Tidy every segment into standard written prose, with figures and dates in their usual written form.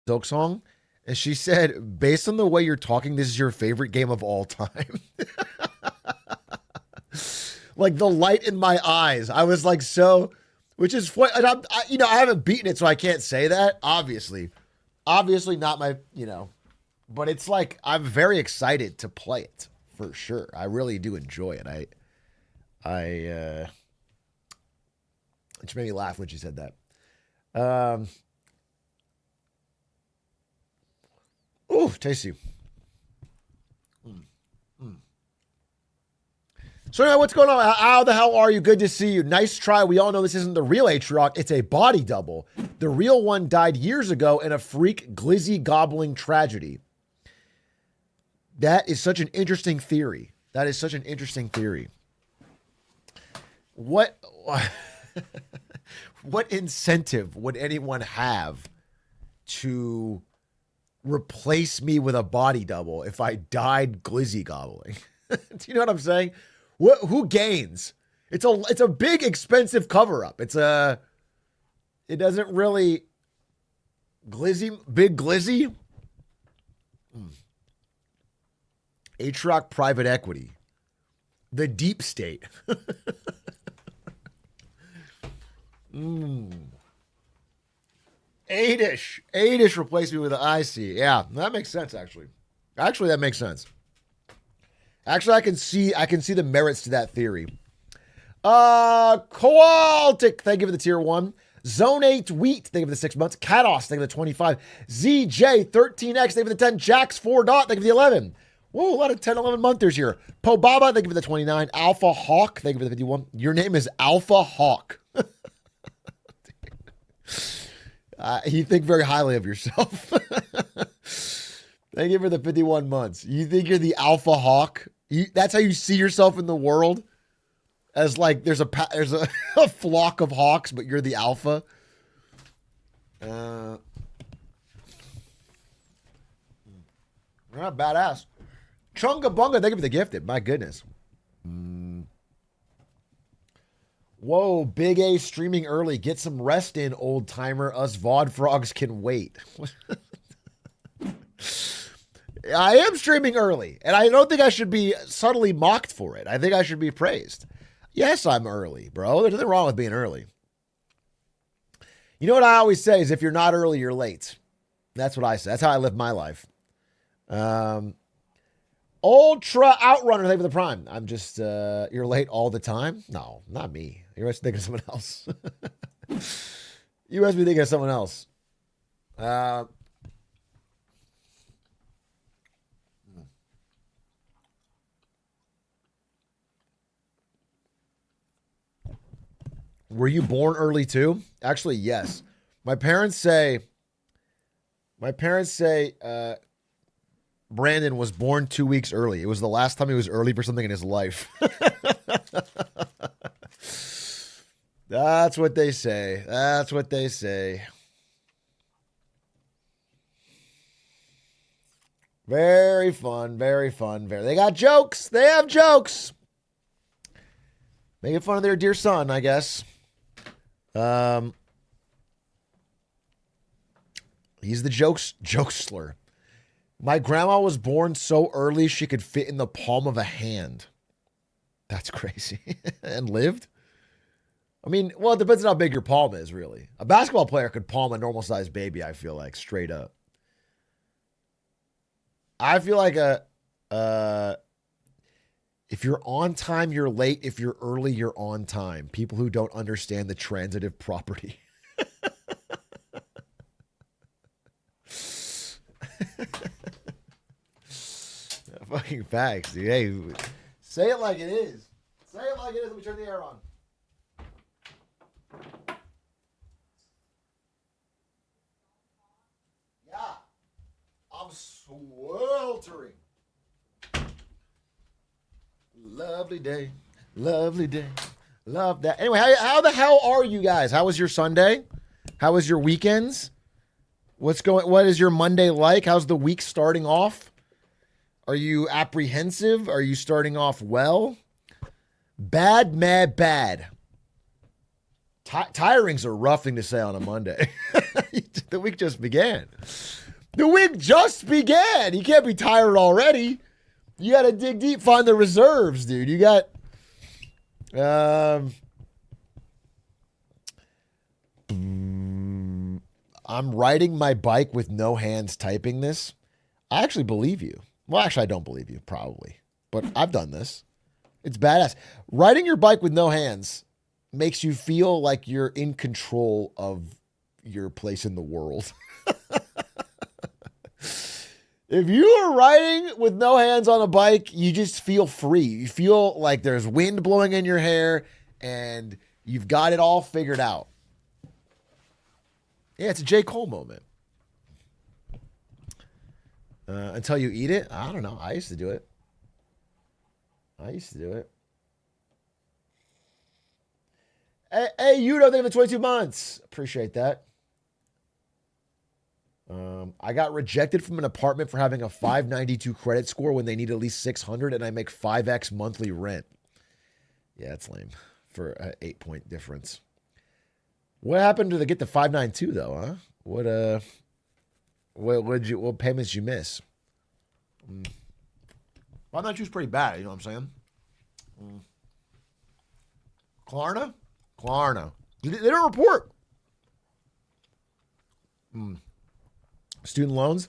Silk Song, and she said, based on the way you're talking, this is your favorite game of all time. Like the light in my eyes. I was like, so, which is funny. And I haven't beaten it, so I can't say that. Obviously not my, but it's like, I'm very excited to play it for sure. I really do enjoy it. It just made me laugh when she said that. Ooh, tasty. So anyway, what's going on? How the hell are you? Good to see you. Nice try. We all know this isn't the real Atrioc. It's a body double. The real one died years ago in a freak glizzy gobbling tragedy. That is such an interesting theory. What what incentive would anyone have to replace me with a body double if I died glizzy gobbling? Do you know what I'm saying? Who gains? It's a big expensive cover up. It doesn't really big glizzy. Atrioc private equity. The deep state. Adish replaced me with an IC. Yeah, that makes sense, actually. That makes sense. Actually, I can see the merits to that theory. Koaltic, thank you for the tier 1. Zone 8 Wheat, thank you for the 6 months. Katos, thank you for the 25. ZJ13X, thank you for the 10. Jax 4 Dot, thank you for the 11. Whoa, a lot of 10, 11 monthers here. Pobaba, thank you for the 29. Alpha Hawk, thank you for the 51. Your name is Alpha Hawk. You think very highly of yourself. Thank you for the 51 months. You think you're the Alpha Hawk? That's how you see yourself in the world? As like there's a a flock of hawks, but you're the alpha. You're not badass. Chunga Bunga, thank you for the gifted. My goodness. Whoa, Big A streaming early. Get some rest in, old timer. Us VOD frogs can wait. I am streaming early, and I don't think I should be subtly mocked for it. I think I should be praised. Yes, I'm early, bro. There's nothing wrong with being early. You know what I always say is if you're not early, you're late. That's what I say. That's how I live my life. Ultra Outrunner, thank you for the prime. I'm just, you're late all the time? No, not me. You must be thinking of someone else. You must be thinking of someone else. Were you born early too? Actually, yes. My parents say Brandon was born 2 weeks early. It was the last time he was early for something in his life. That's what they say. That's what they say. Very fun. Very fun. They got jokes. They have jokes. Making fun of their dear son, I guess. He's the jokester. My grandma was born so early she could fit in the palm of a hand. That's crazy. And lived? I mean, well, it depends on how big your palm is, really. A basketball player could palm a normal-sized baby, I feel like, straight up. I feel like if you're on time, you're late. If you're early, you're on time. People who don't understand the transitive property. Fucking facts, dude. Hey, say it like it is. Say it like it is. Let me turn the air on. Yeah. I'm sweltering. Lovely day. Lovely day. Love that. Anyway, how the hell are you guys? How was your Sunday? How was your weekends? What is your Monday like? How's the week starting off? Are you apprehensive? Are you starting off well? Bad, mad, bad. Tiring's a rough thing to say on a Monday. The week just began. The week just began. You can't be tired already. You got to dig deep, find the reserves, dude. You got... I'm riding my bike with no hands typing this. I actually believe you. Well, actually, I don't believe you, probably. But I've done this. It's badass. Riding your bike with no hands makes you feel like you're in control of your place in the world. If you are riding with no hands on a bike, you just feel free. You feel like there's wind blowing in your hair and you've got it all figured out. Yeah, it's a J. Cole moment. Until you eat it? I don't know. I used to do it. Hey, you don't think of 22 months. Appreciate that. I got rejected from an apartment for having a 592 credit score when they need at least 600 and I make 5x monthly rent. Yeah, that's lame for an 8-point difference. What happened to get the 592 though, huh? What payments you miss? 592 is pretty bad, you know what I'm saying? Klarna. They don't report. Student loans?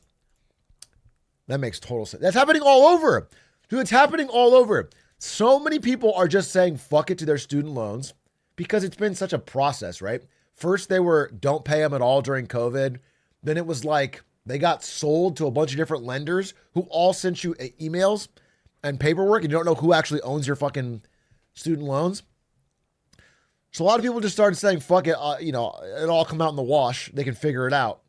That makes total sense. That's happening all over. Dude, it's happening all over. So many people are just saying fuck it to their student loans because it's been such a process, right? First, they were don't pay them at all during COVID. Then it was like they got sold to a bunch of different lenders who all sent you emails and paperwork and you don't know who actually owns your fucking student loans. So a lot of people just started saying, fuck it, it'll all come out in the wash. They can figure it out.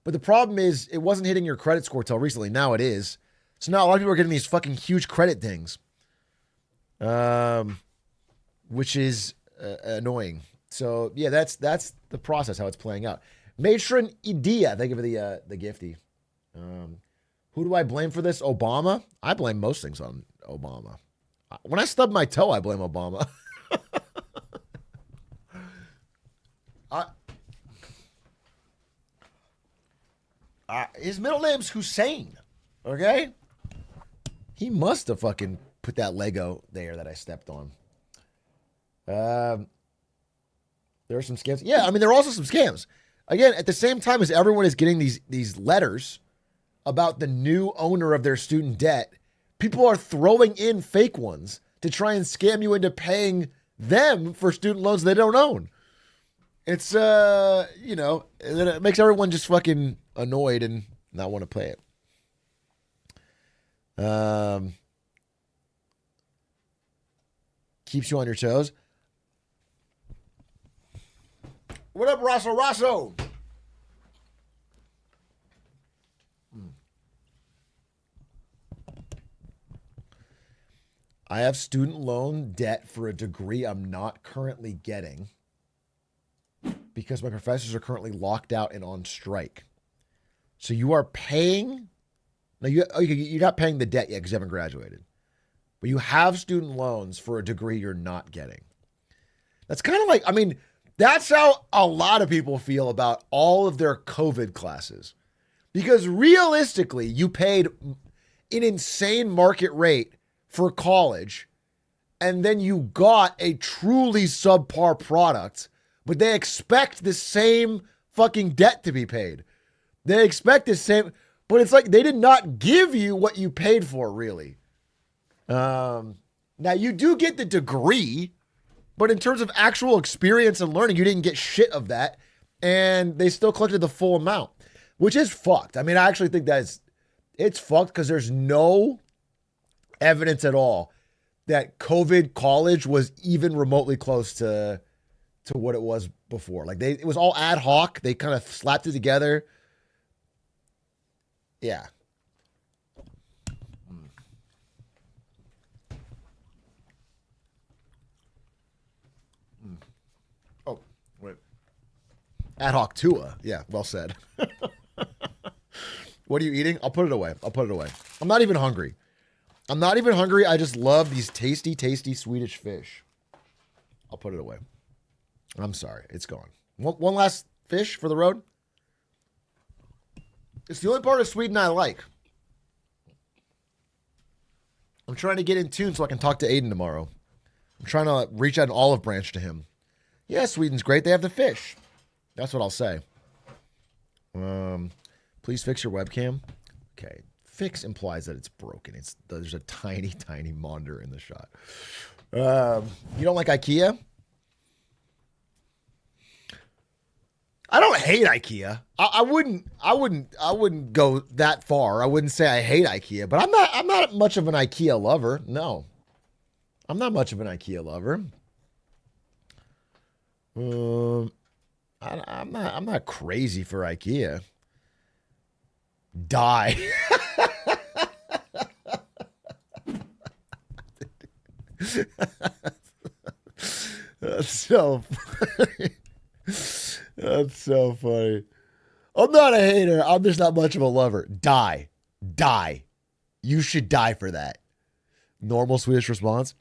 But the problem is it wasn't hitting your credit score till recently. Now it is. So now a lot of people are getting these fucking huge credit dings, which is annoying. So yeah, that's the process, how it's playing out. Matron Idea, thank you for the gifty. Who do I blame for this? Obama? I blame most things on Obama. When I stub my toe, I blame Obama. His middle name's Hussein, okay? He must have fucking put that Lego there that I stepped on. There are some scams. Yeah, I mean, there are also some scams. Again, at the same time as everyone is getting these letters about the new owner of their student debt, people are throwing in fake ones to try and scam you into paying them for student loans they don't own. It's, it makes everyone just fucking annoyed and not want to pay it. Keeps you on your toes. What up, Rosso? I have student loan debt for a degree I'm not currently getting because my professors are currently locked out and on strike. So you are paying... No, you're not paying the debt yet because you haven't graduated. But you have student loans for a degree you're not getting. That's kind of like... I mean, that's how a lot of people feel about all of their COVID classes. Because realistically, you paid an insane market rate for college, and then you got a truly subpar product, but they expect the same fucking debt to be paid. They expect the same, but it's like they did not give you what you paid for, really. Now, you do get the degree, but in terms of actual experience and learning, you didn't get shit of that, and they still collected the full amount, which is fucked. I mean, I actually think it's fucked because there's no evidence at all that COVID college was even remotely close to what it was before. Like it was all ad hoc. They kind of slapped it together. Yeah. Oh, wait. Ad hoc Tua. Yeah, well said. What are you eating? I'll put it away. I'm not even hungry. I just love these tasty, tasty Swedish fish. I'll put it away. I'm sorry. It's gone. One last fish for the road? It's the only part of Sweden I like. I'm trying to get in tune so I can talk to Aiden tomorrow. I'm trying to reach out an olive branch to him. Yeah, Sweden's great. They have the fish. That's what I'll say. Please fix your webcam. Okay. Fix implies that it's broken. There's a tiny, tiny monitor in the shot. You don't like IKEA? I don't hate IKEA. I wouldn't go that far. I wouldn't say I hate IKEA, but I'm not much of an IKEA lover. No. I'm not much of an IKEA lover. I'm not crazy for IKEA. Die. That's so funny. That's so funny. I'm not a hater. I'm just not much of a lover. Die. Die. You should die for that. Normal Swedish response.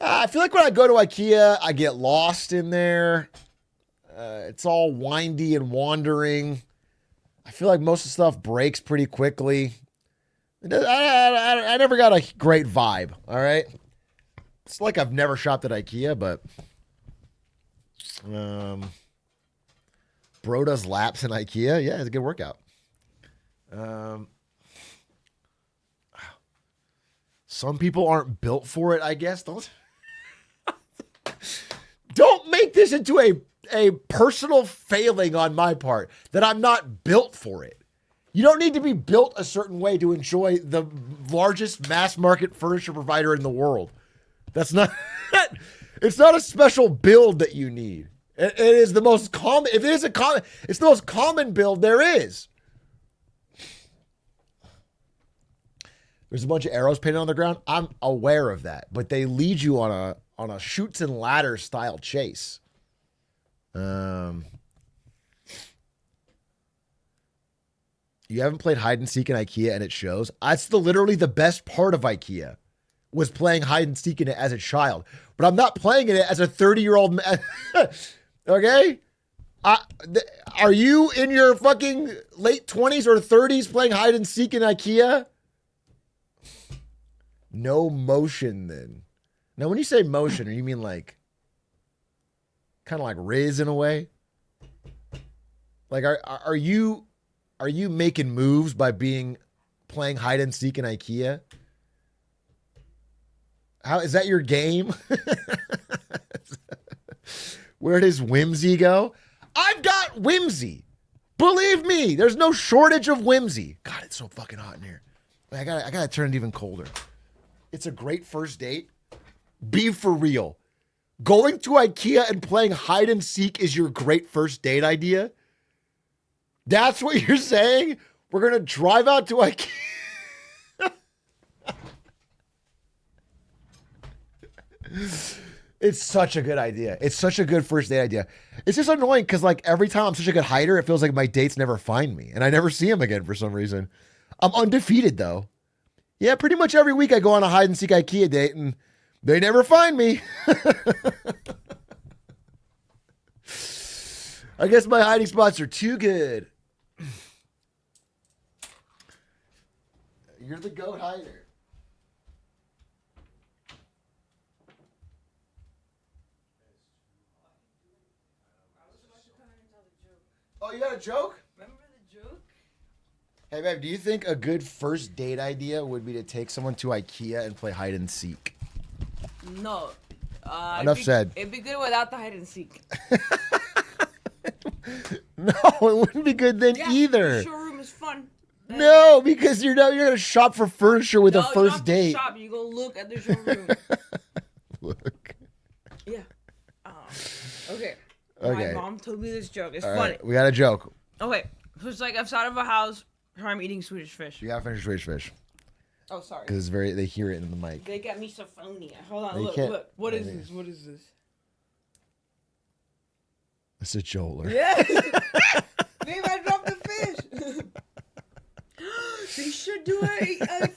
I feel like when I go to IKEA, I get lost in there. It's all windy and wandering. I feel like most of the stuff breaks pretty quickly. I never got a great vibe, all right? It's like I've never shopped at IKEA, but bro does laps in IKEA. Yeah, it's a good workout. Some people aren't built for it, I guess. Don't make this into a personal failing on my part that I'm not built for it. You don't need to be built a certain way to enjoy the largest mass market furniture provider in the world. That's not, it's not a special build that you need. It is the most common, if it is a common, it's the most common build there is. There's a bunch of arrows painted on the ground. I'm aware of that, but they lead you on a shoots and ladders style chase. You haven't played hide and seek in IKEA and it shows. That's literally the best part of IKEA was playing hide and seek in it as a child, but I'm not playing it as a 30-year-old man. Okay. Are you in your fucking late 20s or 30s playing hide and seek in IKEA? No motion then. Now, when you say motion, you mean like kind of like Riz in a way? Like, are you making moves by playing hide and seek in IKEA? How is that your game? Where does whimsy go? I've got whimsy. Believe me, there's no shortage of whimsy. God, it's so fucking hot in here. I gotta turn it even colder. It's a great first date. Be for real. Going to IKEA and playing hide and seek is your great first date idea? That's what you're saying? We're going to drive out to IKEA. It's such a good idea. It's such a good first date idea. It's just annoying because like every time I'm such a good hider, it feels like my dates never find me and I never see them again for some reason. I'm undefeated though. Yeah, pretty much every week I go on a hide and seek IKEA date and they never find me. I guess my hiding spots are too good. You're the goat hider. Oh, you got a joke? Remember the joke? Hey, babe, do you think a good first date idea would be to take someone to IKEA and play hide and seek? No. Enough said. It'd be good without the hide and seek. No, it wouldn't be good then either. The showroom is fun. No, because you're gonna shop for furniture with a first date. You shop. You go look at the showroom. Look. Yeah. Okay. Okay. My mom told me this joke. It's All funny. right, we got a joke. Okay. So it's like outside of a house where I'm eating Swedish fish. You gotta finish Swedish fish. Oh, sorry. Because they hear it in the mic. They got me so phony. Hold on. No, Look. What is this? What is this? It's a joler. Yes. Babe, I dropped the fish. They should do a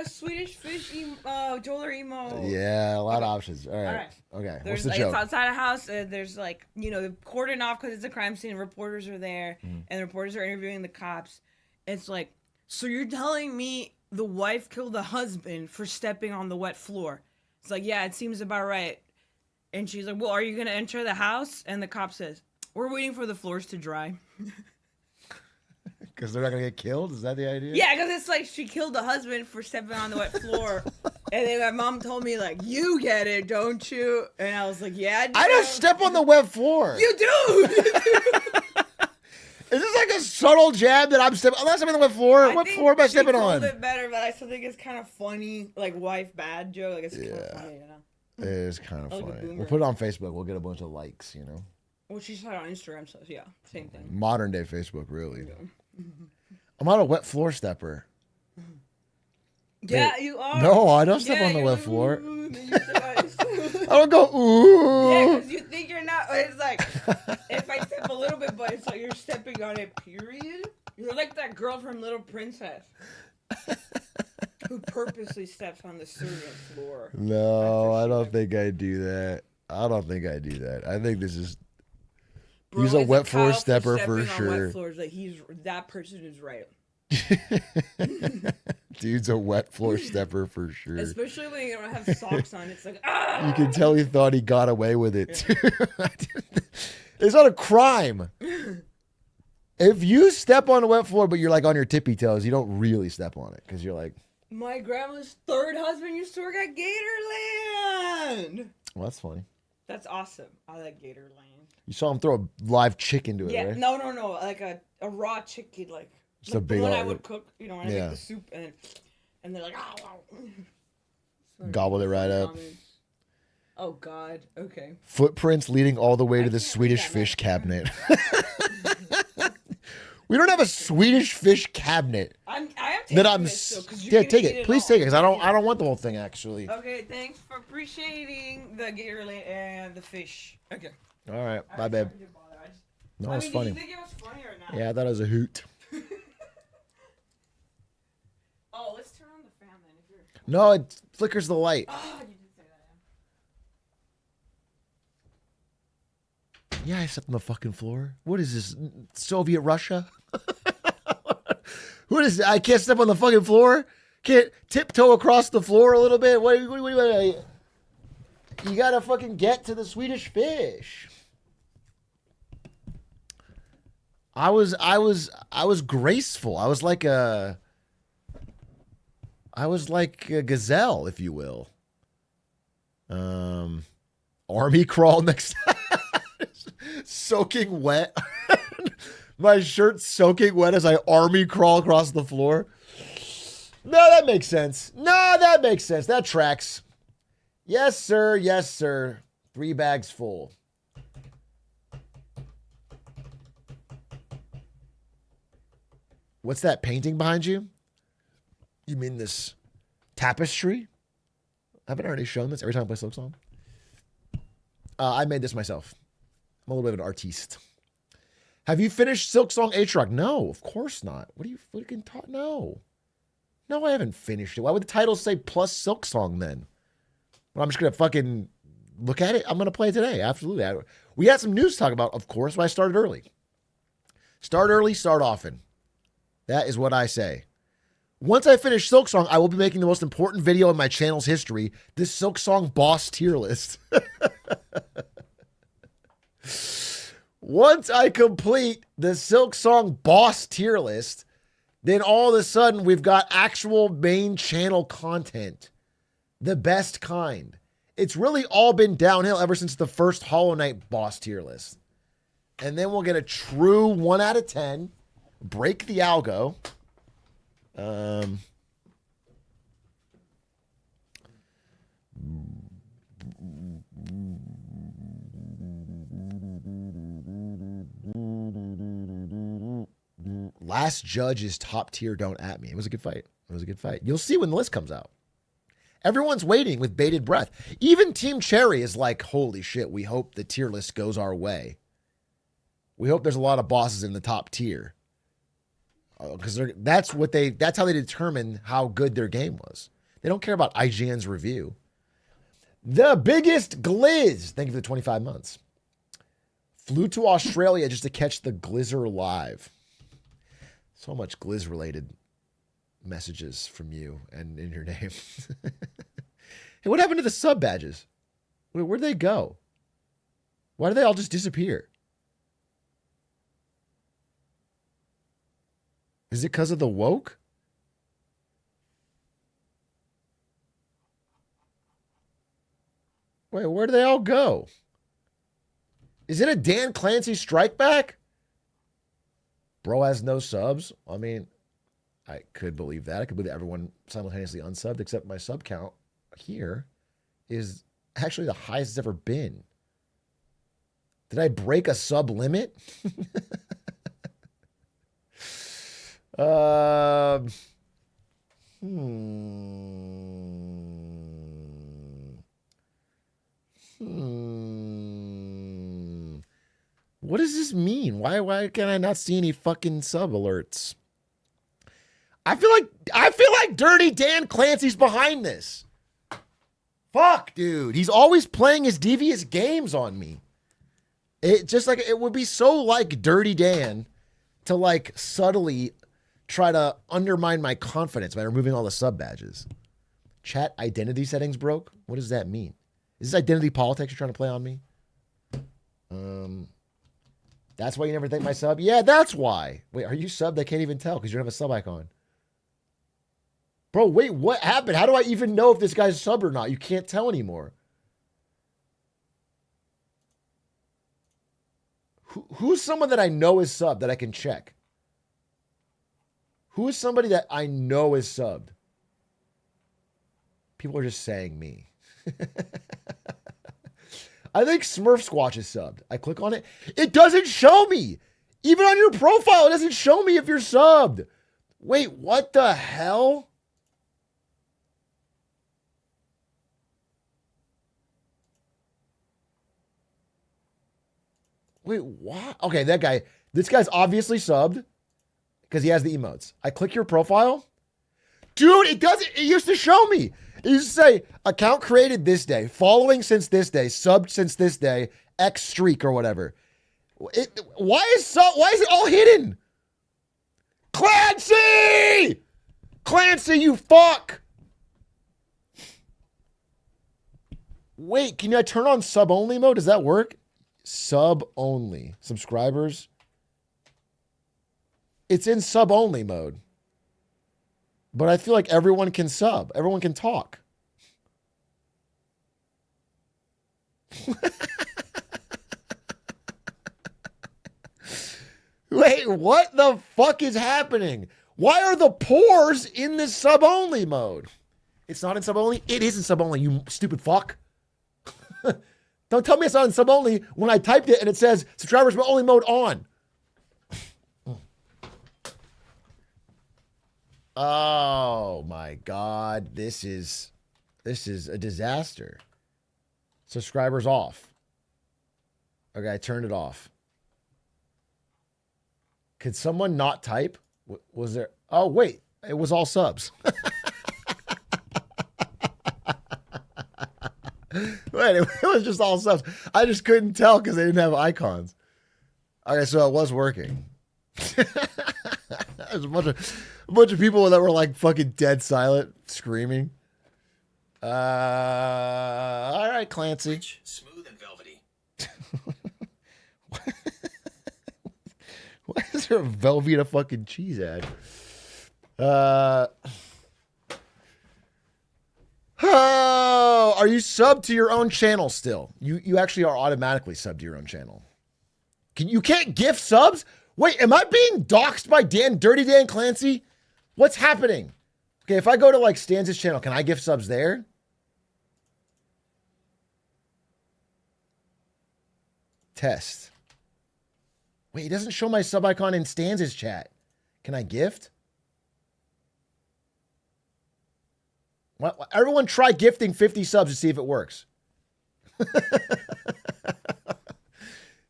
Swedish fish jeweler emo. Yeah, a lot of options. All right. Okay. There's What's the like, joke? it's outside a house. There's like, they cordon off because it's a crime scene. Reporters are there, and the reporters are interviewing the cops. It's like, so you're telling me the wife killed the husband for stepping on the wet floor? It's like, yeah, it seems about right. And she's like, well, are you going to enter the house? And the cop says, we're waiting for the floors to dry. Because they're not going to get killed? Is that the idea? Yeah, because it's like she killed the husband for stepping on the wet floor. And then my mom told me, like, you get it, don't you? And I was like, yeah, I do. I don't step on the wet floor. You do! Is this like a subtle jab that I'm stepping? Unless I'm on the wet floor, what floor am I stepping on? I think she it better, but I still think it's kind of funny, like wife bad joke. Like it's kind of funny, you know. It is kind of Like funny. We'll put it on Facebook. We'll get a bunch of likes, you know. Well, she saw it on Instagram, so yeah, same thing. Modern day Facebook, really. Yeah. I'm not a wet floor stepper. Yeah, Wait, you are. No, I don't step on the wet floor. I don't go ooh. Yeah, because you think you're not. It's like if I step a little bit, but it's like you're stepping on it. Period. You're like that girl from Little Princess who purposely steps on the servant floor. No, I don't think I do that. I think this is. Bro, he's a wet floor Kyle stepper for on sure. Wet floors, like that person is right. Dude's a wet floor stepper for sure. Especially when you don't have socks on. It's like, ah! You can tell he thought he got away with it too. It's not a crime. If you step on a wet floor, but you're like on your tippy toes, you don't really step on it because you're like. My grandma's third husband used to work at Gatorland. Well, that's funny. That's awesome. I like Gatorland. You saw him throw a live chicken to it, right? No. Like a raw chicken, like. Just like a big the one I would cook, you know, when I yeah. make the soup, and they're like, oh, wow. Gobbled it right up. Oh, God. Okay. Footprints leading all the way to the Swedish fish cabinet. We don't have a Swedish fish cabinet. I am taking this, though, yeah, take it. Please take it, because I don't want the whole thing, actually. Okay, thanks for appreciating the Gatorland and the fish. Okay. All right. Bye, babe. No, it's funny. Did you think it was funny or not? Yeah, I thought it was a hoot. Oh, let's turn on the fan then. If you're... No, it flickers the light. Oh, you did say that. Yeah, I stepped on the fucking floor. What is this, Soviet Russia? What is it? I can't step on the fucking floor? Can't tiptoe across the floor a little bit? What you gotta fucking get to the Swedish fish. I was graceful. I was like a gazelle, if you will. Army crawl next time. Soaking wet. My shirt's soaking wet as I army crawl across the floor. No, that makes sense. That tracks. Yes, sir. Yes, sir. 3 bags full. What's that painting behind you? You mean this tapestry? Haven't I already shown this every time I play Silk Song? I made this myself. I'm a little bit of an artiste. Have you finished Silk Song Atrioc? No, of course not. What are you fucking talking? No, I haven't finished it. Why would the title say plus Silk Song then? Well, I'm just gonna fucking look at it. I'm gonna play it today. Absolutely. We had some news to talk about, of course, but I started early. Start early, start often. That is what I say. Once I finish Silk Song, I will be making the most important video in my channel's history, this Silk Song boss tier list. Once I complete the Silk Song boss tier list, then all of a sudden we've got actual main channel content. The best kind. It's really all been downhill ever since the first Hollow Knight boss tier list. And then we'll get a true 1 out of 10. Break the algo. Last Judge is top tier. Don't at me. It was a good fight. You'll see when the list comes out. Everyone's waiting with bated breath. Even Team Cherry is like, holy shit, we hope the tier list goes our way. We hope there's a lot of bosses in the top tier. Because that's how they determine how good their game was. They don't care about IGN's review. The biggest glizz. Thank you for the 25 months. Flew to Australia just to catch the Glizzer live. So much Glizz related messages from you and in your name. Hey, what happened to the sub badges? Where'd they go? Why do they all just disappear? Is it because of the woke? Wait, where do they all go? Is it a Dan Clancy strike back? Bro has no subs. I mean, I could believe that. I could believe that everyone simultaneously unsubbed, except my sub count here is actually the highest it's ever been. Did I break a sub limit? Hmm. What does this mean? Why can I not see any fucking sub alerts? I feel like Dirty Dan Clancy's behind this. Fuck, dude. He's always playing his devious games on me. It just like it would be so like Dirty Dan to like subtly try to undermine my confidence by removing all the sub badges. Chat identity settings broke? What does that mean? Is this identity politics you're trying to play on me? That's why you never thank my sub? Yeah, that's why. Wait, are you subbed? I can't even tell because you don't have a sub icon. Bro, wait, what happened? How do I even know if this guy's sub or not? You can't tell anymore. Who's someone that I know is subbed that I can check? Who is somebody that I know is subbed? People are just saying me. I think Smurf Squatch is subbed. I click on it. It doesn't show me. Even on your profile, it doesn't show me if you're subbed. Wait, what the hell? Wait, what? Okay, that guy. This guy's obviously subbed because he has the emotes. I click your profile. Dude, it doesn't. It used to show me. It used to say, account created this day, following since this day, subbed since this day, X streak or whatever. Why is it all hidden? Clancy! Clancy, you fuck! Wait, can I turn on sub only mode? Does that work? Sub only. Subscribers. It's in sub only mode. But I feel like everyone can sub. Everyone can talk. Wait, what the fuck is happening? Why are the pores in this sub-only mode? It's not in sub-only? It is in sub-only, you stupid fuck. Don't tell me it's not in sub-only when I typed it and it says subscribers only mode on. Oh my God. This is a disaster. Subscribers off. Okay, I turned it off. Could someone not type? Was there? Oh, wait. It was all subs. Wait, it was just all subs. I just couldn't tell because they didn't have icons. Okay, so it was working. There's a bunch of people that were like fucking dead silent, screaming. All right, Clancy. Rich, smooth and velvety. Why is there a Velveeta fucking cheese ad? Oh, are you subbed to your own channel still? You actually are automatically subbed to your own channel. You can't gift subs? Wait, am I being doxxed by Dirty Dan Clancy? What's happening? Okay, if I go to like Stan's channel, can I gift subs there? Test. Wait, it doesn't show my sub icon in Stan's chat. Can I gift? What? Everyone try gifting 50 subs to see if it works.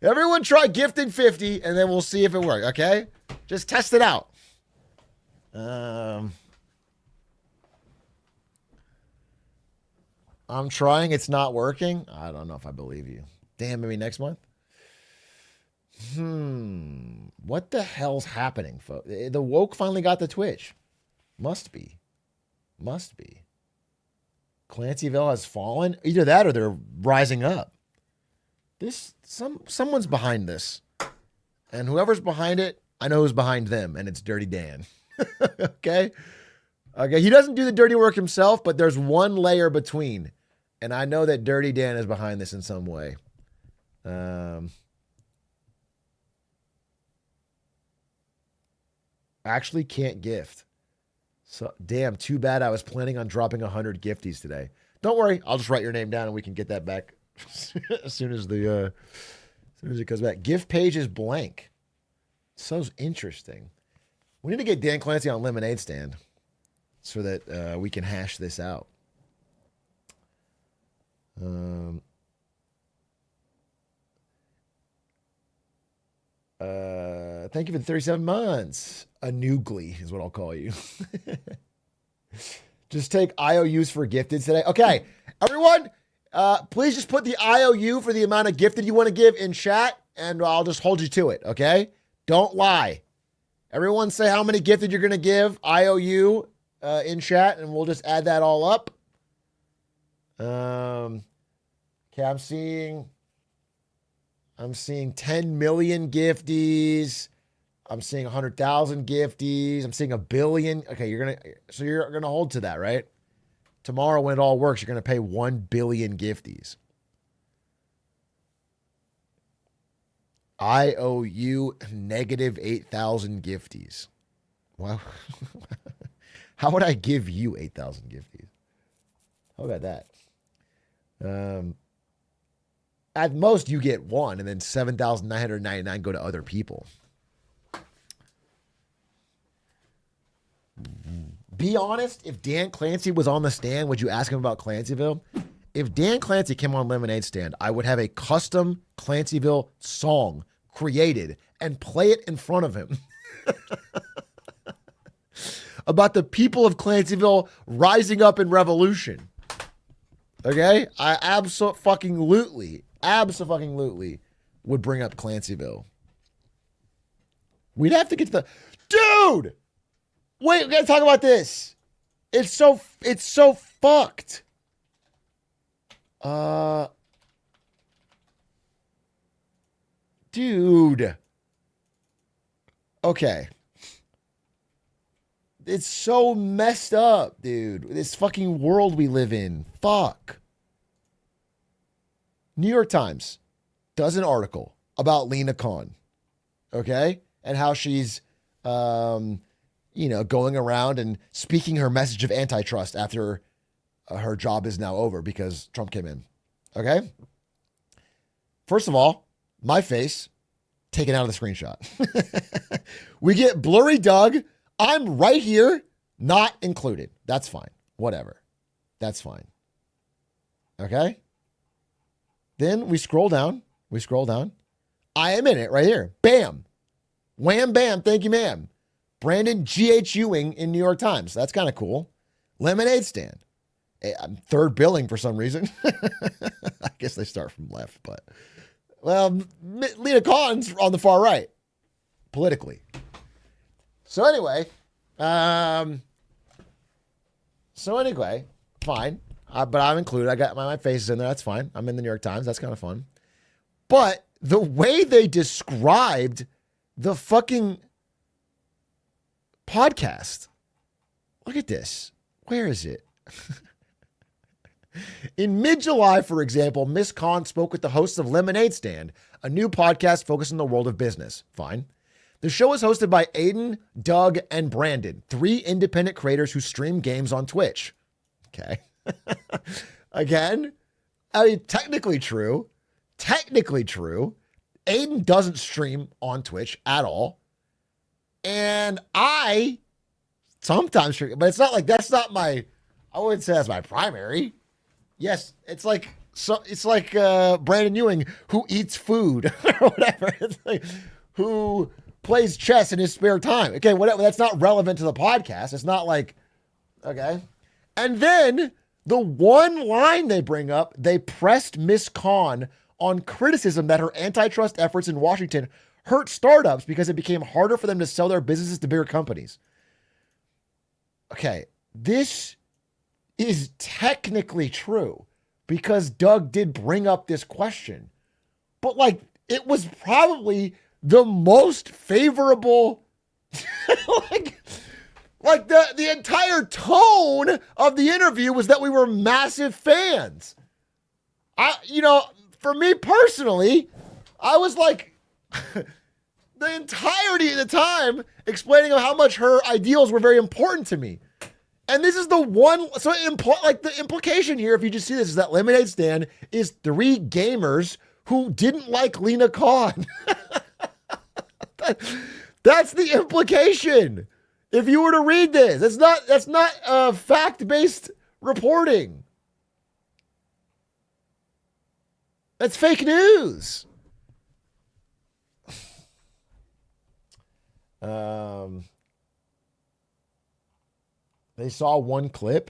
Everyone try gifting 50 and then we'll see if it works, okay? Just test it out. I'm trying, it's not working. I don't know if I believe you. Damn, maybe next month. What the hell's happening, folks? The woke finally got the Twitch. Must be. Clancyville has fallen. Either that or they're rising up. Someone's behind this. And whoever's behind it, I know who's behind them, and it's Dirty Dan. Okay? Okay, he doesn't do the dirty work himself, but there's one layer between. And I know that Dirty Dan is behind this in some way. Actually can't gift. So damn, too bad. I was planning on dropping 100 gifties today. Don't worry, I'll just write your name down and we can get that back as soon as it goes back. Gift page is blank. So interesting. We need to get Dan Clancy on Lemonade Stand so that we can hash this out. Thank you for the 37 months. A noogly is what I'll call you. Just take IOUs for gifted today. Okay, everyone, please just put the IOU for the amount of gifted you want to give in chat, and I'll just hold you to it, okay? Don't lie. Everyone say how many gifted you're going to give IOU in chat, and we'll just add that all up. Okay, I'm seeing 10 million gifties. I'm seeing 100,000 gifties. I'm seeing 1 billion. Okay, you're gonna hold to that, right? Tomorrow, when it all works, you're gonna pay 1 billion gifties. I owe you negative 8,000 gifties. Wow. How would I give you 8,000 gifties? How about that? At most, you get one, and then 7,999 go to other people. Be honest, if Dan Clancy was on the stand, would you ask him about Clancyville? If Dan Clancy came on Lemonade Stand, I would have a custom Clancyville song created and play it in front of him. About the people of Clancyville rising up in revolution. Okay? I absolutely would bring up Clancyville. We'd have to get to the... Dude! Wait, we gotta talk about this. It's so fucked. Dude. Okay. It's so messed up, dude. This fucking world we live in. Fuck. New York Times does an article about Lena Khan. Okay? And how she's, going around and speaking her message of antitrust after her job is now over because Trump came in. Okay? First of all, my face taken out of the screenshot. We get Blurry Doug. I'm right here, not included. That's fine. Whatever. That's fine. Okay? Then we scroll down. I am in it right here. Bam. Wham, bam. Thank you, ma'am. Brandon G.H. Ewing in New York Times. That's kind of cool. Lemonade Stand. I'm third billing for some reason. I guess they start from left, but... Well, Lena Khan's on the far right. Politically. So anyway, fine. But I'm included. I got my face is in there. That's fine. I'm in the New York Times. That's kind of fun. But the way they described the fucking podcast. Look at this. Where is it? In mid-July, for example, Miss Khan spoke with the hosts of Lemonade Stand, a new podcast focused on the world of business. Fine. The show is hosted by Aiden, Doug, and Brandon, 3 independent creators who stream games on Twitch. Okay. Again, I mean, technically true. Aiden doesn't stream on Twitch at all. And I sometimes stream, but it's not like, that's not my, I wouldn't say that's my primary. Yes, it's like Brandon Ewing who eats food or whatever. It's like, who plays chess in his spare time. Okay, whatever. That's not relevant to the podcast. It's not like, okay. And then the one line they bring up, they pressed Miss Khan on criticism that her antitrust efforts in Washington hurt startups because it became harder for them to sell their businesses to bigger companies. Okay, this is technically true because Doug did bring up this question. But like, it was probably the most favorable, like the entire tone of the interview was that we were massive fans. For me personally, I was like the entirety of the time explaining how much her ideals were very important to me. And this is the one, so the implication here, if you just see this, is that Lemonade Stand is 3 gamers who didn't like Lena Khan. That's the implication. If you were to read this, that's not fact-based reporting. That's fake news. They saw one clip.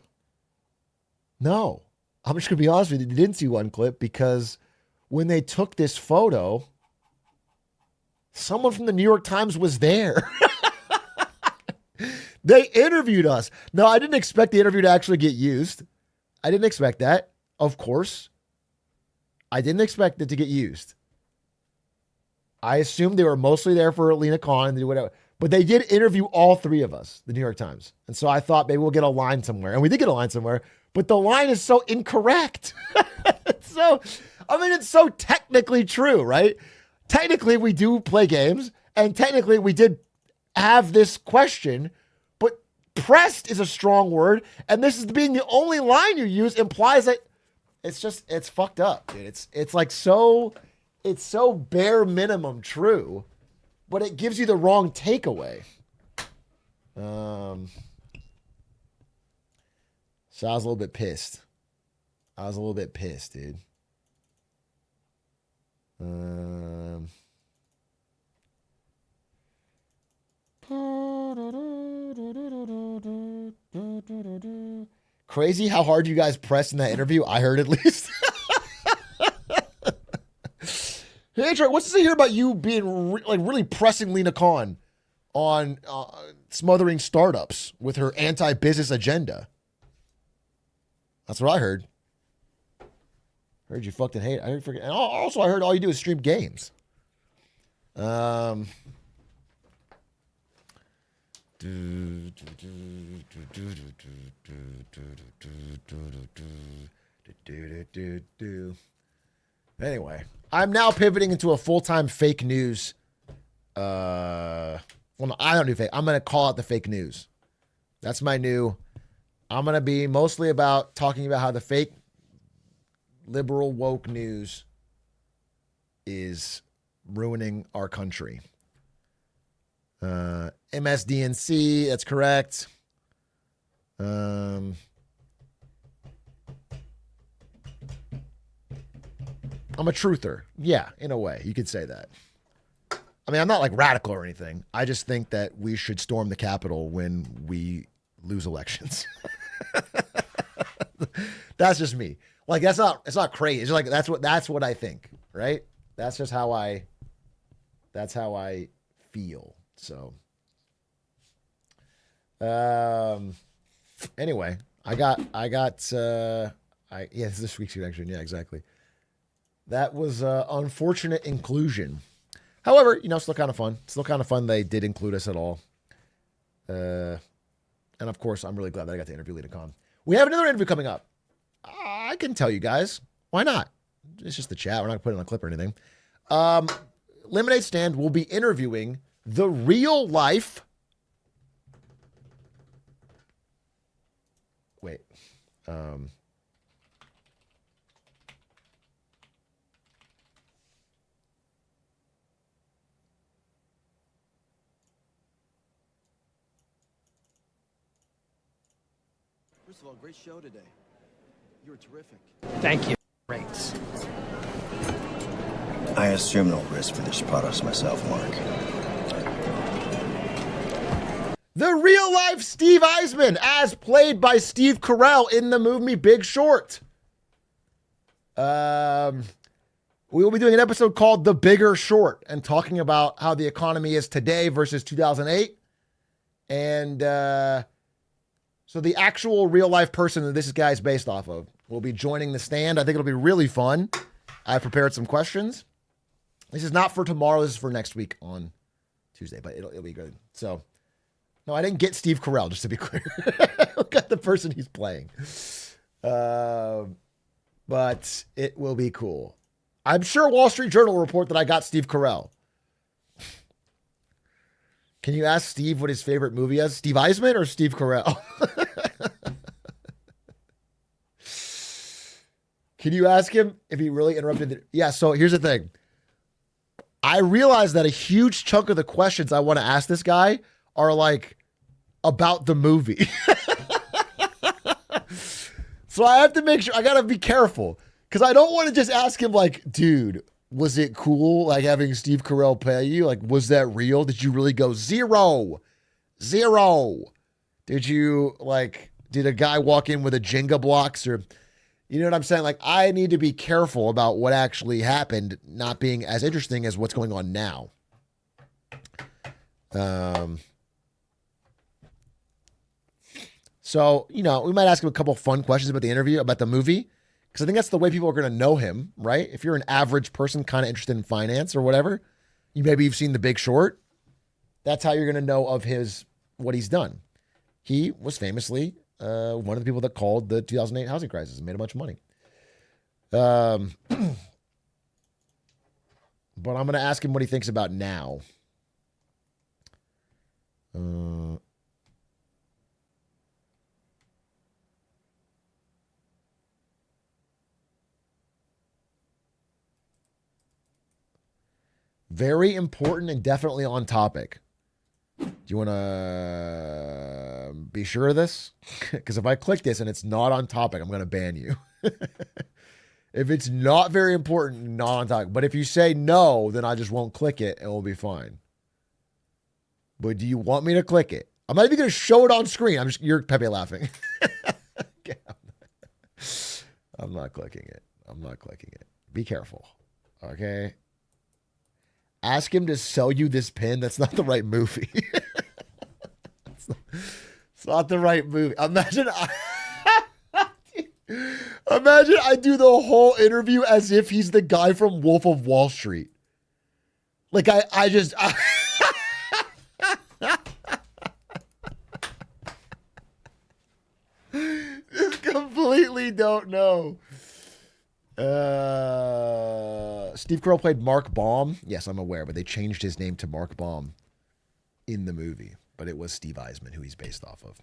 No, I'm just going to be honest with you. They didn't see one clip because when they took this photo, someone from the New York Times was there. They interviewed us. No, I didn't expect the interview to actually get used. I didn't expect that, of course. I didn't expect it to get used. I assumed they were mostly there for Lena Khan and whatever. But they did interview all 3 of us, the New York Times. And so I thought maybe we'll get a line somewhere. And we did get a line somewhere. But the line is so incorrect. It's so technically true, right? Technically, we do play games. And technically, we did have this question. But pressed is a strong word. And this is being the only line you use implies that it's fucked up, dude. It's so bare minimum true. But it gives you the wrong takeaway. So I was a little bit pissed. Dude. Crazy how hard you guys pressed in that interview. I heard at least. Hey, Atrioc, what's to say here about you being really pressing Lena Khan on smothering startups with her anti-business agenda? That's what I heard. Heard you fucking hate. I heard and also I heard all you do is stream games. Anyway, I'm now pivoting into a full-time fake news. Well, no, I don't do fake. I'm going to call out the fake news. That's my new. I'm going to be mostly about talking about how the fake liberal woke news is ruining our country. MSDNC, that's correct. I'm a truther. Yeah, in a way, you could say that. I mean, I'm not like radical or anything. I just think that we should storm the Capitol when we lose elections. That's just me. Like, it's not crazy. It's like, that's what I think, right? That's just how I feel. So, anyway, this week's election. Yeah, exactly. That was unfortunate inclusion. However, still kind of fun. Still kind of fun they did include us at all. And of course, I'm really glad that I got to interview Lena Khan. We have another interview coming up. I can tell you guys. Why not? It's just the chat. We're not going to put it on a clip or anything. Lemonade Stand will be interviewing the real life. Wait. First of all, great show today. You were terrific. Thank you. Great. I assume no risk for these products myself, Mark. The real life Steve Eisman, as played by Steve Carell in the movie Big Short. When We will be doing an episode called The Bigger Short and talking about how the economy is today versus 2008. And so the actual real life person that this guy is based off of will be joining the stand. I think it'll be really fun. I've prepared some questions. This is not for tomorrow. This is for next week on Tuesday, but it'll be good. So, no, I didn't get Steve Carell, just to be clear. I got the person he's playing. But it will be cool. I'm sure Wall Street Journal will report that I got Steve Carell. Can you ask Steve what his favorite movie is? Steve Eisman or Steve Carell? Can you ask him if he really interrupted? Yeah, so here's the thing. I realize that a huge chunk of the questions I want to ask this guy are like about the movie. So I have to make sure, I got to be careful because I don't want to just ask him like, dude, was it cool like having Steve Carell play you? Like, was that real? Did you really go 0? Did you like, did a guy walk in with a Jenga blocks or, you know what I'm saying? Like, I need to be careful about what actually happened, not being as interesting as what's going on now. So, you know, we might ask him a couple fun questions about the interview, about the movie, because I think that's the way people are going to know him, right? If you're an average person kind of interested in finance or whatever, you've seen The Big Short. That's how you're going to know of what he's done. He was famously one of the people that called the 2008 housing crisis and made a bunch of money. But I'm going to ask him what he thinks about now. Very important and definitely on topic. Do you want to be sure of this? Because if I click this and it's not on topic, I'm going to ban you. If it's not very important, not on topic. But if you say no, then I just won't click it and we'll be fine. But do you want me to click it? I'm not even going to show it on screen. You're Pepe laughing. Okay, I'm not clicking it. I'm not clicking it. Be careful. Okay. Ask him to sell you this pin. That's not the right movie. It's not the right movie. Imagine I do the whole interview as if he's the guy from Wolf of Wall Street. Like I just completely don't know. Steve Carell played Mark Baum. Yes, I'm aware, but they changed his name to Mark Baum in the movie. But it was Steve Eisman, who he's based off of.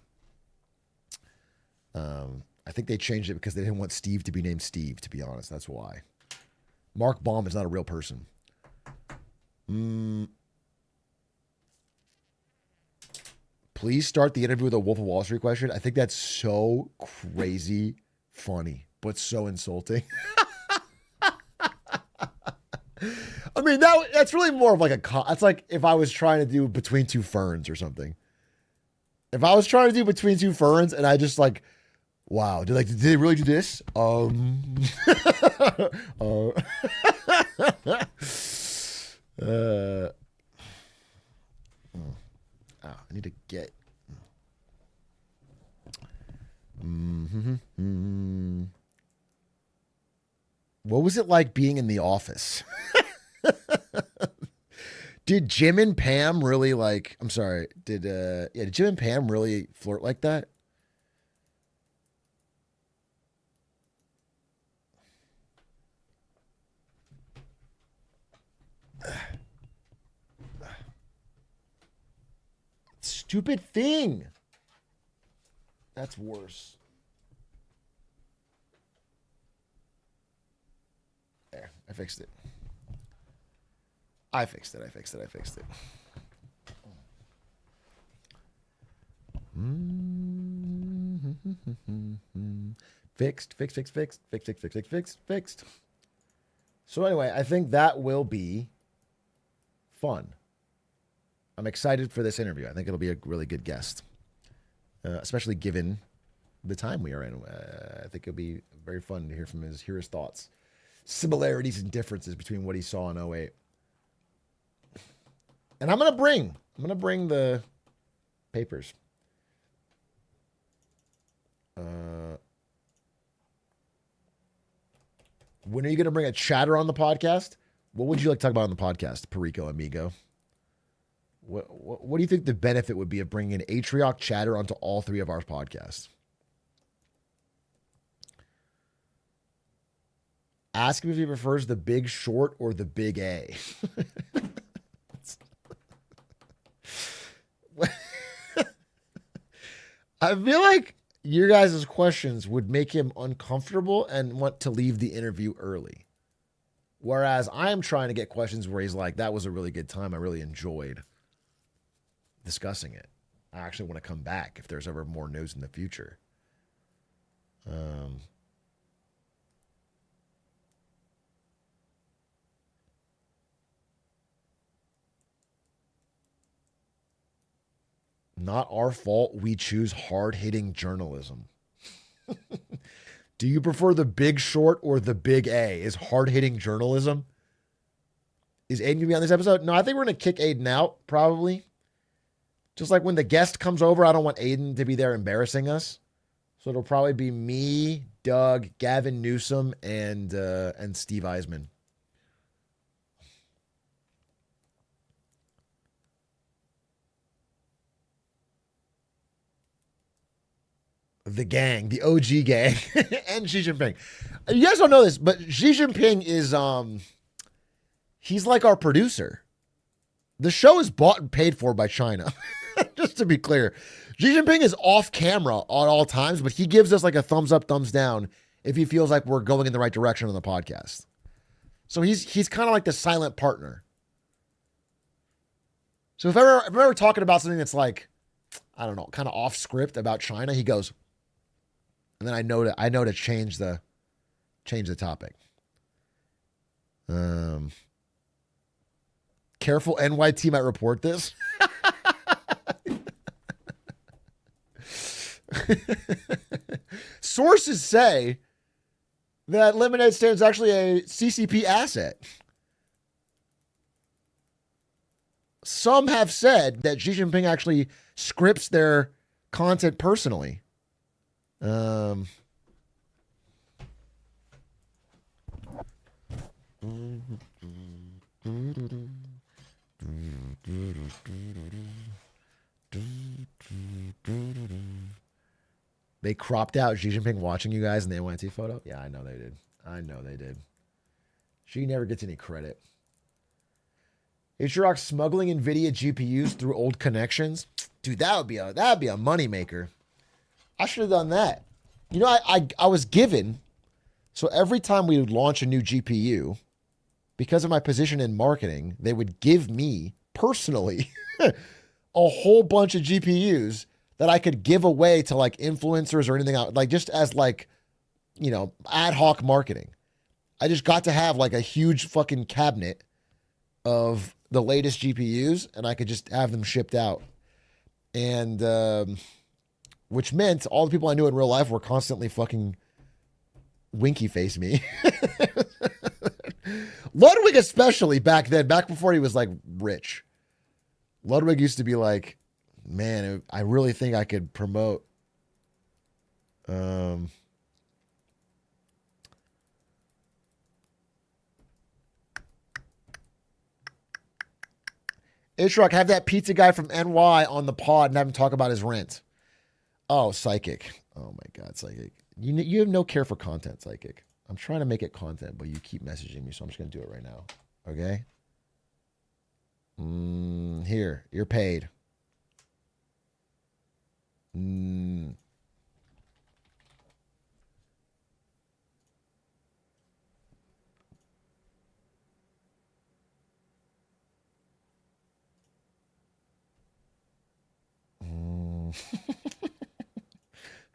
I think they changed it because they didn't want Steve to be named Steve, to be honest. That's why. Mark Baum is not a real person. Please start the interview with a Wolf of Wall Street question. I think that's so crazy funny, but so insulting. I mean, that's really more of like that's like if I was trying to do Between Two Ferns or something. If I was trying to do Between Two Ferns and I just like, wow, did they really do this? I need to get. What was it like being in the office? Did Jim and Pam really like, I'm sorry, did Jim and Pam really flirt like that? Stupid thing. That's worse. There, I fixed it. I fixed it. Fixed. So anyway, I think that will be fun. I'm excited for this interview. I think it'll be a really good guest, especially given the time we are in. I think it'll be very fun to hear his thoughts. similarities and differences between what he saw in '08. And I'm gonna bring the papers. When are you gonna bring a chatter on the podcast? What would you like to talk about on the podcast, Perico Amigo? What do you think the benefit would be of bringing an Atrioc chatter onto all three of our podcasts? Ask him if he prefers the Big Short or the Big A. I feel like your guys' questions would make him uncomfortable and want to leave the interview early. Whereas I am trying to get questions where he's like, that was a really good time. I really enjoyed discussing it. I actually want to come back if there's ever more news in the future. Not our fault. We choose hard-hitting journalism. Do you prefer the Big Short or the Big A? Is hard-hitting journalism? Is Aiden going to be on this episode? No, I think we're going to kick Aiden out, probably. Just like when the guest comes over, I don't want Aiden to be there embarrassing us. So it'll probably be me, Doug, Gavin Newsom, and Steve Eisman. The gang, the OG gang, and Xi Jinping. You guys don't know this, but Xi Jinping is he's like our producer. The show is bought and paid for by China. Just to be clear, Xi Jinping is off camera at all times, but he gives us like a thumbs up, thumbs down if he feels like we're going in the right direction on the podcast. So he's kind of like the silent partner. So if I'm ever talking about something that's like, I don't know, kind of off script about China, he goes, and then I know to change the topic. Careful, NYT might report this. Sources say that Lemonade Stand is actually a CCP asset. Some have said that Xi Jinping actually scripts their content personally. They cropped out Xi Jinping watching you guys in the NYT photo? Yeah, I know they did. Xi never gets any credit. Atrioc smuggling NVIDIA GPUs through old connections? Dude, that'd be a moneymaker. I should have done that. You know, I was given, so every time we would launch a new GPU, because of my position in marketing, they would give me personally a whole bunch of GPUs that I could give away to like influencers or anything else, like just as like, you know, ad hoc marketing. I just got to have like a huge fucking cabinet of the latest GPUs and I could just have them shipped out. And, which meant all the people I knew in real life were constantly fucking winky face me. Ludwig especially back then, back before he was like rich. Ludwig used to be like, man, I really think I could promote. Atrioc, have that pizza guy from NY on the pod and have him talk about his rent. Oh, Psychic. Oh my God, Psychic. You have no care for content, Psychic. I'm trying to make it content, but you keep messaging me, so I'm just going to do it right now. Okay? Here, you're paid.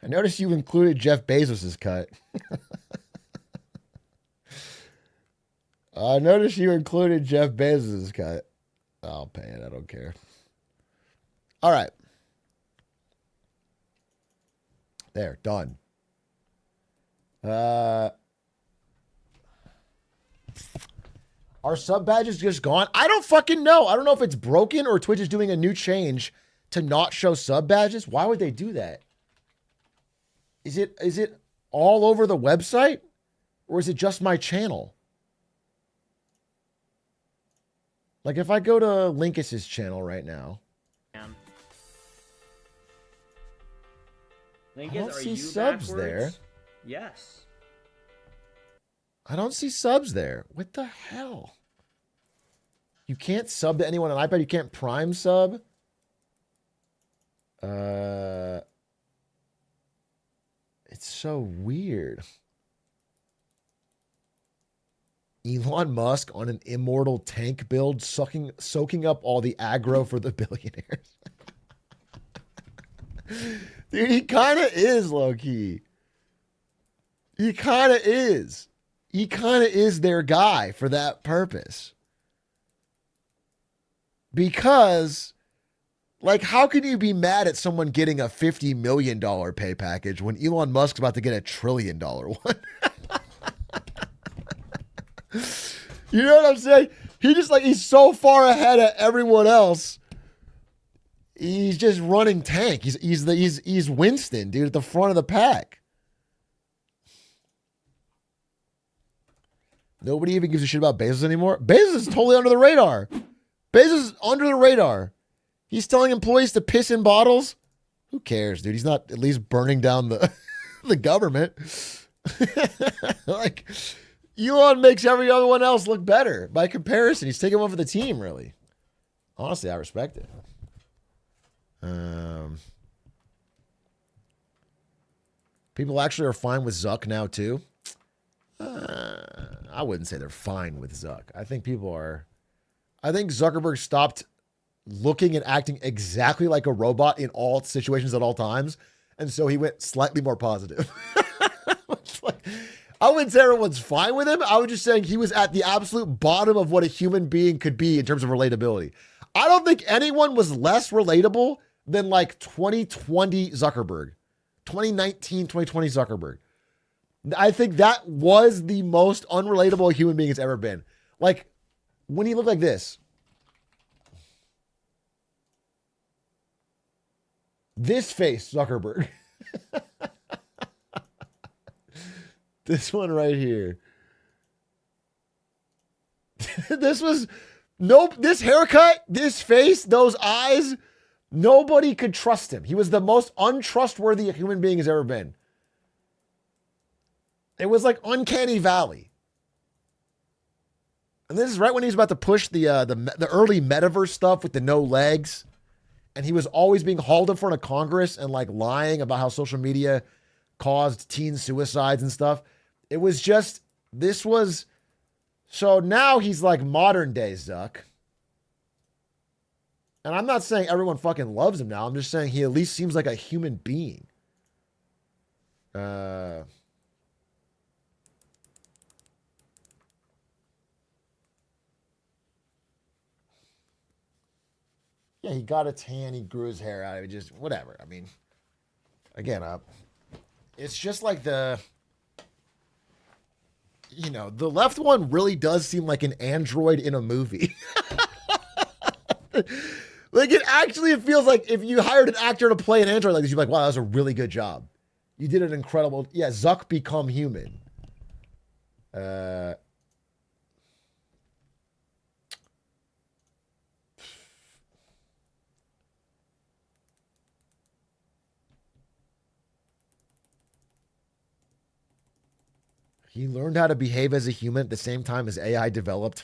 I noticed you included Jeff Bezos' cut. I noticed you included Jeff Bezos' cut. I'll pay it. I don't care. All right. There, done. Are sub badges just gone? I don't fucking know. I don't know if it's broken or Twitch is doing a new change to not show sub badges. Why would they do that? Is it all over the website or is it just my channel? Like if I go to Linkus's channel right now. Linkus, I don't are see you subs backwards? there. Yes. I don't see subs there. What the hell? You can't sub to anyone on iPad. You can't Prime sub. It's so weird. Elon Musk on an immortal tank build, soaking up all the aggro for the billionaires. Dude, he kind of is, low-key. He kind of is. He kind of is their guy for that purpose. Because, like, how can you be mad at someone getting a $50 million pay package when Elon Musk's about to get a $1 trillion one? You know what I'm saying? He's so far ahead of everyone else. He's just running tank. He's Winston, dude, at the front of the pack. Nobody even gives a shit about Bezos anymore. Bezos is totally under the radar. Bezos is under the radar. He's telling employees to piss in bottles. Who cares, dude? He's not at least burning down the the government. Like, Elon makes every other one else look better by comparison. He's taking one for the team, really. Honestly, I respect it. People actually are fine with Zuck now too. I wouldn't say they're fine with Zuck. I think Zuckerberg stopped looking and acting exactly like a robot in all situations at all times. And so he went slightly more positive. I wouldn't say everyone's fine with him. I was just saying he was at the absolute bottom of what a human being could be in terms of relatability. I don't think anyone was less relatable than like 2020 Zuckerberg, 2019, 2020 Zuckerberg. I think that was the most unrelatable a human being has ever been. Like, when he looked like this. This face, Zuckerberg. This one right here. This haircut, this face, those eyes, nobody could trust him. He was the most untrustworthy a human being has ever been. It was like Uncanny Valley. And this is right when he was about to push the early metaverse stuff with the no legs. And he was always being hauled in front of Congress and like lying about how social media caused teen suicides and stuff. It was just, so now he's like modern day Zuck. And I'm not saying everyone fucking loves him now. I'm just saying he at least seems like a human being. Yeah, he got a tan. He grew his hair out. It just, whatever. I mean, again, it's just like the left one really does seem like an android in a movie. Like, it feels like if you hired an actor to play an android like this, you'd be like, wow, that was a really good job. You did an incredible, Zuck become human. He learned how to behave as a human at the same time as AI developed.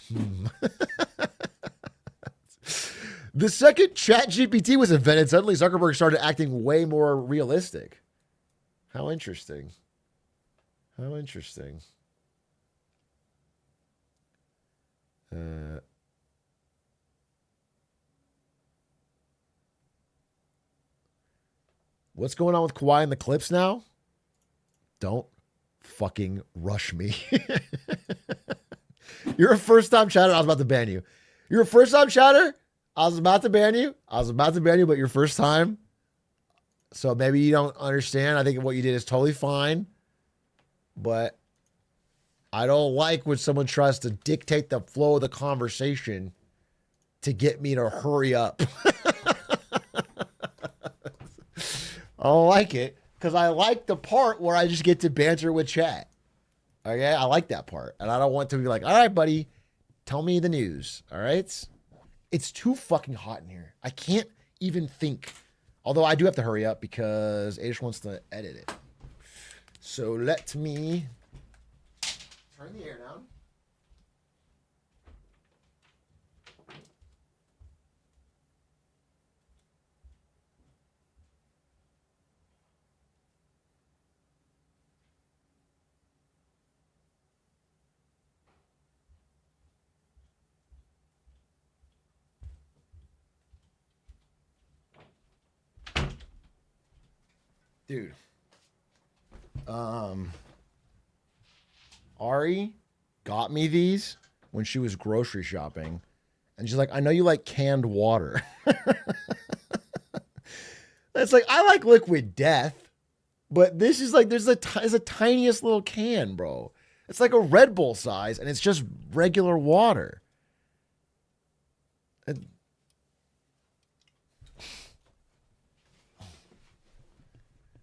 The second ChatGPT was invented, suddenly Zuckerberg started acting way more realistic. How interesting. How interesting. What's going on with Kawhi and the Clips now? Don't fucking rush me. You're a first-time chatter. I was about to ban you. You're a first-time chatter. I was about to ban you. But your first time. So maybe you don't understand. I think what you did is totally fine. But I don't like when someone tries to dictate the flow of the conversation to get me to hurry up. I don't like it because I like the part where I just get to banter with chat. Okay, I like that part. And I don't want to be like, all right, buddy, tell me the news. All right? It's too fucking hot in here. I can't even think. Although I do have to hurry up because Aish wants to edit it. So let me turn the air down. Dude. Ari got me these when she was grocery shopping. And she's like, I know you like canned water. It's like, I like liquid death. But this is like, it's the tiniest little can, bro. It's like a Red Bull size, and it's just regular water. And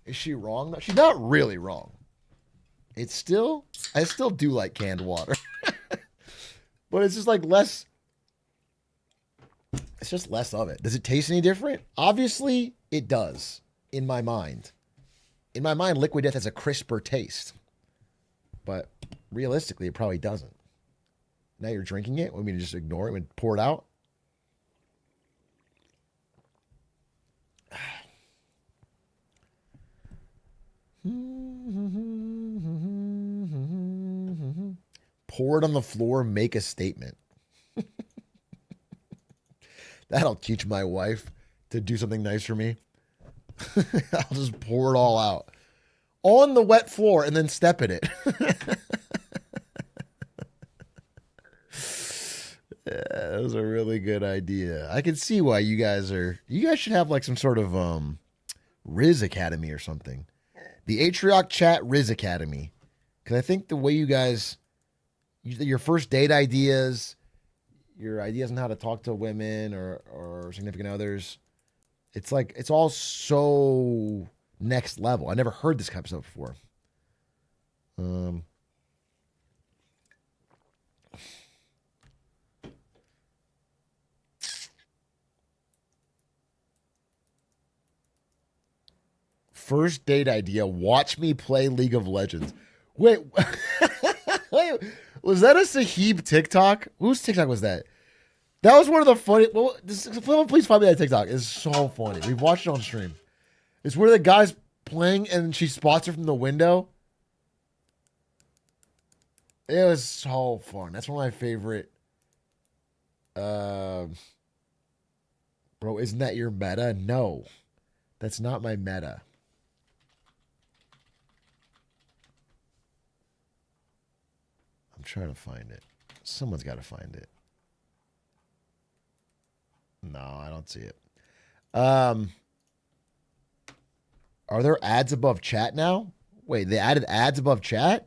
is she wrong? No, she's not really wrong. I still do like canned water. But it's just like less. It's just less of it. Does it taste any different? Obviously, it does. In my mind. In my mind, liquid death has a crisper taste. But realistically, it probably doesn't. Now you're drinking it. Want me to just ignore it and pour it out? Pour it on the floor, make a statement. That'll teach my wife to do something nice for me. I'll just pour it all out on the wet floor and then step in it. Yeah, that was a really good idea. I can see why you guys should have like some sort of Riz Academy or something. The Atrioc Chat Riz Academy. Because I think the way you guys, your first date ideas, your ideas on how to talk to women or significant others, it's like, it's all so next level. I never heard this kind of stuff before. First date idea, watch me play League of Legends. Wait, wait, was that a Sahib TikTok? Whose TikTok was that? That was one of the funny. Well, please find me that TikTok. It's so funny. We've watched it on stream. It's where the guy's playing and she spots her from the window. It was so fun. That's one of my favorite. Bro, isn't that your meta? No, that's not my meta. I'm trying to find it. Someone's got to find it. No, I don't see it. Are there ads above chat now? Wait, they added ads above chat?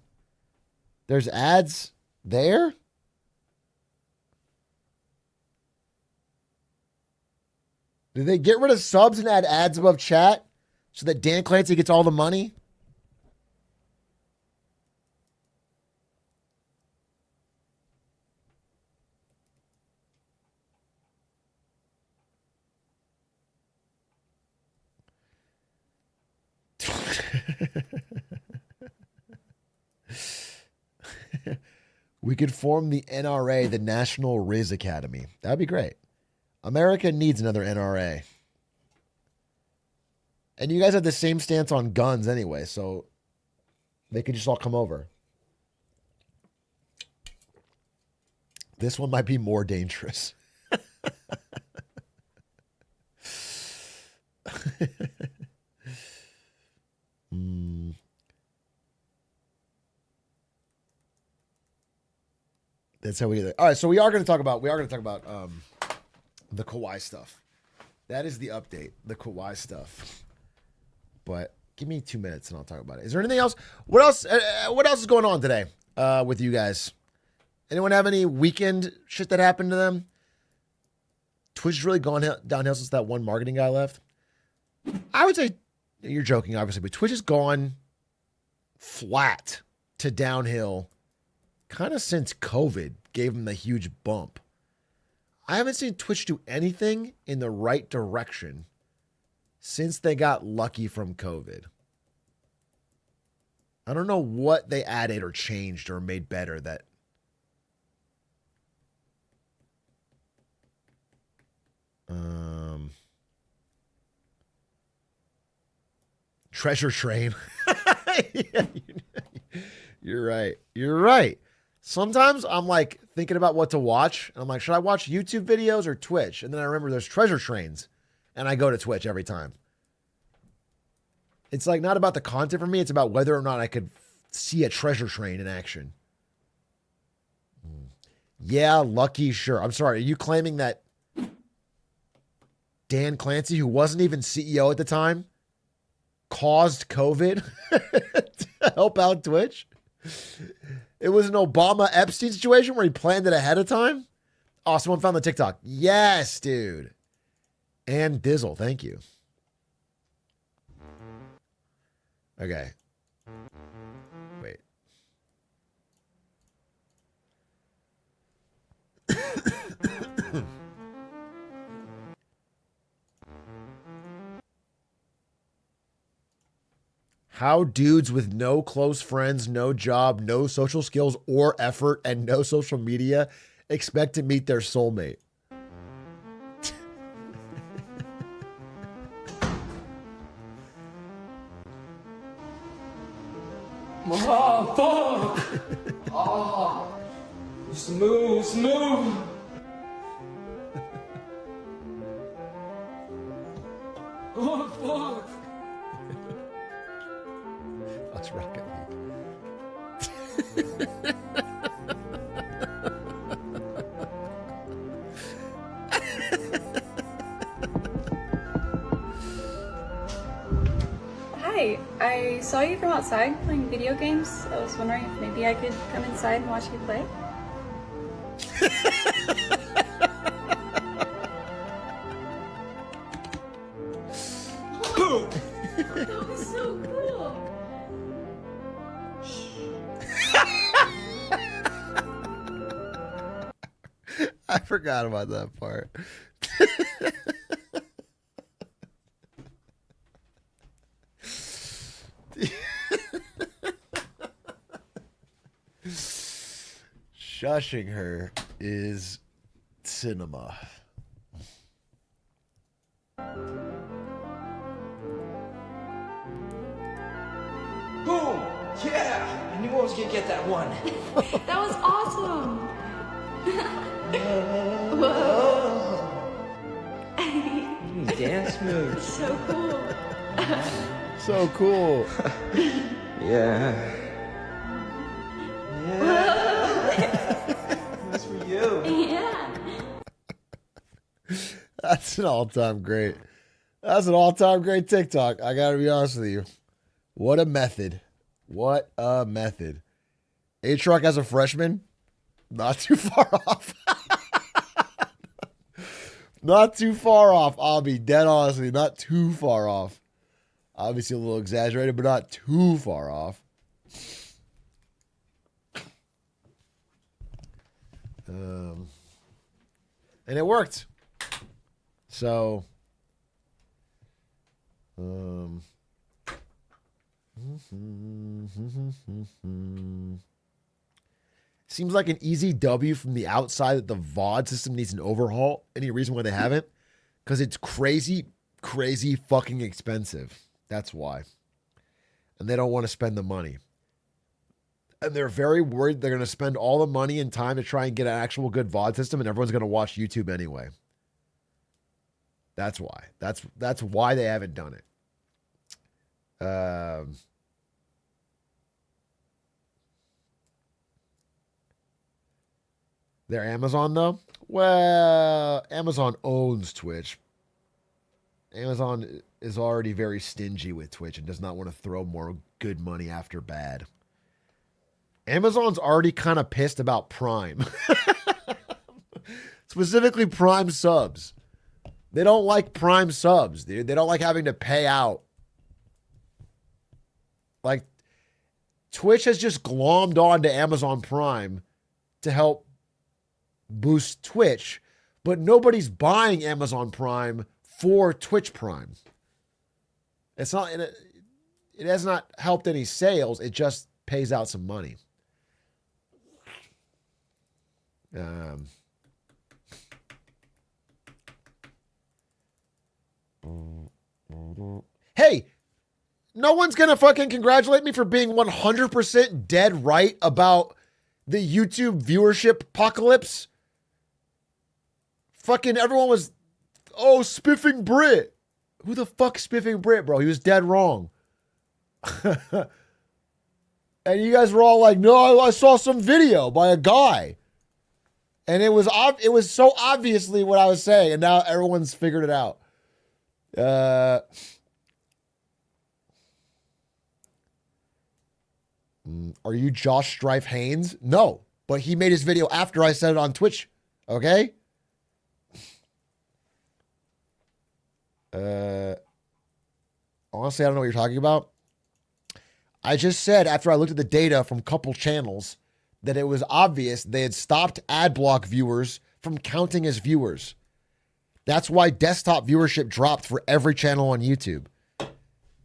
There's ads there? Did they get rid of subs and add ads above chat so that Dan Clancy gets all the money? We could form the NRA, the National Riz Academy. That'd be great. America needs another NRA. And you guys have the same stance on guns anyway, so they could just all come over. This one might be more dangerous. That's how we do it. All right, so we are going to talk about the Kawhi stuff. That is the update, the Kawhi stuff. But give me 2 minutes and I'll talk about it. Is there anything else? What else is going on today? with you guys? Anyone have any weekend shit that happened to them? Twitch has really gone downhill since that one marketing guy left. I would say, you're joking, obviously, but Twitch has gone flat to downhill kind of since COVID gave them the huge bump. I haven't seen Twitch do anything in the right direction since they got lucky from COVID. I don't know what they added or changed or made better that. Treasure Train. Yeah, you're right. You're right. Sometimes I'm like thinking about what to watch. And I'm like, should I watch YouTube videos or Twitch? And then I remember there's Treasure Trains. And I go to Twitch every time. It's like not about the content for me. It's about whether or not I could see a treasure train in action. Yeah, lucky, sure. I'm sorry. Are you claiming that Dan Clancy, who wasn't even CEO at the time, caused COVID to help out Twitch? It was an Obama Epstein situation where he planned it ahead of time? Oh, someone found the TikTok. Yes, dude. And Dizzle, thank you. Okay. Wait. How dudes with no close friends, no job, no social skills or effort, and no social media expect to meet their soulmate. Oh, fuck! Oh, smooth. Oh, fuck! That's Rocket Hi, I saw you from outside playing video games. I was wondering if maybe I could come inside and watch you play. Boom! That was so cool. I forgot about that part. Shushing her is cinema. Boom! Yeah! I knew I was gonna get that one. That was awesome. Dance moves. So cool. So cool. Yeah. That's for you. Yeah. That's an all-time great. That's an all-time great TikTok. I gotta be honest with you. What a method. What a method. Atrioc as a freshman? Not too far off. Not too far off. I'll be dead honest with you. Not too far off. Obviously a little exaggerated, but not too far off. And it worked. So, seems like an easy W from the outside that the VOD system needs an overhaul. Any reason why they haven't? Because it's crazy, crazy fucking expensive. That's why. And they don't want to spend the money. And they're very worried they're going to spend all the money and time to try and get an actual good VOD system, and everyone's going to watch YouTube anyway. That's why. That's why they haven't done it. They're Amazon, though? Well, Amazon owns Twitch. Amazon is already very stingy with Twitch and does not want to throw more good money after bad. Amazon's already kind of pissed about Prime. Specifically Prime subs. They don't like Prime subs, dude. They don't like having to pay out. Like, Twitch has just glommed on to Amazon Prime to help boost Twitch, but nobody's buying Amazon Prime for Twitch Prime. It's not, it has not helped any sales. It just pays out some money. Hey, no one's going to fucking congratulate me for being 100% dead right about the YouTube viewership apocalypse. Fucking everyone was, oh, spiffing Brit. Who the fuck spiffing Brit, bro? He was dead wrong. And you guys were all like, no, I saw some video by a guy. And it was so obviously what I was saying, and now everyone's figured it out. Are you Josh Strife Haynes? No, but he made his video after I said it on Twitch. Okay? Honestly, I don't know what you're talking about. I just said after I looked at the data from a couple channels that it was obvious they had stopped ad block viewers from counting as viewers. That's why desktop viewership dropped for every channel on YouTube.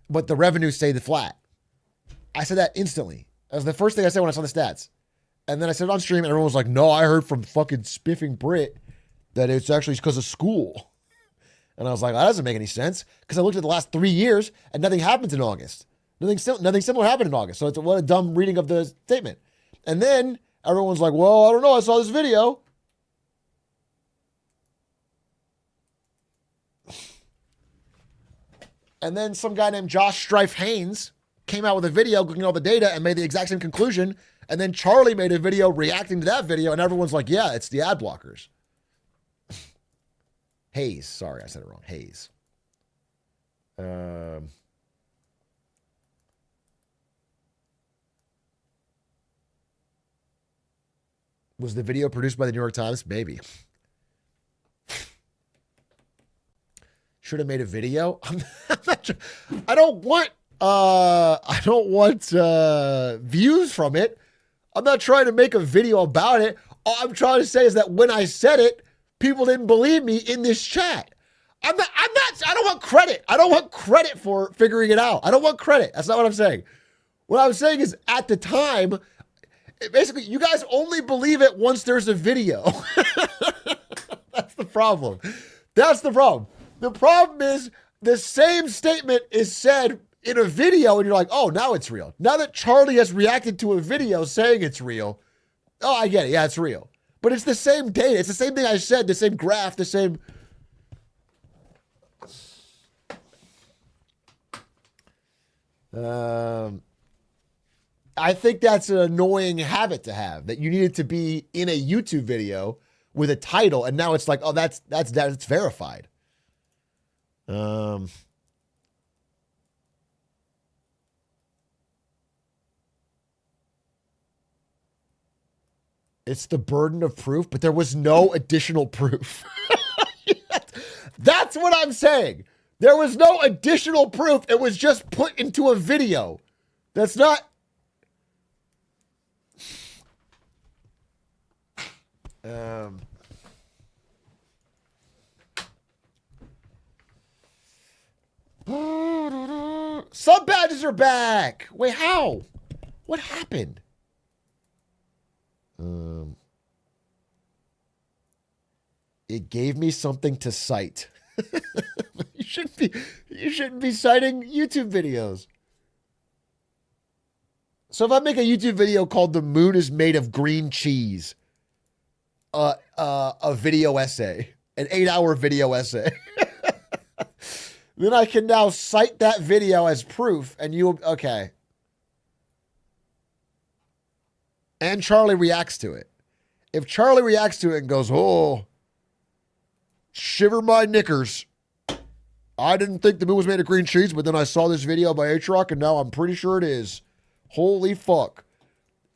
But the revenue stayed flat. I said that instantly. That was the first thing I said when I saw the stats. And then I said it on stream and everyone was like, no, I heard from fucking spiffing Brit that it's actually because of school. And I was like, that doesn't make any sense because I looked at the last 3 years and nothing happened in August. Nothing similar happened in August. So it's what a dumb reading of the statement. And then everyone's like, well, I don't know. I saw this video. And then some guy named Josh Strife Haynes came out with a video looking at all the data and made the exact same conclusion. And then Charlie made a video reacting to that video. And everyone's like, yeah, it's the ad blockers. Hayes. Sorry, I said it wrong. Hayes. Was the video produced by the New York Times? Maybe. Should have made a video. I'm not sure. I don't want views from it. I'm not trying to make a video about it. All I'm trying to say is that when I said it, people didn't believe me in this chat. I don't want credit. I don't want credit for figuring it out. I don't want credit. That's not what I'm saying. What I'm saying is at the time, basically, you guys only believe it once there's a video. That's the problem. That's the problem. The problem is the same statement is said in a video and you're like, oh, now it's real. Now that Charlie has reacted to a video saying it's real, oh, I get it. Yeah, it's real. But it's the same data. It's the same thing I said, the same graph, the same. I think that's an annoying habit to have, that you needed to be in a YouTube video with a title, and now it's like, oh, that's verified. It's the burden of proof, but there was no additional proof. That's what I'm saying. There was no additional proof. It was just put into a video. That's not. Sub badges are back. Wait, how? What happened? It gave me something to cite. You shouldn't be citing YouTube videos. So if I make a YouTube video called "The Moon is Made of Green Cheese," a video essay, an 8-hour video essay, then I can now cite that video as proof, and okay. And Charlie reacts to it. If Charlie reacts to it and goes, oh, shiver my knickers. I didn't think the moon was made of green cheese, but then I saw this video by Atrioc, and now I'm pretty sure it is. Holy fuck.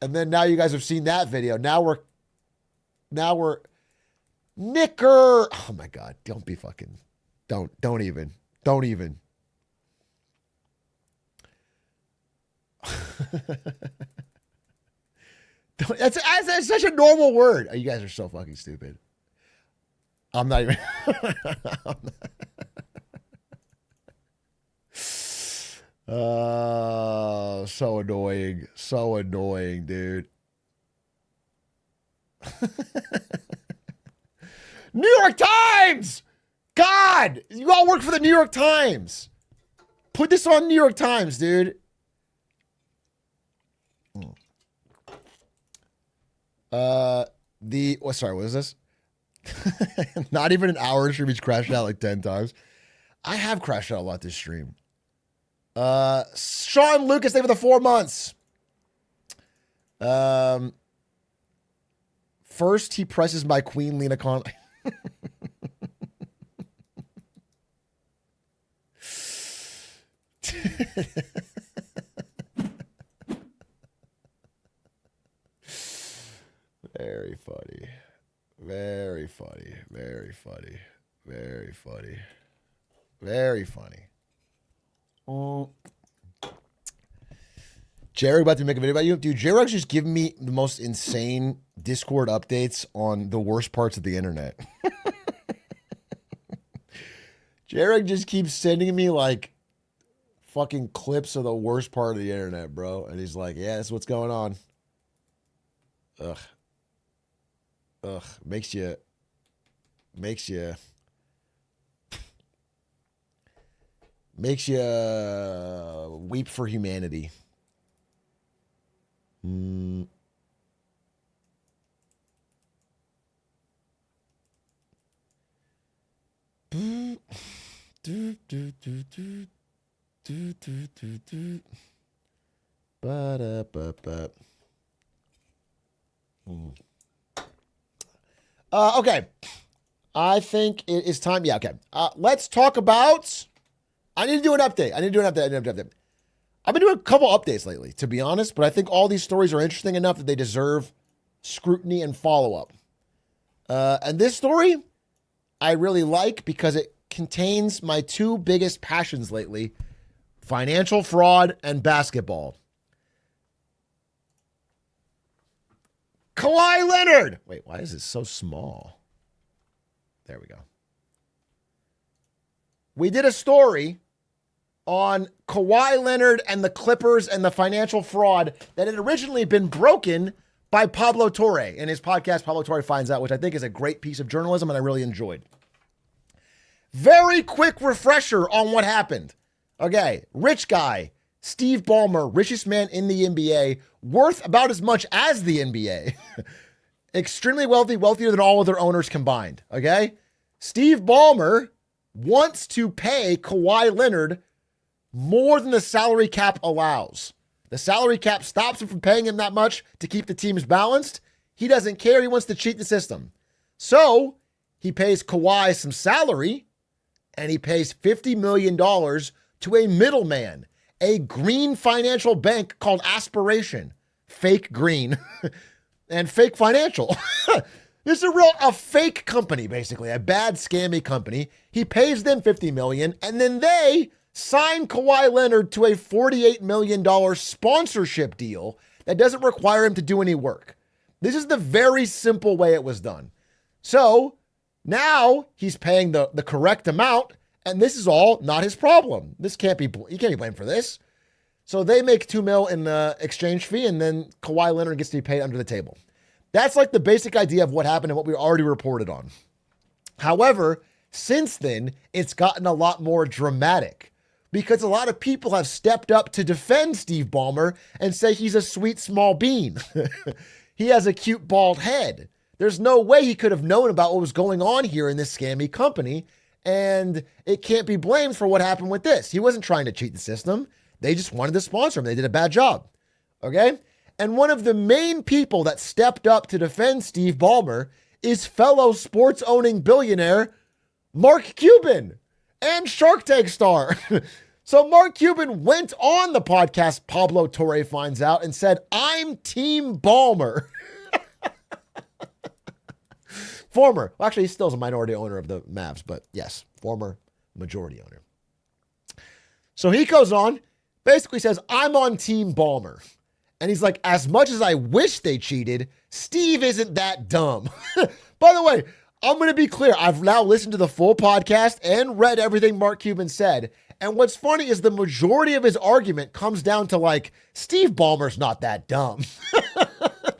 And then now you guys have seen that video. Now we're Nicker. Oh my God. Don't be fucking, don't even. That's such a normal word. You guys are so fucking stupid. I'm not even. So annoying. So annoying, dude. New York Times! God! You all work for the New York Times. Put this on New York Times, dude. Sorry, what is this? Not even an hour stream. He's crashed out like 10 times. I have crashed out a lot this stream. Sean Lucas, thank you for the 4 months. First, he presses my queen, Lena Conley. Very funny. Very funny. Very funny. Very funny. Very funny. Jerry about to make a video about you. Dude, J-Rug's just giving me the most insane Discord updates on the worst parts of the internet. J-Rug just keeps sending me like fucking clips of the worst part of the internet, bro. And he's like, yeah, that's what's going on. Ugh. Makes you weep for humanity. Okay. I think it is time. Yeah, okay. Let's talk about... I need to do an update. I've been doing a couple updates lately, to be honest, but I think all these stories are interesting enough that they deserve scrutiny and follow-up. And this story, I really like because it contains my two biggest passions lately, financial fraud and basketball. Kawhi Leonard. Wait, why is this so small? There we go. We did a story on Kawhi Leonard and the Clippers and the financial fraud that had originally been broken by Pablo Torre in his podcast, Pablo Torre Finds Out, which I think is a great piece of journalism and I really enjoyed. Very quick refresher on what happened. Okay, rich guy, Steve Ballmer, richest man in the NBA, worth about as much as the NBA. Extremely wealthy, wealthier than all of their owners combined, okay? Steve Ballmer wants to pay Kawhi Leonard more than the salary cap allows. The salary cap stops him from paying him that much to keep the teams balanced. He doesn't care. He wants to cheat the system. So he pays Kawhi some salary and he pays $50 million to a middleman, a green financial bank called Aspiration. Fake green and fake financial. This is a fake company, basically, a bad scammy company. He pays them $50 million and then they sign Kawhi Leonard to a $48 million sponsorship deal that doesn't require him to do any work. This is the very simple way it was done. So now he's paying the correct amount, and this is all not his problem. He can't be blamed for this. So they make $2 million in the exchange fee, and then Kawhi Leonard gets to be paid under the table. That's like the basic idea of what happened and what we already reported on. However, since then, it's gotten a lot more dramatic, because a lot of people have stepped up to defend Steve Ballmer and say he's a sweet small bean. He has a cute bald head. There's no way he could have known about what was going on here in this scammy company, and it can't be blamed for what happened with this. He wasn't trying to cheat the system. They just wanted to sponsor him. They did a bad job, okay? And one of the main people that stepped up to defend Steve Ballmer is fellow sports-owning billionaire Mark Cuban and Shark Tank star. So Mark Cuban went on the podcast Pablo Torre Finds Out and said, I'm Team Ballmer. Former. Well, actually, he still is a minority owner of the Mavs, but yes, former majority owner. So he goes on, basically says, I'm on Team Ballmer. And he's like, as much as I wish they cheated, Steve isn't that dumb. By the way, I'm going to be clear. I've now listened to the full podcast and read everything Mark Cuban said. And what's funny is the majority of his argument comes down to like, Steve Ballmer's not that dumb.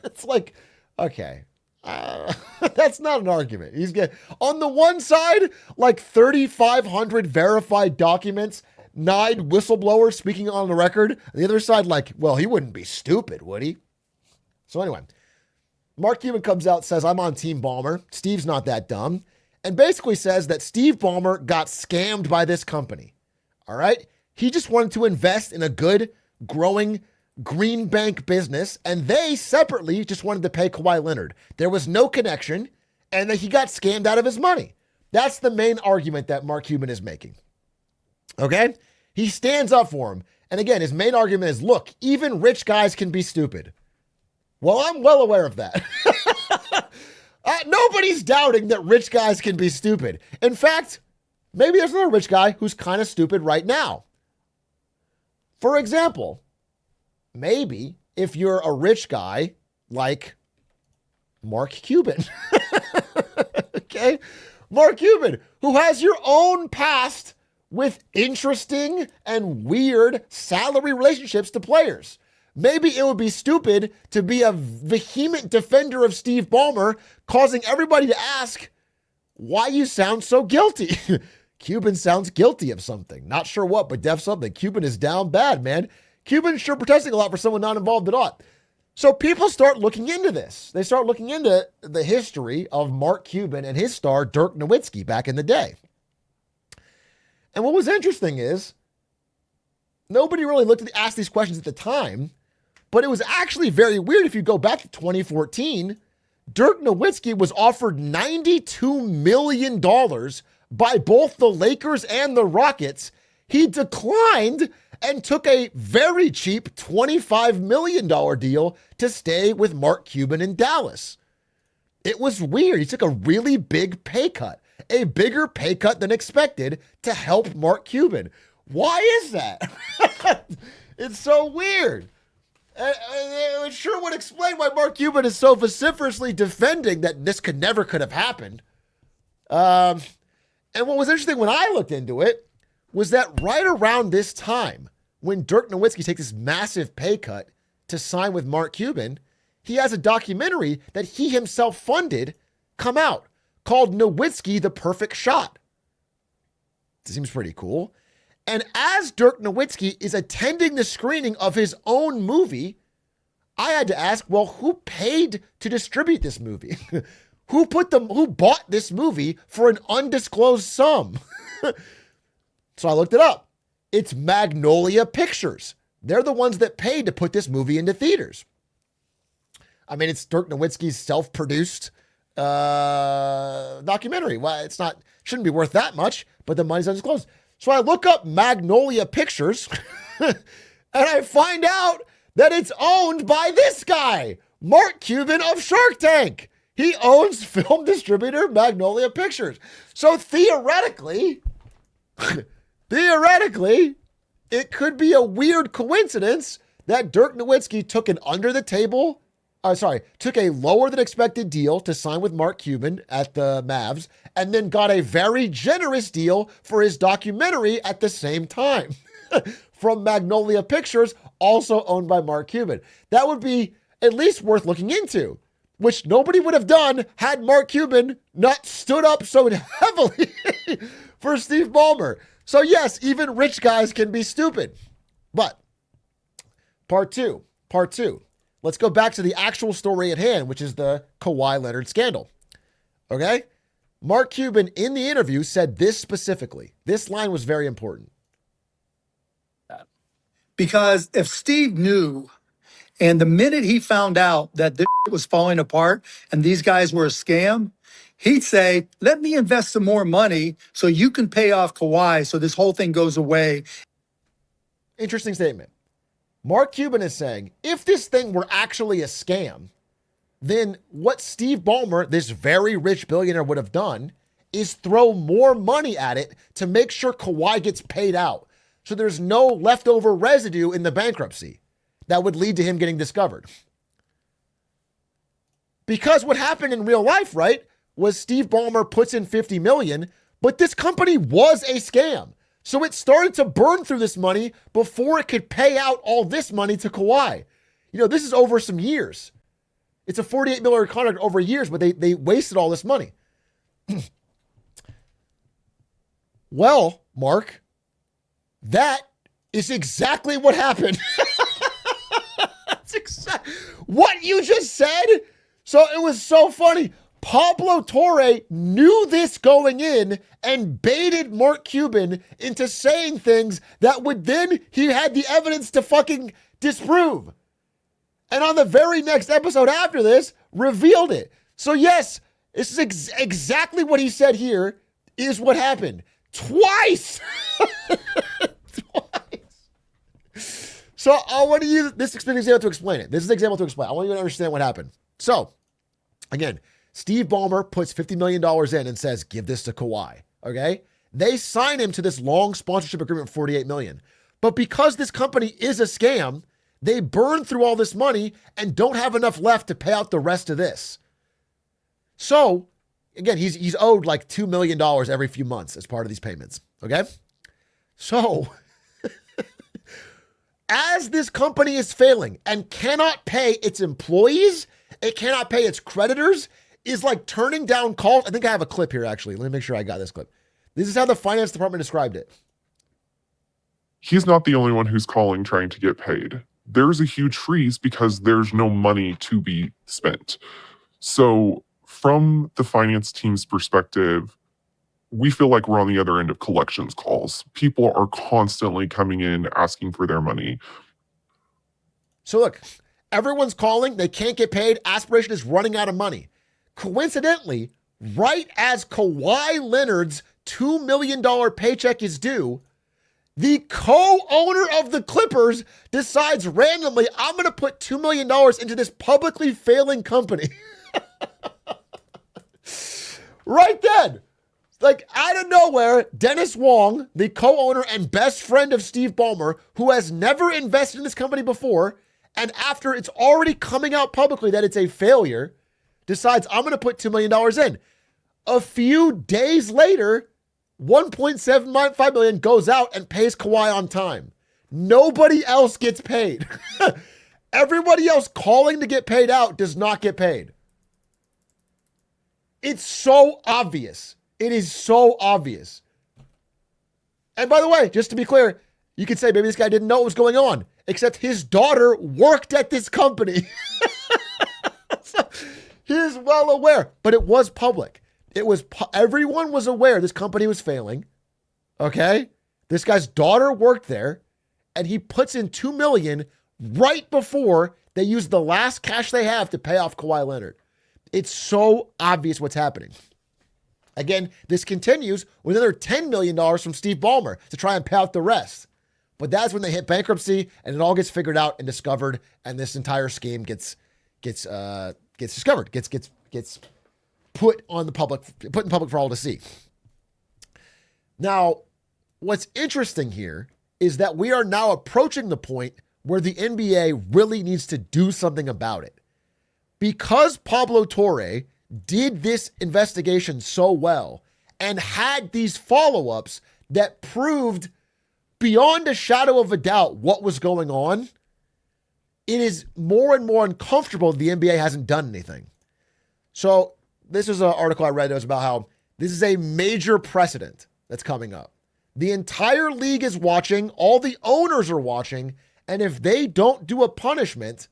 It's like, okay, that's not an argument. He's on the one side, like 3,500 verified documents, 9 whistleblowers speaking on the record. On the other side, like, well, he wouldn't be stupid, would he? So anyway, Mark Cuban comes out, says, I'm on Team Ballmer. Steve's not that dumb. And basically says that Steve Ballmer got scammed by this company. All right. He just wanted to invest in a good, growing green bank business. And they separately just wanted to pay Kawhi Leonard. There was no connection. And that he got scammed out of his money. That's the main argument that Mark Cuban is making. Okay. He stands up for him. And again, his main argument is, look, even rich guys can be stupid. Well, I'm well aware of that. Nobody's doubting that rich guys can be stupid. In fact, maybe there's another rich guy who's kind of stupid right now. For example, maybe if you're a rich guy like Mark Cuban, okay? Mark Cuban, who has your own past with interesting and weird salary relationships to players. Maybe it would be stupid to be a vehement defender of Steve Ballmer, causing everybody to ask why you sound so guilty. Cuban sounds guilty of something. Not sure what, but def something. Cuban is down bad, man. Cuban's sure protesting a lot for someone not involved at all. So people start looking into this. They start looking into the history of Mark Cuban and his star, Dirk Nowitzki, back in the day. And what was interesting is nobody really asked these questions at the time, but it was actually very weird. If you go back to 2014, Dirk Nowitzki was offered $92 million by both the Lakers and the Rockets. He declined and took a very cheap $25 million deal to stay with Mark Cuban in Dallas. It was weird. He took a really big pay cut, a bigger pay cut than expected to help Mark Cuban. Why is that? It's so weird. It sure would explain why Mark Cuban is so vociferously defending that this could have happened. And what was interesting when I looked into it was that right around this time, when Dirk Nowitzki takes this massive pay cut to sign with Mark Cuban, he has a documentary that he himself funded come out called Nowitzki, The Perfect Shot. It seems pretty cool. And as Dirk Nowitzki is attending the screening of his own movie, I had to ask, well, who paid to distribute this movie? Who bought this movie for an undisclosed sum? So I looked it up. It's Magnolia Pictures. They're the ones that paid to put this movie into theaters. I mean, it's Dirk Nowitzki's self-produced documentary. Well, shouldn't be worth that much, but the money's undisclosed. So I look up Magnolia Pictures and I find out that it's owned by this guy, Mark Cuban of Shark Tank. He owns film distributor Magnolia Pictures. So theoretically, it could be a weird coincidence that Dirk Nowitzki took took a lower than expected deal to sign with Mark Cuban at the Mavs, and then got a very generous deal for his documentary at the same time from Magnolia Pictures, also owned by Mark Cuban. That would be at least worth looking into, which nobody would have done had Mark Cuban not stood up so heavily for Steve Ballmer. So yes, even rich guys can be stupid. But part two. Let's go back to the actual story at hand, which is the Kawhi Leonard scandal. Okay? Mark Cuban in the interview said this specifically. This line was very important. Because if Steve knew, and the minute he found out that this was falling apart and these guys were a scam, he'd say, let me invest some more money so you can pay off Kawhi so this whole thing goes away. Interesting statement. Mark Cuban is saying, if this thing were actually a scam, then what Steve Ballmer, this very rich billionaire, would have done is throw more money at it to make sure Kawhi gets paid out. So there's no leftover residue in the bankruptcy that would lead to him getting discovered. Because what happened in real life, right, was Steve Ballmer puts in $50 million, but this company was a scam. So it started to burn through this money before it could pay out all this money to Kawhi. You know, this is over some years. It's a $48 million contract over years, but they wasted all this money. Well, Mark, that is exactly what happened. That's exactly what you just said. So it was so funny. Pablo Torre knew this going in and baited Mark Cuban into saying things that would then he had the evidence to fucking disprove. And on the very next episode after this, revealed it. So yes, this is exactly what he said here is what happened. Twice. Twice. So I want to use this example to explain it. This is an example to explain. I want you to understand what happened. So again, Steve Ballmer puts $50 million in and says, give this to Kawhi. Okay. They sign him to this long sponsorship agreement for $48 million. But because this company is a scam, they burn through all this money and don't have enough left to pay out the rest of this. So again, he's owed like $2 million every few months as part of these payments. Okay. So as this company is failing and cannot pay its employees, it cannot pay its creditors, is like turning down calls. I think I have a clip here, actually. Let me make sure I got this clip. This is how the finance department described it. He's not the only one who's calling trying to get paid. There's a huge freeze because there's no money to be spent. So from the finance team's perspective, we feel like we're on the other end of collections calls. People are constantly coming in asking for their money. So look, everyone's calling. They can't get paid. Aspiration is running out of money. Coincidentally, right as Kawhi Leonard's $2 million paycheck is due, the co-owner of the Clippers decides randomly, I'm going to put $2 million into this publicly failing company. Right then, like out of nowhere, Dennis Wong, the co-owner and best friend of Steve Ballmer, who has never invested in this company before, and after it's already coming out publicly that it's a failure, decides I'm going to put $2 million in. A few days later, $1.75 million goes out and pays Kawhi on time. Nobody else gets paid. Everybody else calling to get paid out does not get paid. It's so obvious. It is so obvious. And by the way, just to be clear, you could say maybe this guy didn't know what was going on, except his daughter worked at this company. So he's well aware, but it was public. It was, everyone was aware this company was failing. Okay. This guy's daughter worked there and he puts in $2 million right before they use the last cash they have to pay off Kawhi Leonard. It's so obvious what's happening. Again, this continues with another $10 million from Steve Ballmer to try and pay out the rest. But that's when they hit bankruptcy and it all gets figured out and discovered. And this entire scheme gets discovered, gets put in public for all to see. Now, what's interesting here is that we are now approaching the point where the NBA really needs to do something about it. Because Pablo Torre did this investigation so well and had these follow-ups that proved beyond a shadow of a doubt what was going on, it is more and more uncomfortable the NBA hasn't done anything. So this was an article I read that was about how this is a major precedent that's coming up. The entire league is watching, all the owners are watching, and if they don't do a punishment,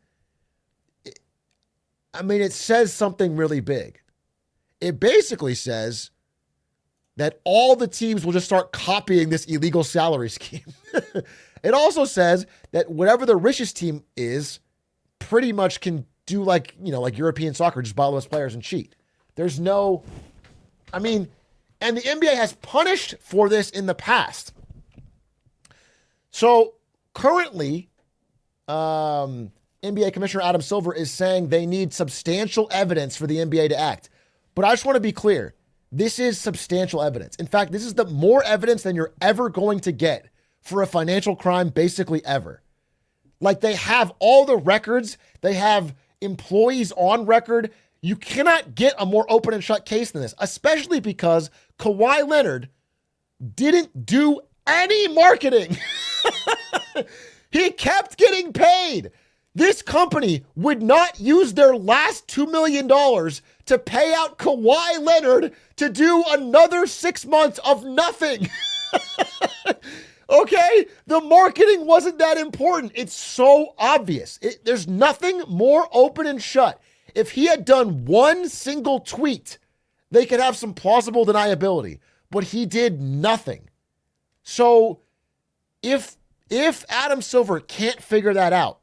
it says something really big. It basically says that all the teams will just start copying this illegal salary scheme. It also says that whatever the richest team is pretty much can do like European soccer, just buy all those players and cheat. There's no, and the NBA has punished for this in the past. So currently, NBA Commissioner Adam Silver is saying they need substantial evidence for the NBA to act. But I just want to be clear. This is substantial evidence. In fact, this is the more evidence than you're ever going to get for a financial crime, basically ever. Like, they have all the records. They have employees on record. You cannot get a more open and shut case than this, especially because Kawhi Leonard didn't do any marketing. He kept getting paid. This company would not use their last $2 million to pay out Kawhi Leonard to do another 6 months of nothing. Okay? The marketing wasn't that important. It's so obvious. There's nothing more open and shut. If he had done one single tweet, they could have some plausible deniability, but he did nothing. So if Adam Silver can't figure that out,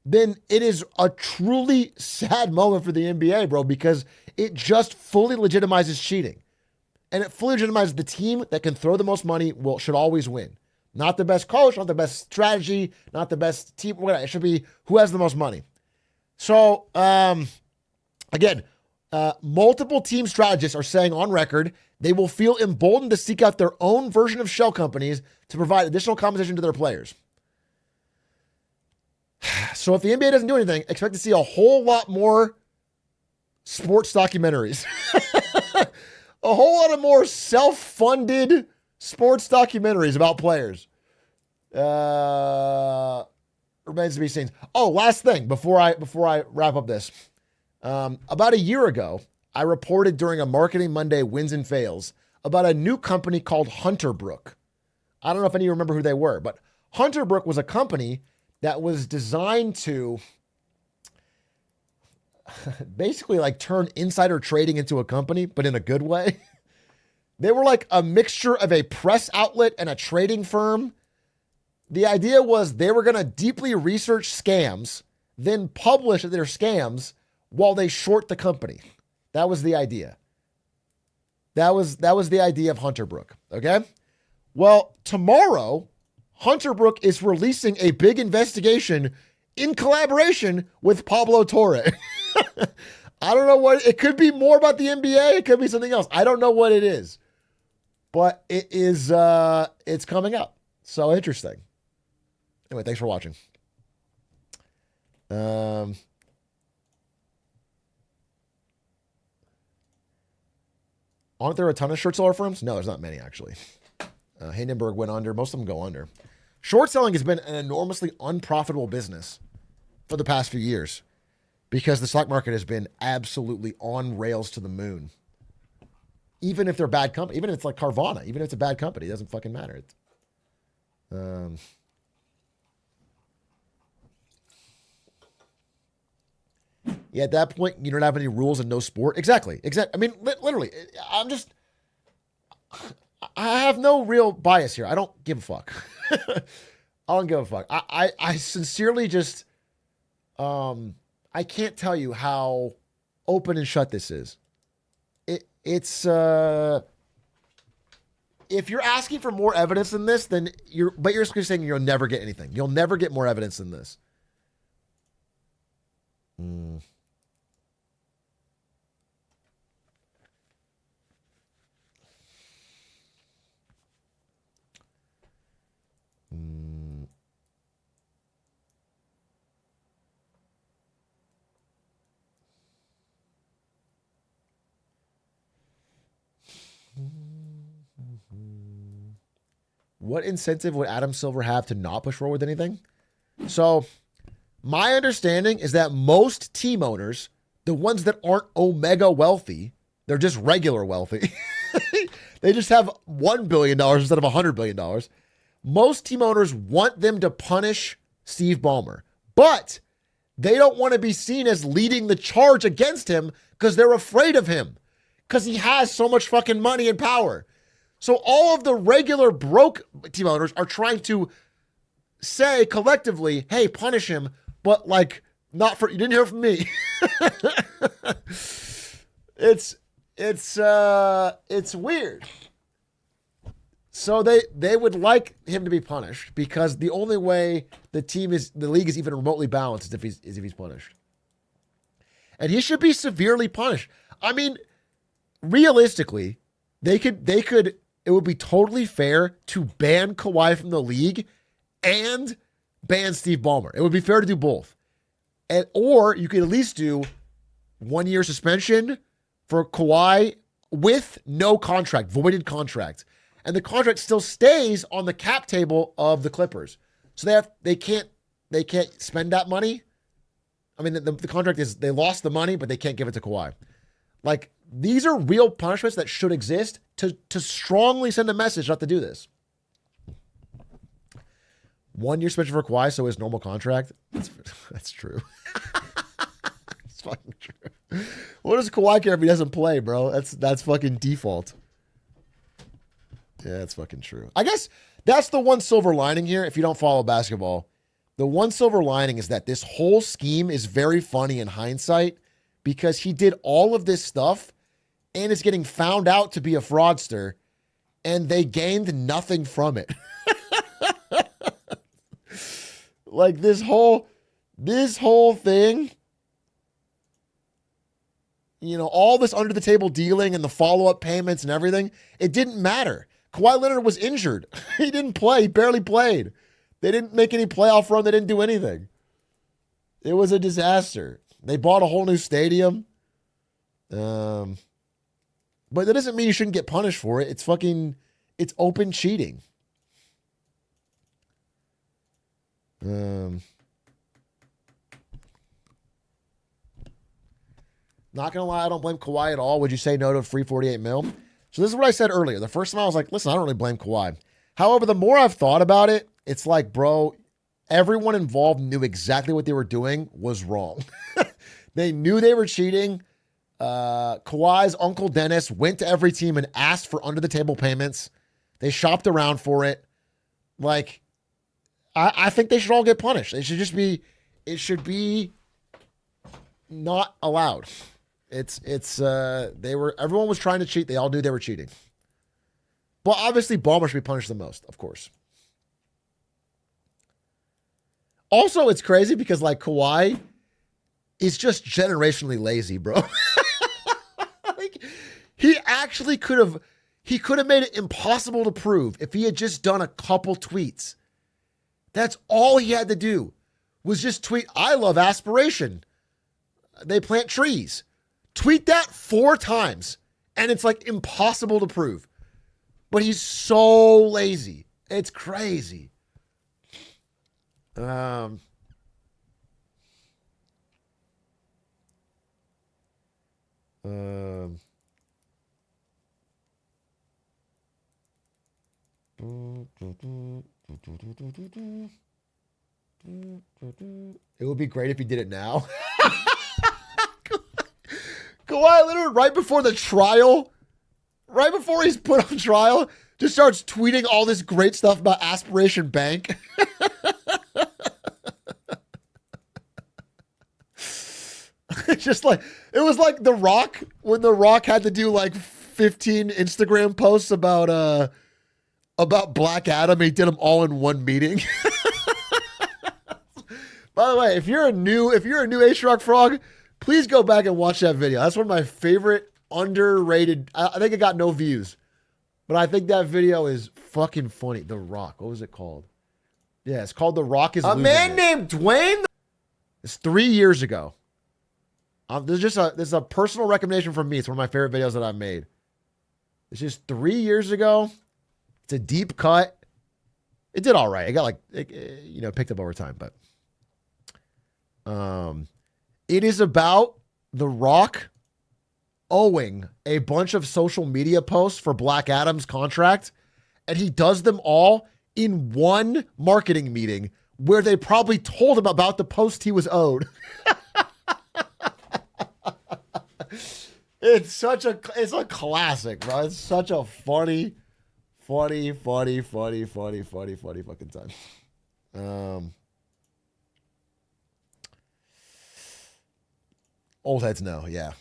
then it is a truly sad moment for the NBA, bro, because it just fully legitimizes cheating. And it fully legitimizes the team that can throw the most money should always win. Not the best coach, not the best strategy, not the best team. Whatever. It should be who has the most money. So, again, multiple team strategists are saying on record they will feel emboldened to seek out their own version of shell companies to provide additional compensation to their players. So if the NBA doesn't do anything, expect to see a whole lot more sports documentaries. A whole lot of more self-funded sports documentaries about players. Remains to be seen. Oh, last thing before I wrap up this. About a year ago, I reported during a Marketing Monday Wins and Fails about a new company called Hunterbrook. I don't know if any of you remember who they were, but Hunterbrook was a company that was designed to basically like turn insider trading into a company, but in a good way. They were like a mixture of a press outlet and a trading firm. The idea was they were going to deeply research scams, then publish their scams while they short the company. That was the idea. That was the idea of Hunterbrook. Okay. Well, tomorrow, Hunterbrook is releasing a big investigation in collaboration with Pablo Torre. I don't know what, it could be more about the NBA. It could be something else. I don't know what it is, but it is, it's coming up. So interesting. Anyway, thanks for watching. Aren't there a ton of short seller firms? No, there's not many actually. Hindenburg went under. Most of them go under. Short selling has been an enormously unprofitable business for the past few years because the stock market has been absolutely on rails to the moon. Even if they're a bad company, even if it's like Carvana, even if it's a bad company, it doesn't fucking matter. Yeah, at that point, you don't have any rules and no sport. Exactly. I mean, literally, I have no real bias here. I don't give a fuck. I don't give a fuck. I sincerely just, I can't tell you how open and shut this is. It's if you're asking for more evidence than this, then you're saying you'll never get anything. You'll never get more evidence than this. What incentive would Adam Silver have to not push forward with anything? So my understanding is that most team owners, the ones that aren't omega wealthy, they're just regular wealthy. They just have $1 billion instead of $100 billion. Most team owners want them to punish Steve Ballmer, but they don't want to be seen as leading the charge against him because they're afraid of him because he has so much fucking money and power. So all of the regular broke team owners are trying to say collectively, hey, punish him, but like not for, you didn't hear from me. It's weird. So they would like him to be punished because the only way the league is even remotely balanced is if he's punished. And he should be severely punished. I mean, realistically, it would be totally fair to ban Kawhi from the league and ban Steve Ballmer. It would be fair to do both. Or you could at least do 1 year suspension for Kawhi with no contract, voided contract. And the contract still stays on the cap table of the Clippers. So they can't spend that money. I mean, the contract is they lost the money, but they can't give it to Kawhi. Like, these are real punishments that should exist to strongly send a message not to do this. 1 year suspension for Kawhi, so his normal contract. That's true. It's fucking true. What does Kawhi care if he doesn't play, bro? That's fucking default. Yeah, that's fucking true. I guess that's the one silver lining here. If you don't follow basketball, the one silver lining is that this whole scheme is very funny in hindsight because he did all of this stuff and is getting found out to be a fraudster, and they gained nothing from it. Like this whole thing, you know, all this under the table dealing and the follow-up payments and everything, it didn't matter. Kawhi Leonard was injured. He didn't play. He barely played. They didn't make any playoff run. They didn't do anything. It was a disaster. They bought a whole new stadium. But that doesn't mean you shouldn't get punished for it. It's open cheating. Not gonna lie, I don't blame Kawhi at all. Would you say no to a free 48 mil? So this is what I said earlier. The first time I was like, listen, I don't really blame Kawhi. However, the more I've thought about it, it's like, bro, everyone involved knew exactly what they were doing was wrong. They knew they were cheating. Kawhi's uncle Dennis went to every team and asked for under the table payments. They shopped around for it. Like, I think they should all get punished. It should be not allowed. Everyone was trying to cheat. They all knew they were cheating. But obviously Ballmer should be punished the most, of course. Also, it's crazy because like Kawhi is just generationally lazy, bro. Like, he actually could have made it impossible to prove if he had just done a couple tweets. That's all he had to do was just tweet, I love aspiration. They plant trees. Tweet that 4 times, and it's like impossible to prove. But he's so lazy. It's crazy. It would be great if he did it now. Kawhi Leonard, right before the trial, right before he's put on trial, just starts tweeting all this great stuff about Aspiration Bank. It's just like, it was like The Rock, when The Rock had to do like 15 Instagram posts about Black Adam. He did them all in one meeting. By the way, if you're a new Atrioc Frog, please go back and watch that video. That's one of my favorite underrated. I think it got no views, but I think that video is fucking funny. The Rock. What was it called? Yeah, it's called The Rock is Losing man It. named Dwayne. It's 3 years ago. This is a personal recommendation from me. It's one of my favorite videos that I've made. It's just 3 years ago. It's a deep cut. It did all right. It got picked up over time, but it is about The Rock owing a bunch of social media posts for Black Adam's contract, and he does them all in one marketing meeting where they probably told him about the post he was owed. It's a classic, bro. It's such a funny fucking time. Old heads know, yeah.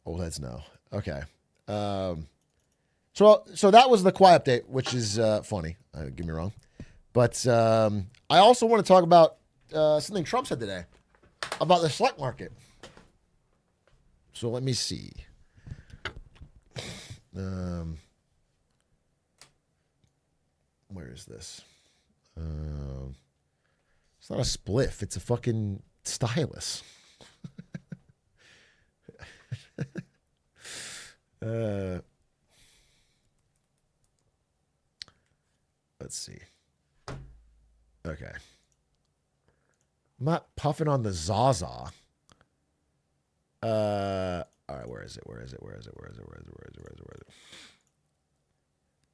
Old heads know. Okay. So that was the Kawhi update, which is funny. Get me wrong, but I also want to talk about something Trump said today about the stock market. So let me see. Where is this? It's not a spliff. It's a fucking stylus. Let's see. Okay. I'm not puffing on the Zaza. All right, where is it?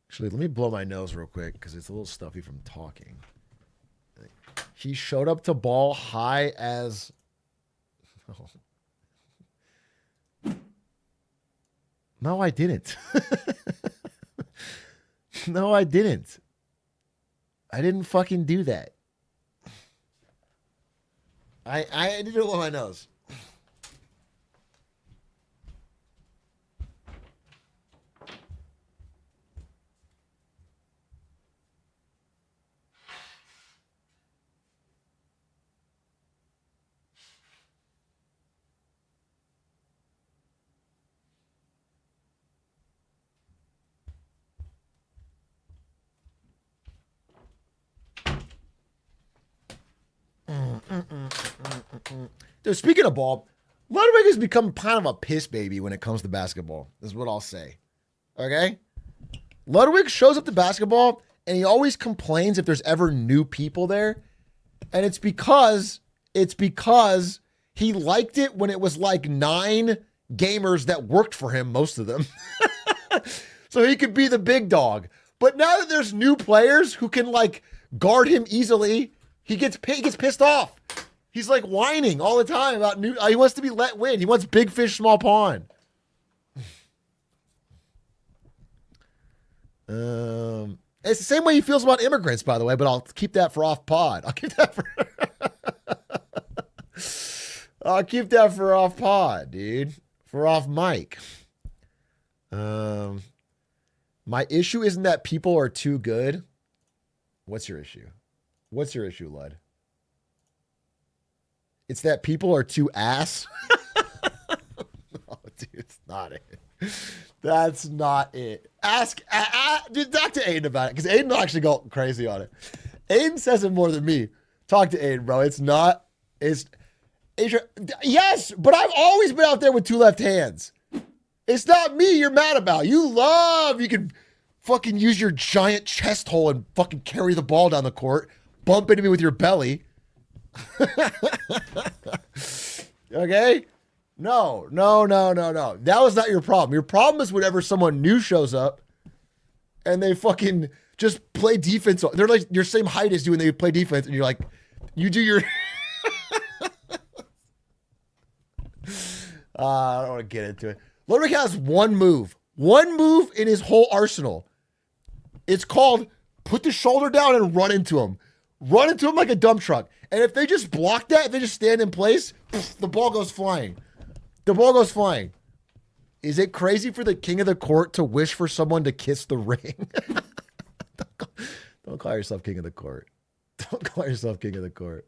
Actually, let me blow my nose real quick because it's a little stuffy from talking. He showed up to ball high as... Oh. No, I didn't. No, I didn't. I didn't fucking do that. I did it blow my nose. Dude, speaking of ball, Ludwig has become kind of a piss baby when it comes to basketball, is what I'll say. Okay? Ludwig shows up to basketball, and he always complains if there's ever new people there. And it's because he liked it when it was like 9 gamers that worked for him, most of them. So he could be the big dog. But now that there's new players who can like guard him easily, he gets pissed off. He's like whining all the time about new. He wants to be let win. He wants big fish, small pond. It's the same way he feels about immigrants, by the way. But I'll keep that for off pod. I'll keep that for off pod, dude. For off mic. My issue isn't that people are too good. What's your issue? What's your issue, Lud? It's that people are too ass. No, dude, it's not it. That's not it. Dude, talk to Aiden about it, because Aiden will actually go crazy on it. Aiden says it more than me. Talk to Aiden, bro. It's not. Yes, but I've always been out there with 2 left hands. It's not me you're mad about. You can fucking use your giant chest hole and fucking carry the ball down the court. Bump into me with your belly. Okay? No. That was not your problem. Your problem is whenever someone new shows up and they fucking just play defense. They're like your same height as you and they play defense and you're like, you do your... I don't want to get into it. Ludwig has one move in his whole arsenal. It's called put the shoulder down and run into him. Run into him like a dump truck. And if they just block that, if they just stand in place, the ball goes flying. The ball goes flying. Is it crazy for the king of the court to wish for someone to kiss the ring? Don't call yourself king of the court. Don't call yourself king of the court.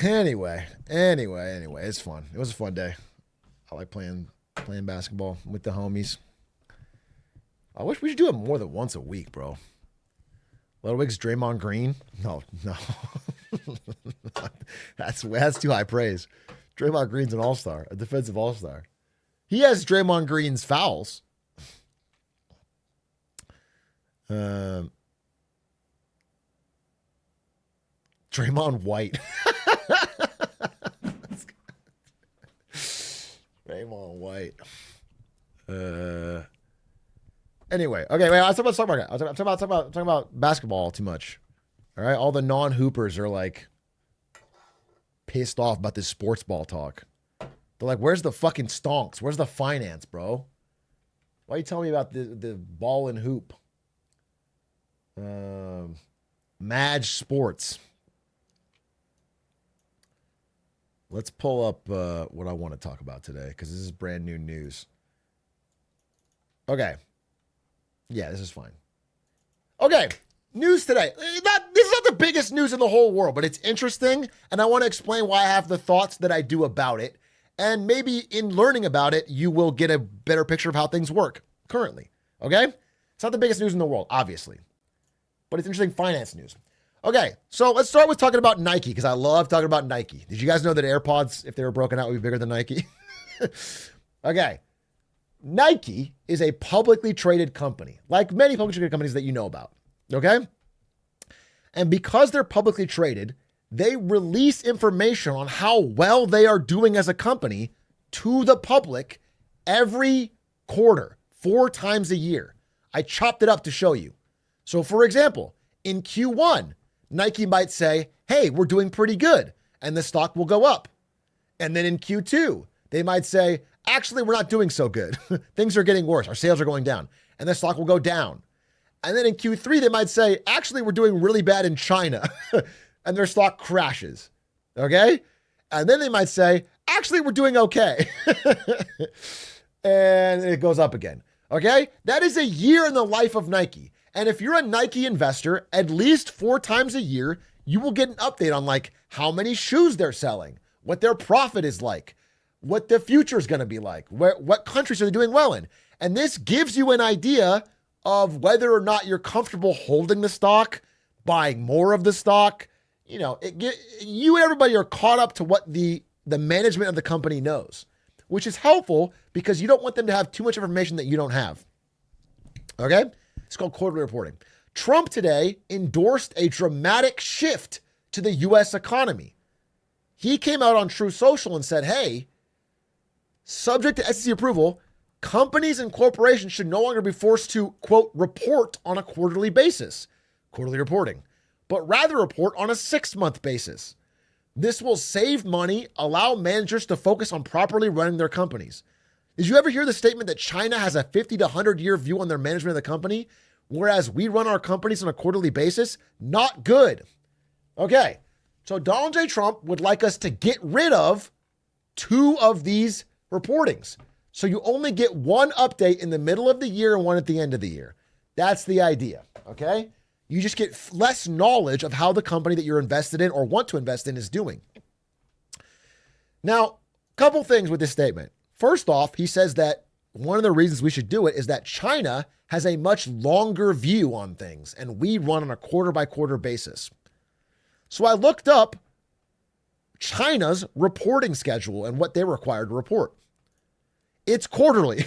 Anyway, it's fun. It was a fun day. I like playing basketball with the homies. I wish we should do it more than once a week, bro. Ludwig's Draymond Green? No. That's too high praise. Draymond Green's an all-star, a defensive all-star. He has Draymond Green's fouls. Draymond White. Draymond White. Anyway, okay, wait. I was talking about stock market. I'm talking about basketball too much. All right, all the non-hoopers are like pissed off about this sports ball talk. They're like, "Where's the fucking stonks? Where's the finance, bro? Why are you telling me about the ball and hoop? Madge Sports. Let's pull up what I want to talk about today because this is brand new news. Okay. Yeah, this is fine. Okay. News today. This is not the biggest news in the whole world, but it's interesting, and I want to explain why I have the thoughts that I do about it. And maybe in learning about it, you will get a better picture of how things work currently. Okay? It's not the biggest news in the world, obviously, but it's interesting finance news. Okay, so let's start with talking about Nike, because I love talking about Nike. Did you guys know that AirPods, if they were broken out, would be bigger than Nike? Okay. Nike is a publicly traded company, like many publicly traded companies that you know about. Okay? And because they're publicly traded, they release information on how well they are doing as a company to the public every quarter, 4 times a year. I chopped it up to show you. So for example, in Q1, Nike might say, hey, we're doing pretty good, and the stock will go up. And then in Q2, they might say, actually, we're not doing so good. Things are getting worse. Our sales are going down, and the stock will go down. And then in Q3, they might say, actually, we're doing really bad in China, and their stock crashes. Okay? And then they might say, actually, we're doing okay. And it goes up again. Okay? That is a year in the life of Nike. And if you're a Nike investor, at least 4 times a year, you will get an update on like how many shoes they're selling, what their profit is like, what the future is going to be like, what countries are they doing well in. And this gives you an idea of whether or not you're comfortable holding the stock, buying more of the stock. You know, you and everybody are caught up to what the management of the company knows, which is helpful because you don't want them to have too much information that you don't have. Okay? It's called quarterly reporting. Trump today endorsed a dramatic shift to the U.S. economy. He came out on True Social and said, hey, subject to SEC approval, companies and corporations should no longer be forced to, quote, report on a quarterly basis, quarterly reporting, but rather report on a 6-month basis. This will save money, allow managers to focus on properly running their companies. Did you ever hear the statement that China has a 50 to 100 year view on their management of the company, whereas we run our companies on a quarterly basis? Not good. Okay, so Donald J. Trump would like us to get rid of 2 of these reportings. So you only get 1 update in the middle of the year and 1 at the end of the year. That's the idea, okay? You just get less knowledge of how the company that you're invested in or want to invest in is doing. Now, a couple things with this statement. First off, he says that one of the reasons we should do it is that China has a much longer view on things, and we run on a quarter-by-quarter basis. So I looked up China's reporting schedule and what they're required to report. It's quarterly.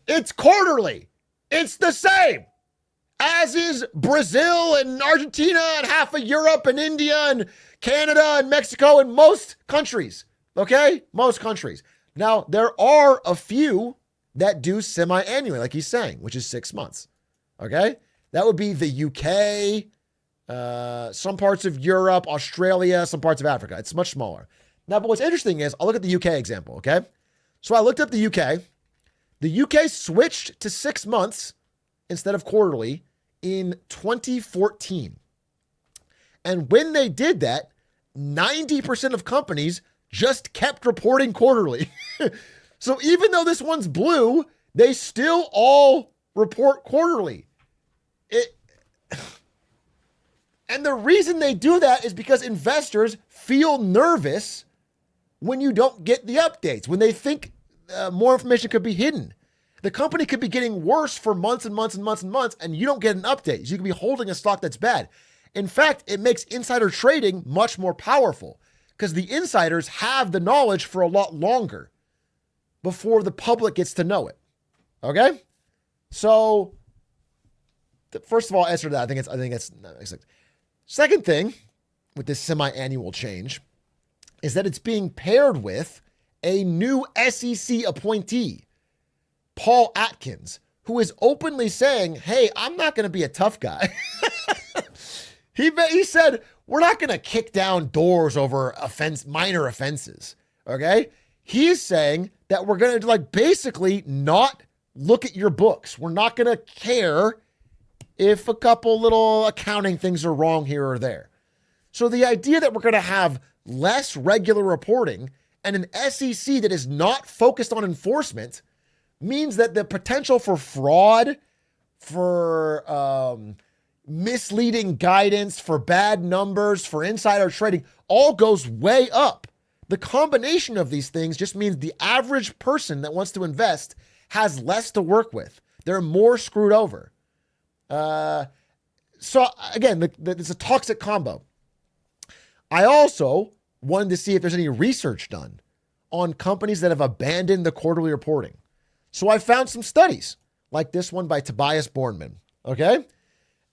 It's quarterly. It's the same as is Brazil and Argentina and half of Europe and India and Canada and Mexico and most countries. Okay? Most countries. Now, there are a few that do semi-annually, like he's saying, which is 6 months. Okay? That would be the UK, some parts of Europe, Australia, some parts of Africa. It's much smaller. Now, but what's interesting is, I'll look at the UK example, okay? So I looked up the UK. The UK switched to 6 months instead of quarterly in 2014. And when they did that, 90% of companies just kept reporting quarterly. So even though this one's blue, they still all report quarterly. And the reason they do that is because investors feel nervous when you don't get the updates, when they think more information could be hidden. The company could be getting worse for months and months and months and months, and you don't get an update. You could be holding a stock that's bad. In fact, it makes insider trading much more powerful because the insiders have the knowledge for a lot longer before the public gets to know it. Okay? So, first of all, answer to that. I think it's second thing with this semi-annual change is that it's being paired with a new SEC appointee, Paul Atkins, who is openly saying, hey, I'm not going to be a tough guy. He said, we're not going to kick down doors over minor offenses, okay? He's saying that we're going to like basically not look at your books. We're not going to care if a couple little accounting things are wrong here or there. So the idea that we're going to have less regular reporting and an SEC that is not focused on enforcement means that the potential for fraud, for misleading guidance, for bad numbers, for insider trading, all goes way up. The combination of these things just means the average person that wants to invest has less to work with. They're more screwed over. So again, it's a toxic combo. I also wanted to see if there's any research done on companies that have abandoned the quarterly reporting. So I found some studies like this one by Tobias Bornman. Okay.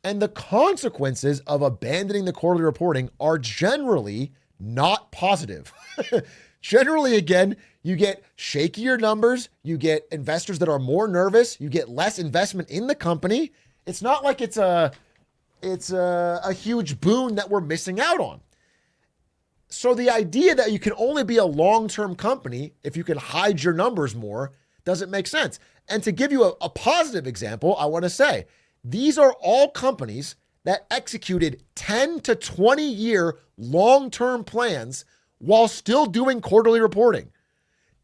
And the consequences of abandoning the quarterly reporting are generally not positive. Generally, again, you get shakier numbers, you get investors that are more nervous, you get less investment in the company. It's not like it's a huge boon that we're missing out on. So the idea that you can only be a long-term company if you can hide your numbers more doesn't make sense. And to give you a positive example, I want to say, these are all companies that executed 10 to 20 year long-term plans while still doing quarterly reporting.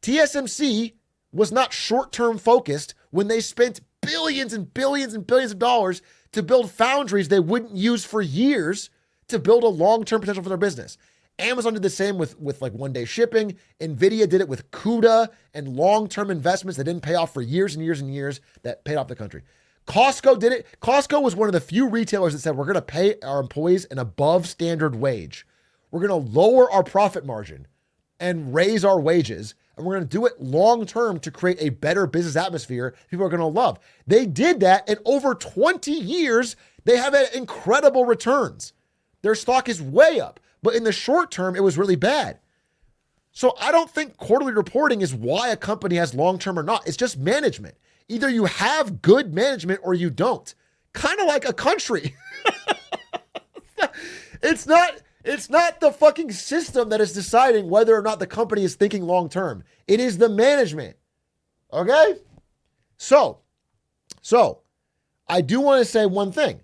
TSMC was not short-term focused when they spent billions and billions and billions of dollars to build foundries they wouldn't use for years to build a long-term potential for their business. Amazon did the same with like one-day shipping. NVIDIA did it with CUDA and long-term investments that didn't pay off for years and years and years that paid off the country. Costco did it. Costco was one of the few retailers that said, we're going to pay our employees an above standard wage. We're going to lower our profit margin and raise our wages. And we're going to do it long-term to create a better business atmosphere people are going to love. They did that, and over 20 years, they have had incredible returns. Their stock is way up, but in the short term, it was really bad. So I don't think quarterly reporting is why a company has long-term or not. It's just management. Either you have good management or you don't. Kind of like a country. It's not the fucking system that is deciding whether or not the company is thinking long-term. It is the management. Okay? So I do want to say one thing.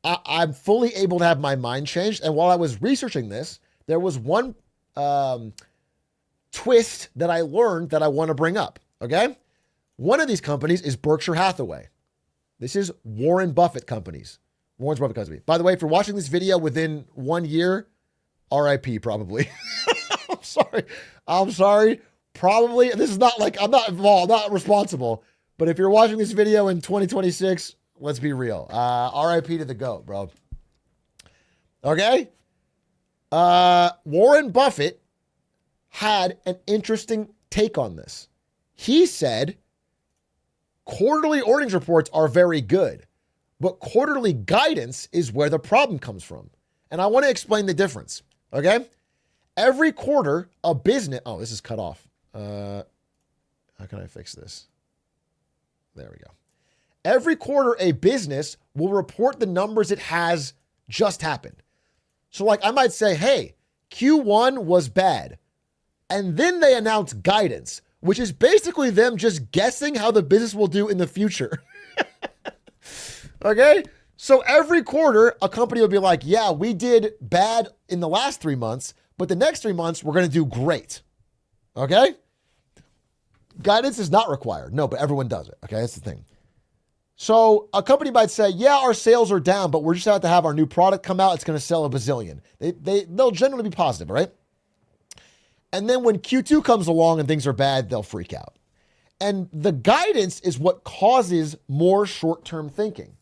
I'm fully able to have my mind changed. And while I was researching this, there was one twist that I learned that I want to bring up. Okay? One of these companies is Berkshire Hathaway. This is Warren Buffett companies. Warren Buffett company. By the way, if you're watching this video within 1 year, RIP probably. I'm sorry. Probably. This is not like, I'm not involved, not responsible. But if you're watching this video in 2026, let's be real. RIP to the GOAT, bro. Okay? Warren Buffett had an interesting take on this. He said, quarterly earnings reports are very good, but quarterly guidance is where the problem comes from. And I want to explain the difference. Okay? Every quarter, a business... Oh, this is cut off. How can I fix this? There we go. Every quarter, a business will report the numbers it has just happened. So like I might say, hey, Q1 was bad. And then they announce guidance, which is basically them just guessing how the business will do in the future. Okay? So every quarter, a company will be like, yeah, we did bad in the last 3 months, but the next 3 months, we're going to do great. Okay? Guidance is not required. No, but everyone does it. Okay? That's the thing. So a company might say, yeah, our sales are down, but we're just about to have our new product come out. It's going to sell a bazillion. They'll generally be positive, right? And then when Q2 comes along and things are bad, they'll freak out. And the guidance is what causes more short-term thinking,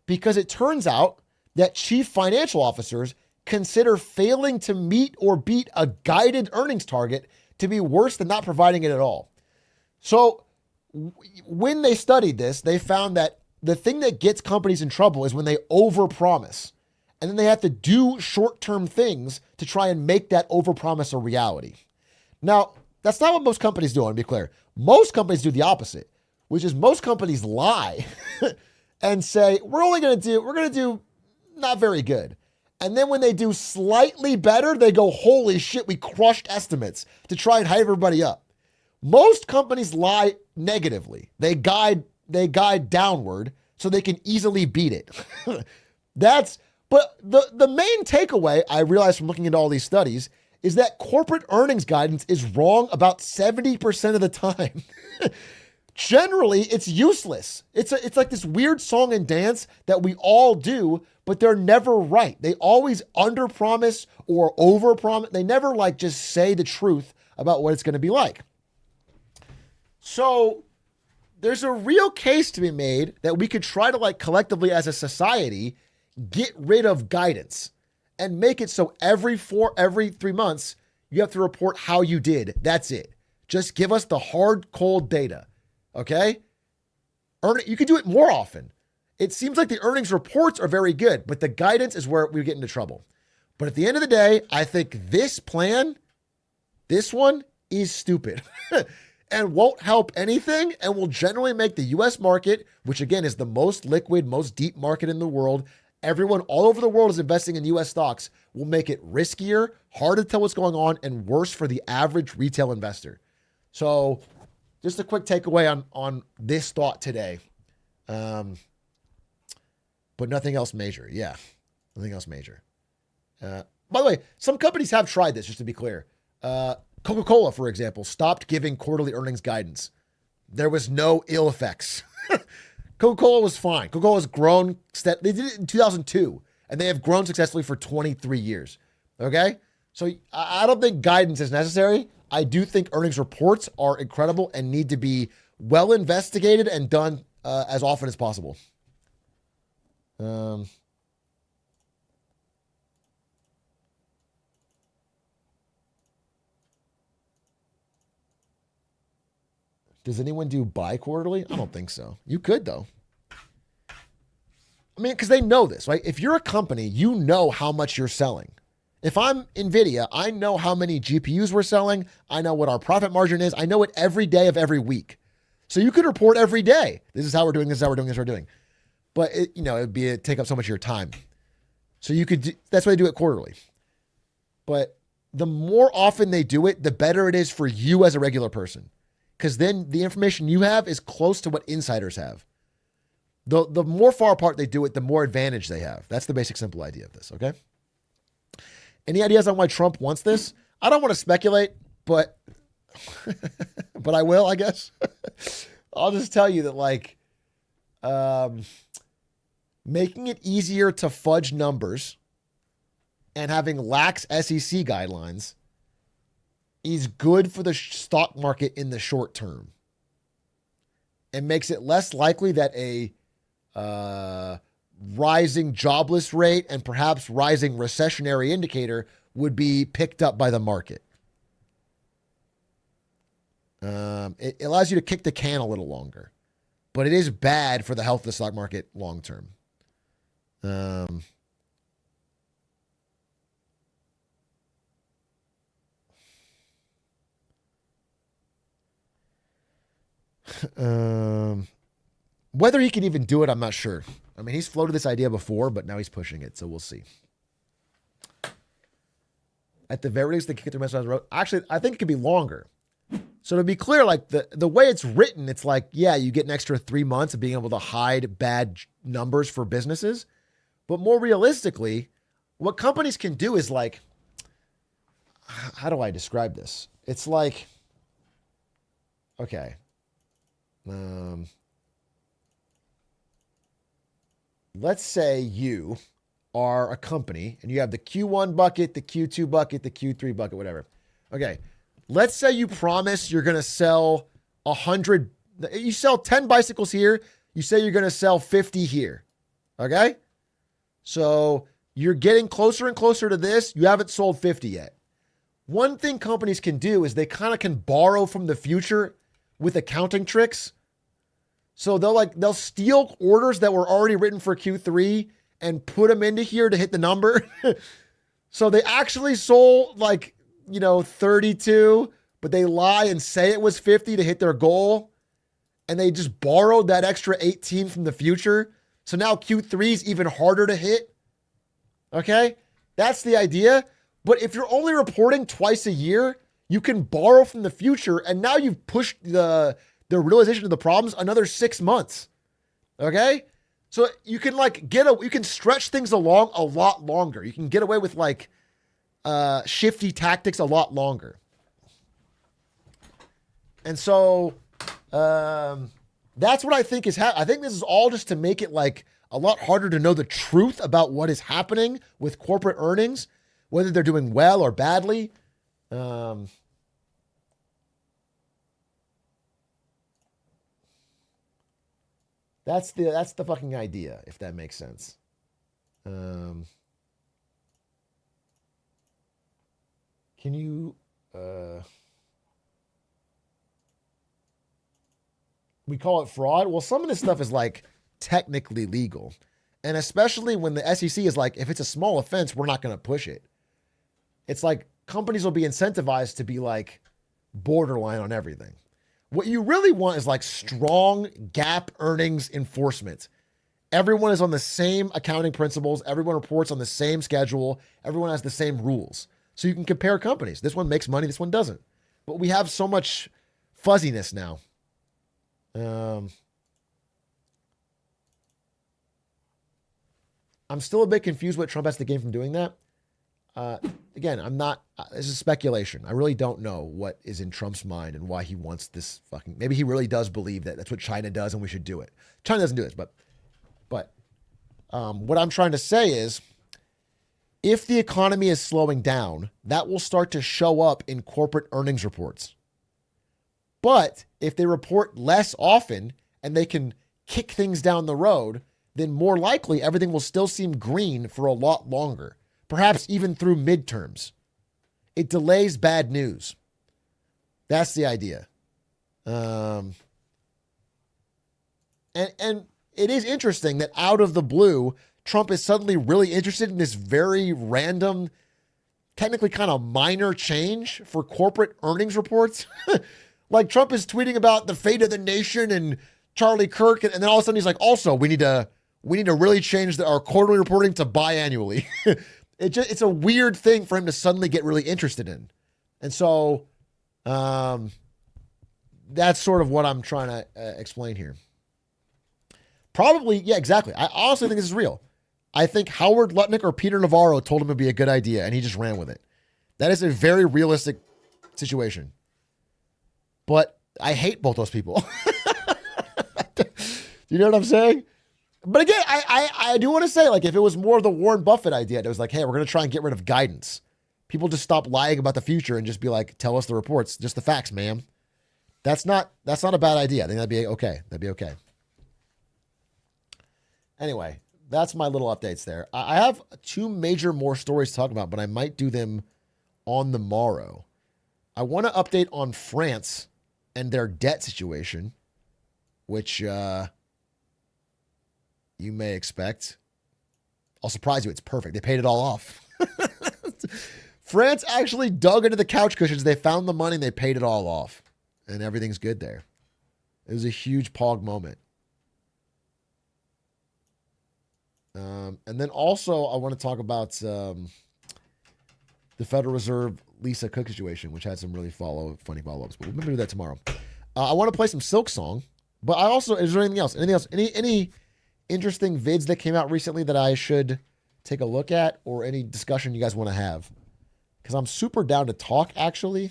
because it turns out that chief financial officers consider failing to meet or beat a guided earnings target to be worse than not providing it at all. So when they studied this, they found that the thing that gets companies in trouble is when they overpromise. And then they have to do short-term things to try and make that overpromise a reality. Now, that's not what most companies do, I want to be clear. Most companies do the opposite, which is most companies lie and say, we're going to do not very good. And then when they do slightly better, they go, holy shit, we crushed estimates to try and hype everybody up. Most companies lie negatively. They guide downward so they can easily beat it. But the main takeaway I realized from looking into all these studies is that corporate earnings guidance is wrong about 70% of the time. Generally, it's useless. It's like this weird song and dance that we all do, but they're never right. They always underpromise or overpromise. They never like just say the truth about what it's going to be like. So there's a real case to be made that we could try to like collectively as a society get rid of guidance and make it so every 3 months you have to report how you did. That's it. Just give us the hard, cold data. Okay? You can do it more often. It seems like the earnings reports are very good, but the guidance is where we get into trouble. But at the end of the day, I think this plan, this one is stupid and won't help anything and will generally make the US market, which again is the most liquid, most deep market in the world. Everyone all over the world is investing in US stocks, will make it riskier, harder to tell what's going on, and worse for the average retail investor. So just a quick takeaway on this thought today. But nothing else major. Yeah, nothing else major. By the way, some companies have tried this, just to be clear. Coca-Cola, for example, stopped giving quarterly earnings guidance. There was no ill effects. Coca-Cola was fine. Coca-Cola has grown. They did it in 2002, and they have grown successfully for 23 years. Okay? So I don't think guidance is necessary. I do think earnings reports are incredible and need to be well investigated and done as often as possible. Does anyone do bi-quarterly? I don't think so. You could, though. I mean, because they know this, right? If you're a company, you know how much you're selling. If I'm NVIDIA, I know how many GPUs we're selling. I know what our profit margin is. I know it every day of every week. So you could report every day. This is how we're doing, this is how we're doing, this is how we're doing. But it'd take up so much of your time. So you could that's why they do it quarterly. But the more often they do it, the better it is for you as a regular person. Because then the information you have is close to what insiders have. The more far apart they do it, the more advantage they have. That's the basic simple idea of this, okay? Any ideas on why Trump wants this? I don't want to speculate, but I will, I guess. I'll just tell you that making it easier to fudge numbers and having lax SEC guidelines is good for the stock market in the short term. It makes it less likely that a rising jobless rate and perhaps rising recessionary indicator would be picked up by the market. It allows you to kick the can a little longer, but it is bad for the health of the stock market long term. Whether he can even do it, I'm not sure. I mean, he's floated this idea before, but now he's pushing it, so we'll see. At the very least, they kick it through message on the road. Actually, I think it could be longer. So to be clear, like the way it's written, it's like, yeah, you get an extra 3 months of being able to hide bad numbers for businesses. But more realistically, what companies can do is like, how do I describe this? It's like, okay. Let's say you are a company and you have the Q1 bucket, the Q2 bucket, the Q3 bucket, whatever. Okay. Let's say you promise you're going to sell 100. You sell 10 bicycles here. You say you're going to sell 50 here. Okay. So you're getting closer and closer to this. You haven't sold 50 yet. One thing companies can do is they kind of can borrow from the future with accounting tricks. So they'll steal orders that were already written for Q3 and put them into here to hit the number. So they actually sold 32, but they lie and say it was 50 to hit their goal. And they just borrowed that extra 18 from the future. So now Q3 is even harder to hit. Okay. That's the idea. But if you're only reporting twice a year, You can borrow from the future, and now you've pushed the realization of the problems another 6 months. Okay? So you can you can stretch things along a lot longer. You can get away with shifty tactics a lot longer. And so that's what I think is I think this is all just to make it a lot harder to know the truth about what is happening with corporate earnings, whether they're doing well or badly. That's the fucking idea, if that makes sense. Can you we call it fraud? Well, some of this stuff is technically legal. And especially when the SEC is if it's a small offense, we're not going to push it. It's companies will be incentivized to be borderline on everything. What you really want is strong GAAP earnings enforcement. Everyone is on the same accounting principles. Everyone reports on the same schedule. Everyone has the same rules. So you can compare companies. This one makes money. This one doesn't. But we have so much fuzziness now. I'm still a bit confused what Trump has to gain from doing that. Again, this is speculation. I really don't know what is in Trump's mind and why he wants this maybe he really does believe that that's what China does and we should do it. China doesn't do this, but what I'm trying to say is if the economy is slowing down, that will start to show up in corporate earnings reports. But if they report less often and they can kick things down the road, then more likely everything will still seem green for a lot longer, perhaps even through midterms. It delays bad news. That's the idea. And it is interesting that out of the blue, Trump is suddenly really interested in this very random, technically kind of minor change for corporate earnings reports. Trump is tweeting about the fate of the nation and Charlie Kirk, and then all of a sudden he's also, we need to really change our quarterly reporting to biannually. It's a weird thing for him to suddenly get really interested in. And so that's sort of what I'm trying to explain here. Probably, yeah, exactly. I honestly think this is real. I think Howard Lutnick or Peter Navarro told him it'd be a good idea, and he just ran with it. That is a very realistic situation. But I hate both those people. You know what I'm saying? But again, I do want to say, if it was more of the Warren Buffett idea, it was hey, we're going to try and get rid of guidance. People just stop lying about the future and just be tell us the reports, just the facts, ma'am. That's not a bad idea. I think that'd be okay. Anyway, that's my little updates there. I have 2 major more stories to talk about, but I might do them on the morrow. I want to update on France and their debt situation, which you may expect. I'll surprise you. It's perfect. They paid it all off. France actually dug into the couch cushions. They found the money and they paid it all off. And everything's good there. It was a huge Pog moment. And then also I want to talk about the Federal Reserve Lisa Cook situation, which had some really funny follow-ups. But we're going to do that tomorrow. I want to play some Silk Song. But I also, is there anything else? Any interesting vids that came out recently that I should take a look at, or any discussion you guys want to have? Because I'm super down to talk, actually.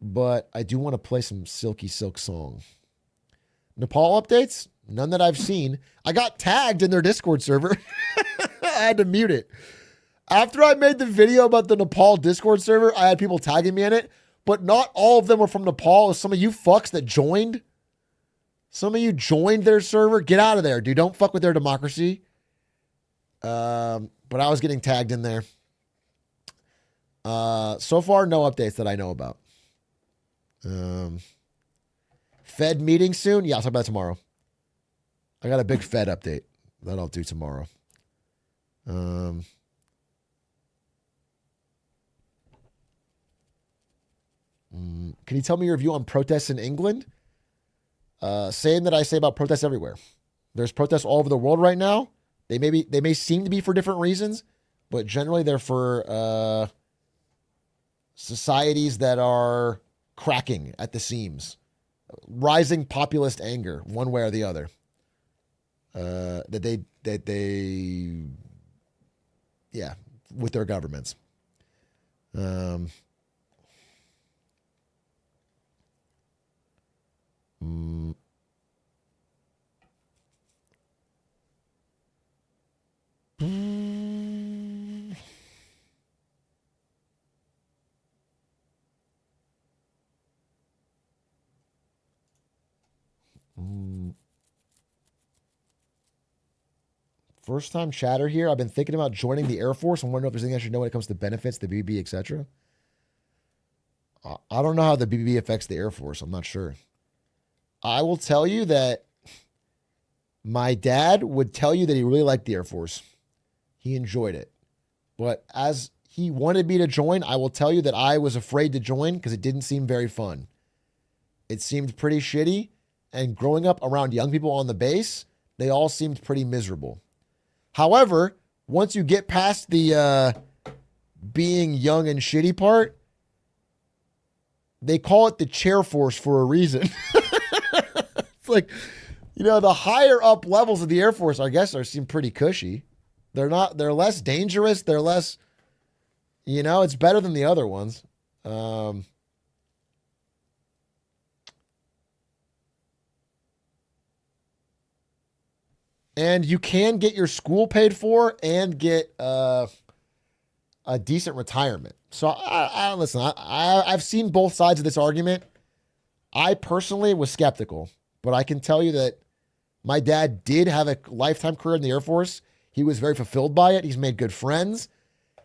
But I do want to play some Silky Silk Song. Nepal updates? None that I've seen. I got tagged in their Discord server. I had to mute it. After I made the video about the Nepal Discord server, I had people tagging me in it. But not all of them were from Nepal. Some of you fucks that joined. Some of you joined their server. Get out of there, dude. Don't fuck with their democracy. But I was getting tagged in there. So far, no updates that I know about. Fed meeting soon? Yeah, I'll talk about it tomorrow. I got a big Fed update that I'll do tomorrow. Can you tell me your view on protests in England? Same that I say about protests everywhere. There's protests all over the world right now. They may seem to be for different reasons, but generally they're for societies that are cracking at the seams, rising populist anger, one way or the other. That they, yeah, with their governments. First time chatter here. I've been thinking about joining the Air Force. I'm wondering if there's anything I should know when it comes to benefits, the BB, etc. I don't know how the BB affects the Air Force. I'm not sure. I will tell you that my dad would tell you that he really liked the Air Force. He enjoyed it. But as he wanted me to join, I will tell you that I was afraid to join because it didn't seem very fun. It seemed pretty shitty. And growing up around young people on the base, they all seemed pretty miserable. However, once you get past the being young and shitty part, they call it the chair force for a reason. It's like, you know, the higher up levels of the Air Force, I guess, seem pretty cushy. They're less dangerous. They're less, you know, it's better than the other ones. And you can get your school paid for and get a decent retirement. So I've seen both sides of this argument. I personally was skeptical, but I can tell you that my dad did have a lifetime career in the Air Force. He was very fulfilled by it. He's made good friends.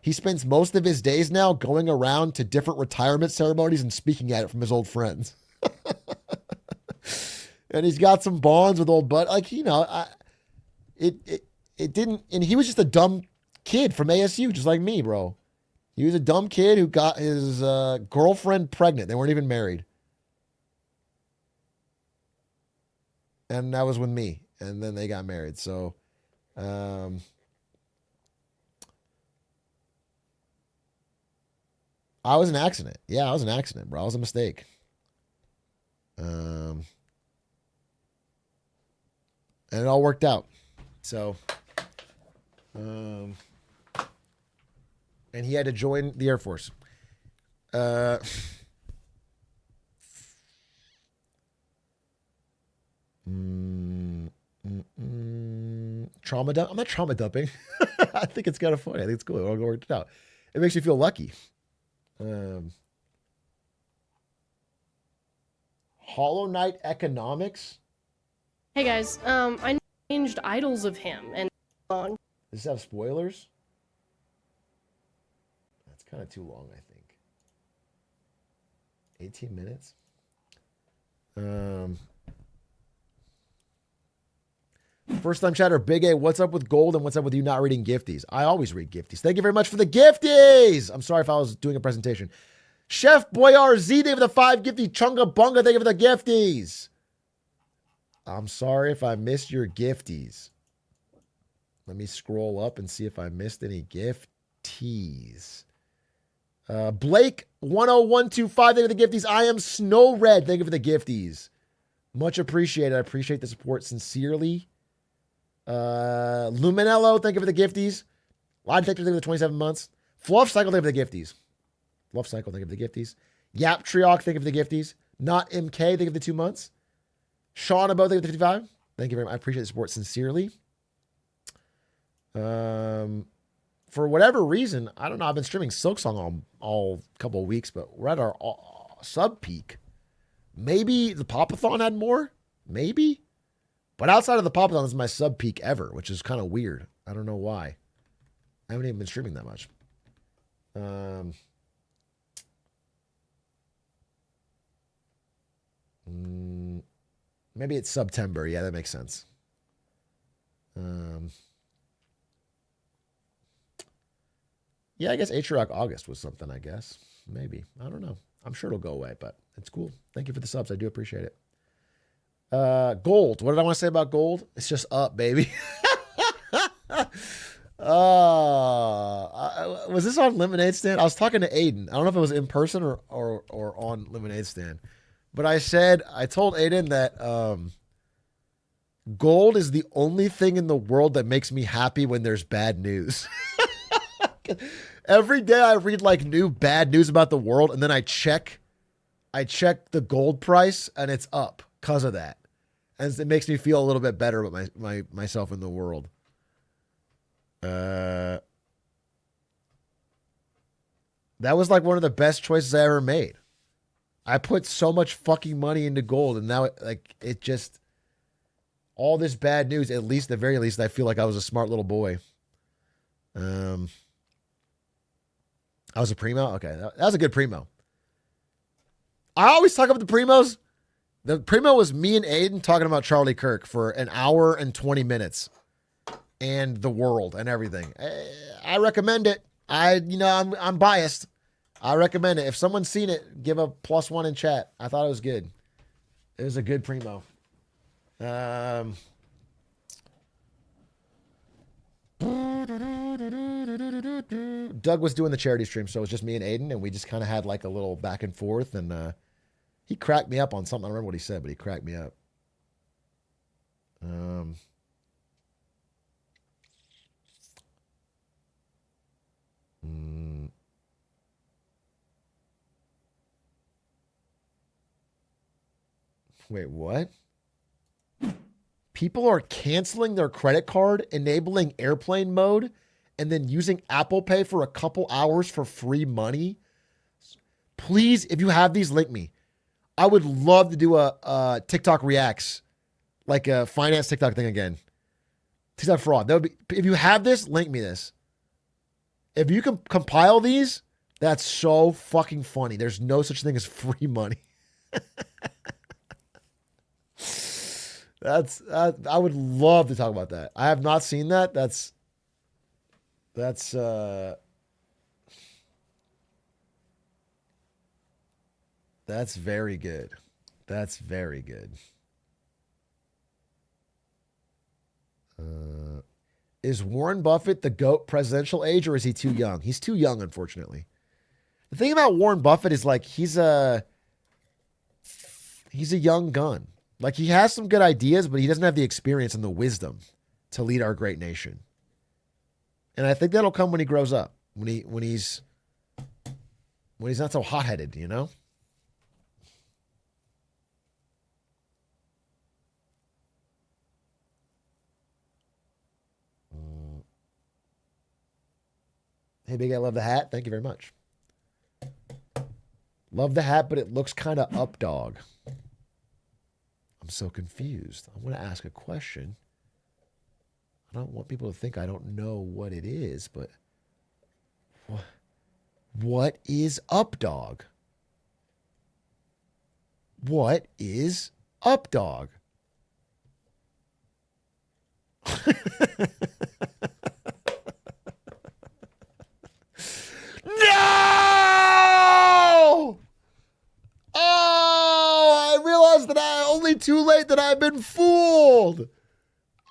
He spends most of his days now going around to different retirement ceremonies and speaking at it from his old friends. And he's got some bonds with old bud. Like, you know, it didn't, and he was just a dumb kid from ASU, just like me, bro. He was a dumb kid who got his girlfriend pregnant. They weren't even married. And that was with me. And then they got married. So, I was an accident. Yeah, I was an accident, bro. I was a mistake. And it all worked out. So, and he had to join the Air Force. Trauma dump? I'm not trauma dumping. I think it's kind of funny. I think it's cool. It all worked out. It makes you feel lucky. Hollow Knight Economics. Hey guys, I changed idols of him and Does this have spoilers? That's kind of too long, I think. 18 minutes. First time chatter, Big A, what's up with gold and what's up with you not reading gifties? I always read gifties. Thank you very much for the gifties. I'm sorry if I was doing a presentation. Chef Boyar Z, thank you for the 5 gifties. Chunga Bunga, thank you for the gifties. I'm sorry if I missed your gifties. Let me scroll up and see if I missed any gifties. Blake 10125, thank you for the gifties. I am Snow Red, thank you for the gifties. Much appreciated. I appreciate the support sincerely. Luminello, thank you for the gifties. Lie Detector, thank you for the 27 months. Fluff Cycle, thank you for the gifties. Fluff Cycle, thank you for the gifties. Yap Trioc, thank you for the gifties. Not MK, thank you for the 2 months. Sean Abo, thank you for the 55. Thank you very much. I appreciate the support sincerely. For whatever reason, I don't know. I've been streaming Silksong all couple of weeks, but we're at our sub peak. Maybe the Popathon had more. Maybe. But outside of the Popathon, this is my sub peak ever, which is kind of weird. I don't know why. I haven't even been streaming that much. Maybe it's September. Yeah, that makes sense. Yeah, I guess Atrioc August was something, I guess. Maybe. I don't know. I'm sure it'll go away, but it's cool. Thank you for the subs. I do appreciate it. Gold. What did I want to say about gold? It's just up, baby. was this on Lemonade Stand? I was talking to Aiden. I don't know if it was in person or on Lemonade Stand, but I told Aiden that gold is the only thing in the world that makes me happy when there's bad news. Every day I read like new bad news about the world, and then I check the gold price, and it's up because of that, and it makes me feel a little bit better about myself in the world. That was like one of the best choices I ever made. I put so much fucking money into gold, and now it just all this bad news. At least, at the very least, I feel like I was a smart little boy. I was a primo. Okay, that was a good primo. I always talk about the primos. The primo was me and Aiden talking about Charlie Kirk for an hour and 20 minutes, and the world and everything. I recommend it. I'm biased. I recommend it. If someone's seen it, give a +1 in chat. I thought it was good. It was a good primo. Doug was doing the charity stream, so it was just me and Aiden, and we just kind of had like a little back and forth, and he cracked me up on something. I don't remember what he said, but he cracked me up. Wait, what? People are canceling their credit card, enabling airplane mode, and then using Apple Pay for a couple hours for free money. Please, if you have these, link me. I would love to do a TikTok reacts, like a finance TikTok thing again. TikTok fraud. That would be, if you have this, link me this. If you can compile these, that's so fucking funny. There's no such thing as free money. I would love to talk about that. I have not seen that. That's very good. That's very good. Is Warren Buffett the GOAT presidential age, or is he too young? He's too young, unfortunately. The thing about Warren Buffett is like he's a young gun. Like he has some good ideas, but he doesn't have the experience and the wisdom to lead our great nation. And I think that'll come when he grows up, when he's not so hot-headed, you know? Hey, Big, I love the hat. Thank you very much. Love the hat, but it looks kind of up dog. I'm so confused. I want to ask a question. I don't want people to think I don't know what it is, but what is up dog? What is up dog? No! Oh, I realized that only too late that I've been fooled.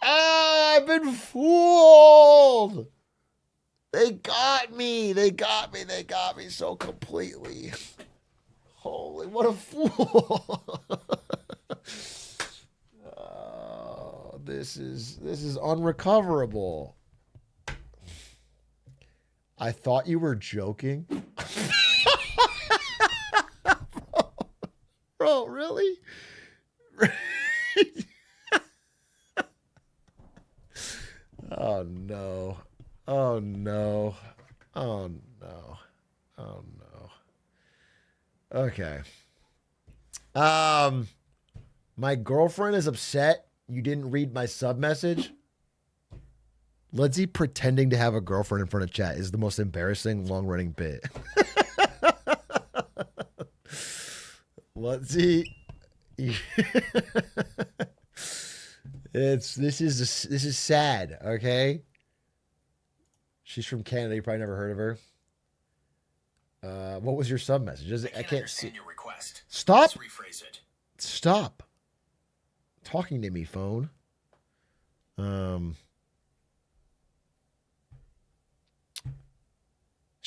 Oh, I've been fooled. They got me. They got me. They got me so completely. Holy, what a fool. Oh, this is unrecoverable. I thought you were joking. Bro, really? Oh no. Oh no. Oh no. Oh no. Okay. My girlfriend is upset you didn't read my sub message. Lindsay pretending to have a girlfriend in front of chat is the most embarrassing long-running bit. Lindsay, this is sad. Okay, she's from Canada. You probably never heard of her. What was your sub message? I can't see. Your request. Stop. Let's rephrase it. Stop talking to me, phone.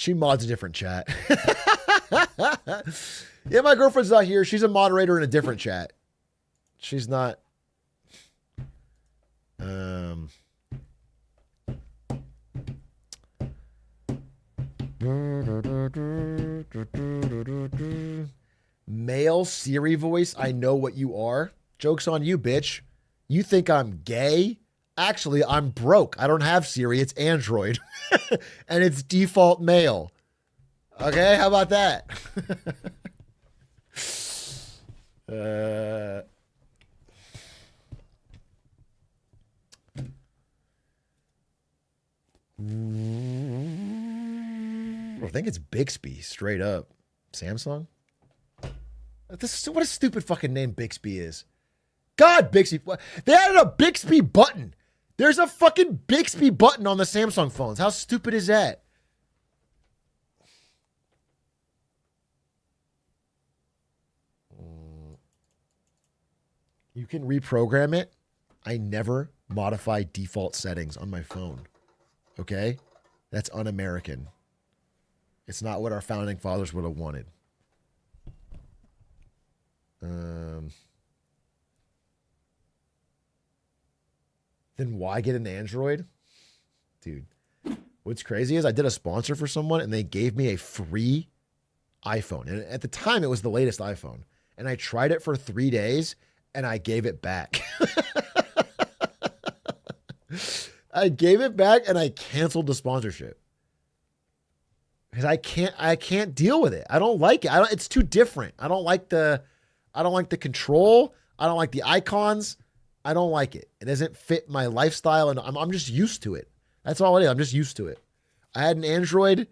She mods a different chat. Yeah, my girlfriend's not here. She's a moderator in a different chat. She's not. Male Siri voice, I know what you are. Joke's on you, bitch. You think I'm gay? Actually, I'm broke. I don't have Siri. It's Android. And it's default male. Okay, how about that? I think it's Bixby, straight up. Samsung? What a stupid fucking name Bixby is. God, Bixby. They added a Bixby button. There's a fucking Bixby button on the Samsung phones. How stupid is that? You can reprogram it. I never modify default settings on my phone. Okay? That's un-American. It's not what our founding fathers would have wanted. Then why get an Android? Dude, what's crazy is I did a sponsor for someone and they gave me a free iPhone. And at the time, it was the latest iPhone. And I tried it for 3 days and I gave it back. I gave it back and I canceled the sponsorship. Because I can't deal with it. I don't like it. It's too different. I don't like the control. I don't like the icons. I don't like it. It doesn't fit my lifestyle, and I'm just used to it. That's all it is. I'm just used to it. I had an Android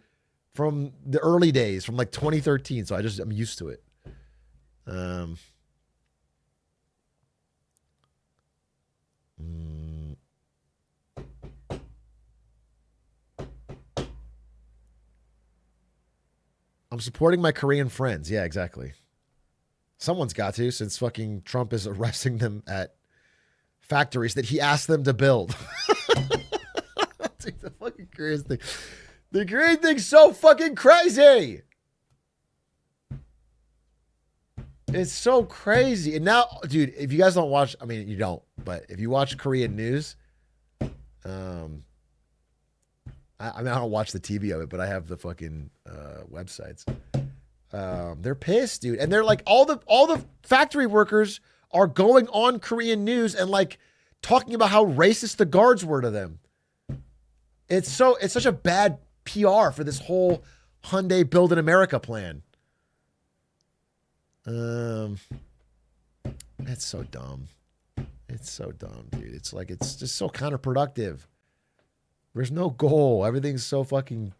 from the early days, from like 2013, so I'm used to it. I'm supporting my Korean friends. Yeah, exactly. Someone's got to, since fucking Trump is arresting them at factories that he asked them to build. Dude, the fucking Korean thing. The Korean thing's so fucking crazy. It's so crazy. And now, dude, if you guys don't watch, I mean, you don't, but if you watch Korean news, I don't watch the TV of it, but I have the fucking websites. They're pissed, dude. And they're like, all the factory workers are going on Korean news and like talking about how racist the guards were to them. It's such a bad PR for this whole Hyundai Build in America plan. It's so dumb. It's so dumb, dude. It's like, it's just so counterproductive. There's no goal. Everything's so fucking...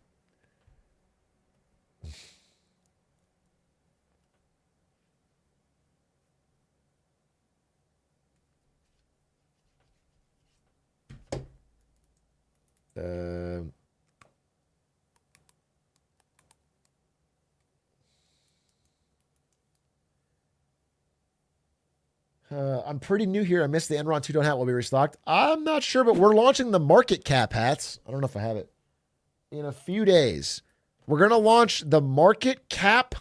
I'm pretty new here. I missed the Enron 2-tone hat will be restocked. I'm not sure, but we're launching the market cap hats. I don't know if I have it. In a few days. We're going to launch the market cap.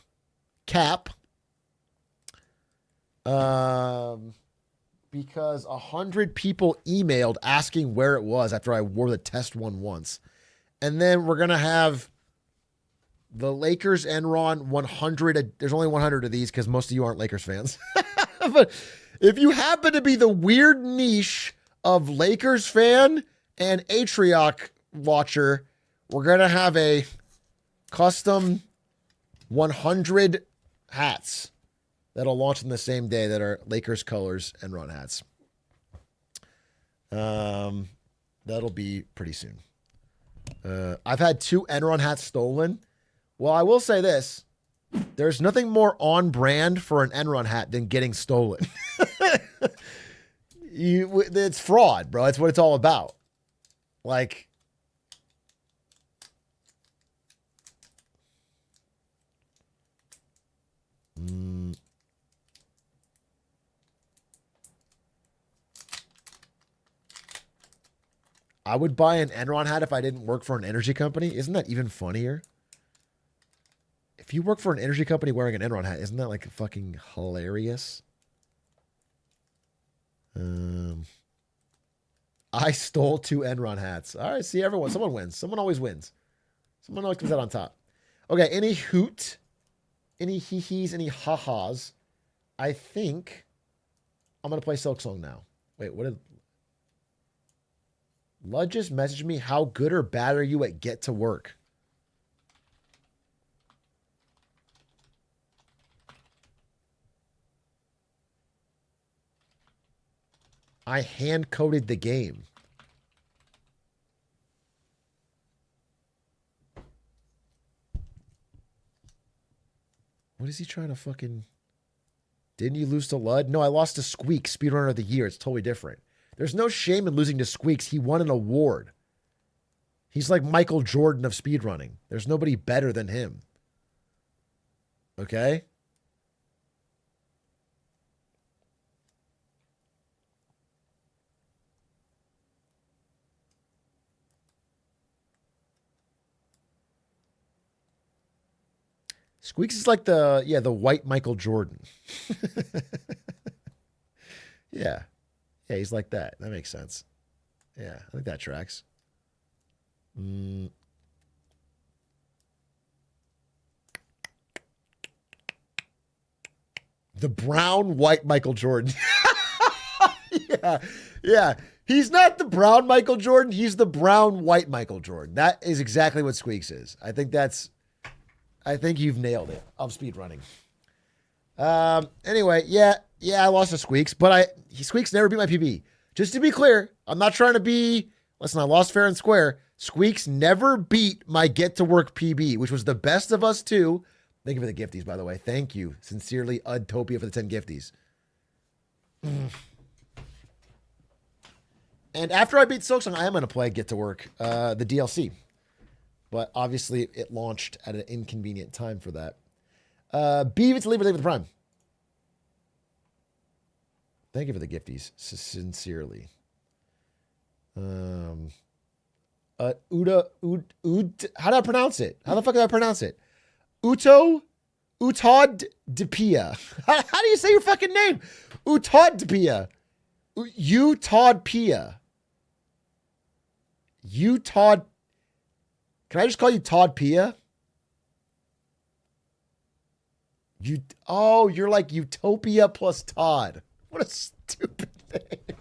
Because 100 people emailed asking where it was after I wore the test one once. And then we're going to have the Lakers Enron 100. There's only 100 of these because most of you aren't Lakers fans. But if you happen to be the weird niche of Lakers fan and Atrioc watcher, we're going to have a custom 100 hats that'll launch on the same day that are Lakers colors Enron hats. That'll be pretty soon. I've had 2 Enron hats stolen. Well, I will say this. There's nothing more on brand for an Enron hat than getting stolen. It's fraud, bro. That's what it's all about. Like, I would buy an Enron hat if I didn't work for an energy company. Isn't that even funnier? If you work for an energy company wearing an Enron hat, isn't that like fucking hilarious? I stole 2 Enron hats. All right, see everyone. Someone wins. Someone always wins. Someone always comes out on top. Okay, any hoot, any hee-hees, any ha-has. I think I'm going to play Silk Song now. Wait, what did... Lud just messaged me, how good or bad are you at Get to Work? I hand-coded the game. What is he trying to fucking... Didn't you lose to Lud? No, I lost to Squeak, Speedrunner of the Year. It's totally different. There's no shame in losing to Squeaks. He won an award. He's like Michael Jordan of speedrunning. There's nobody better than him. Okay? Squeaks is like the white Michael Jordan. Yeah. Yeah, he's like that. That makes sense. Yeah, I think that tracks. The brown white Michael Jordan. Yeah. Yeah. He's not the brown Michael Jordan. He's the brown white Michael Jordan. That is exactly what Squeaks is. I think you've nailed it of speedrunning. Anyway, yeah, I lost to Squeaks, but Squeaks never beat my PB. Just to be clear, I'm not trying to be, listen, I lost fair and square. Squeaks never beat my Get to Work PB, which was the best of us 2. Thank you for the gifties, by the way. Thank you. Sincerely, Udtopia for the 10 gifties. And after I beat Silksong, I am going to play Get to Work, the DLC. But obviously, it launched at an inconvenient time for that. Beavis, leave it with the Prime. Thank you for the gifties. Sincerely. Uda, how do I pronounce it? How the fuck do I pronounce it? Utod Depia. How do you say your fucking name? Utod Depia. Utod Pia. Utod. Can I just call you Todd Pia? You're like Utopia plus Todd. What a stupid name.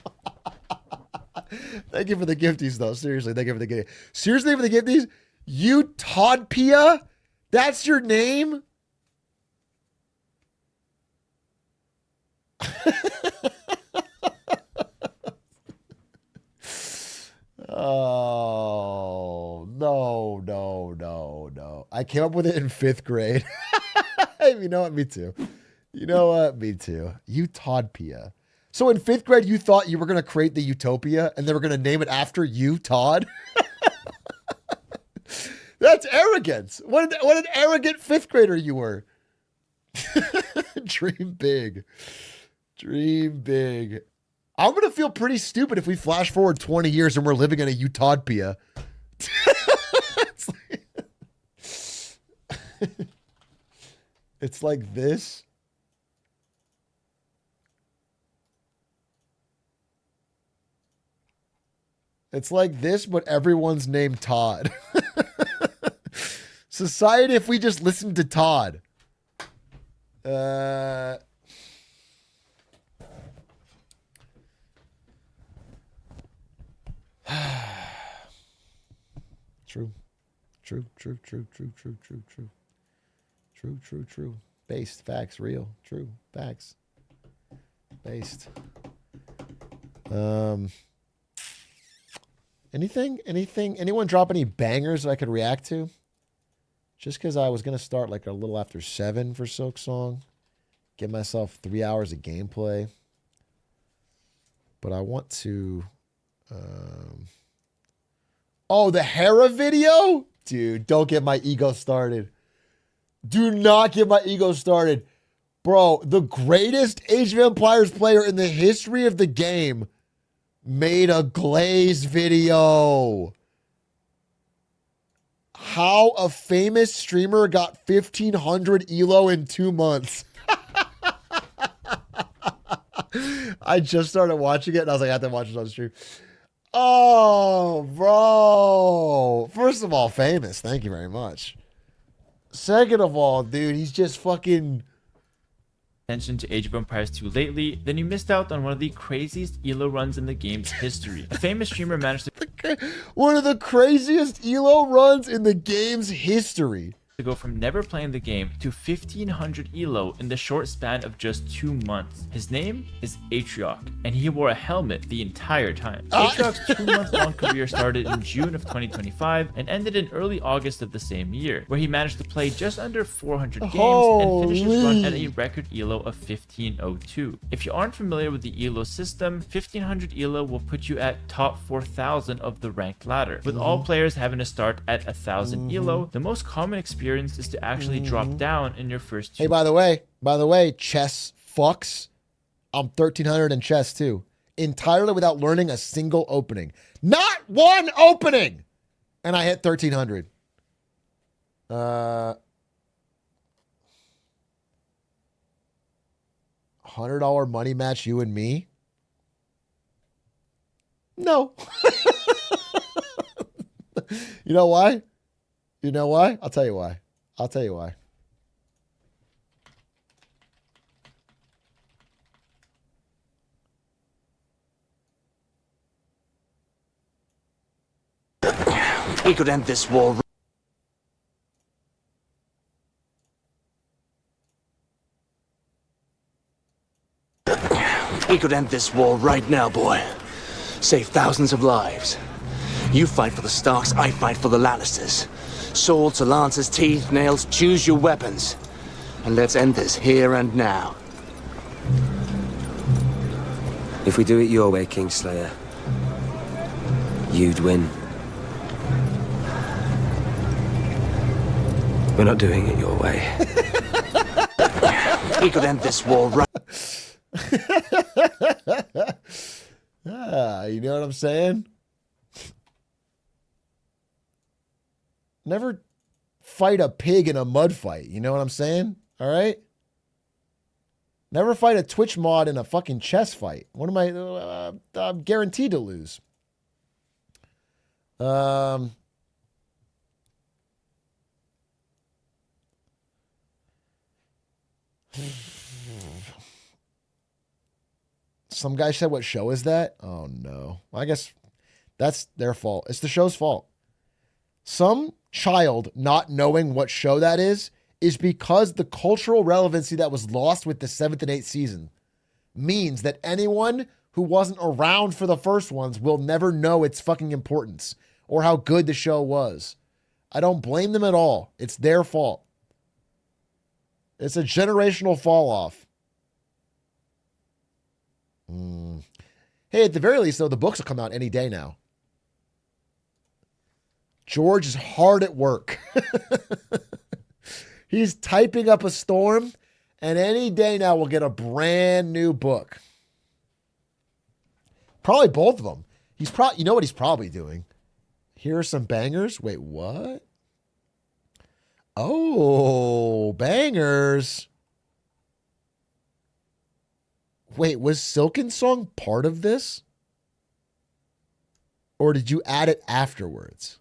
Thank you for the gifties, though. Seriously, thank you for the gifties. Seriously, for the gifties? You Todd Pia? That's your name? Oh, no. I came up with it in 5th grade. You know what? Me too. You know what? Me too. You Todd Pia. So in 5th grade, you thought you were going to create the Utopia and they were going to name it after you, Todd? That's arrogance. What an arrogant 5th grader you were. Dream big. Dream big. I'm going to feel pretty stupid if we flash forward 20 years and we're living in a Utopia. It's like this. It's like this, but everyone's named Todd. Society, if we just listened to Todd. True. True. Based. Facts. Real. True. Facts. Based. Anything? Anyone drop any bangers that I could react to? Just because I was going to start like a little after 7 for Silk Song. Give myself 3 hours of gameplay. But I want to... Oh, the Hera video? Dude, don't get my ego started. Do not get my ego started. Bro, the greatest Age of Empires player in the history of the game made a Glaze video. how a famous streamer got 1,500 ELO in 2 months. I just started watching it and I was like, I have to watch this on stream. Oh, bro. First of all, famous. Thank you very much. Second of all, dude, he's just fucking... attention to Age of Empires 2 lately, then you missed out on one of the craziest ELO runs in the game's history. A famous streamer managed one of the craziest ELO runs in the game's history. to go from never playing the game to 1,500 ELO in the short span of just 2 months. His name is Atrioc, and he wore a helmet the entire time. Atrioc's 2-month-long career started in June of 2025 and ended in early August of the same year, where he managed to play just under 400 games and finish his run at a record ELO of 1,502. If you aren't familiar with the ELO system, 1,500 ELO will put you at top 4,000 of the ranked ladder, with all players having to start at 1,000 ELO. The most common experience is to actually drop down in your first 2. Hey, by the way, chess fucks. I'm 1,300 in chess too. Entirely without learning a single opening. Not one opening! And I hit 1,300. $100 money match, you and me? No. You know why? You know why? I'll tell you why. I'll tell you why. We could end this war. We could end this war right now, boy. Save thousands of lives. You fight for the Starks, I fight for the Lannisters. Swords to lances, teeth, nails, choose your weapons. And let's end this here and now. If we do it your way, Kingslayer, you'd win. We're not doing it your way. We could end this war right. You know what I'm saying? Never fight a pig in a mud fight. You know what I'm saying? All right? Never fight a Twitch mod in a fucking chess fight. What am I? I'm guaranteed to lose. Some guy said, what show is that? Oh, no. Well, I guess that's their fault. It's the show's fault. Some child not knowing what show that is because the cultural relevancy that was lost with the 7th and 8th season means that anyone who wasn't around for the first ones will never know its fucking importance or how good the show was. I don't blame them at all. It's their fault. It's a generational fall off. Hey, at the very least, though, the books will come out any day now. George is hard at work. He's typing up a storm, and any day now we'll get a brand new book. Probably both of them. You know what he's probably doing? Here are some bangers. Wait, what? Oh, bangers. Wait, was Silken Song part of this? Or did you add it afterwards?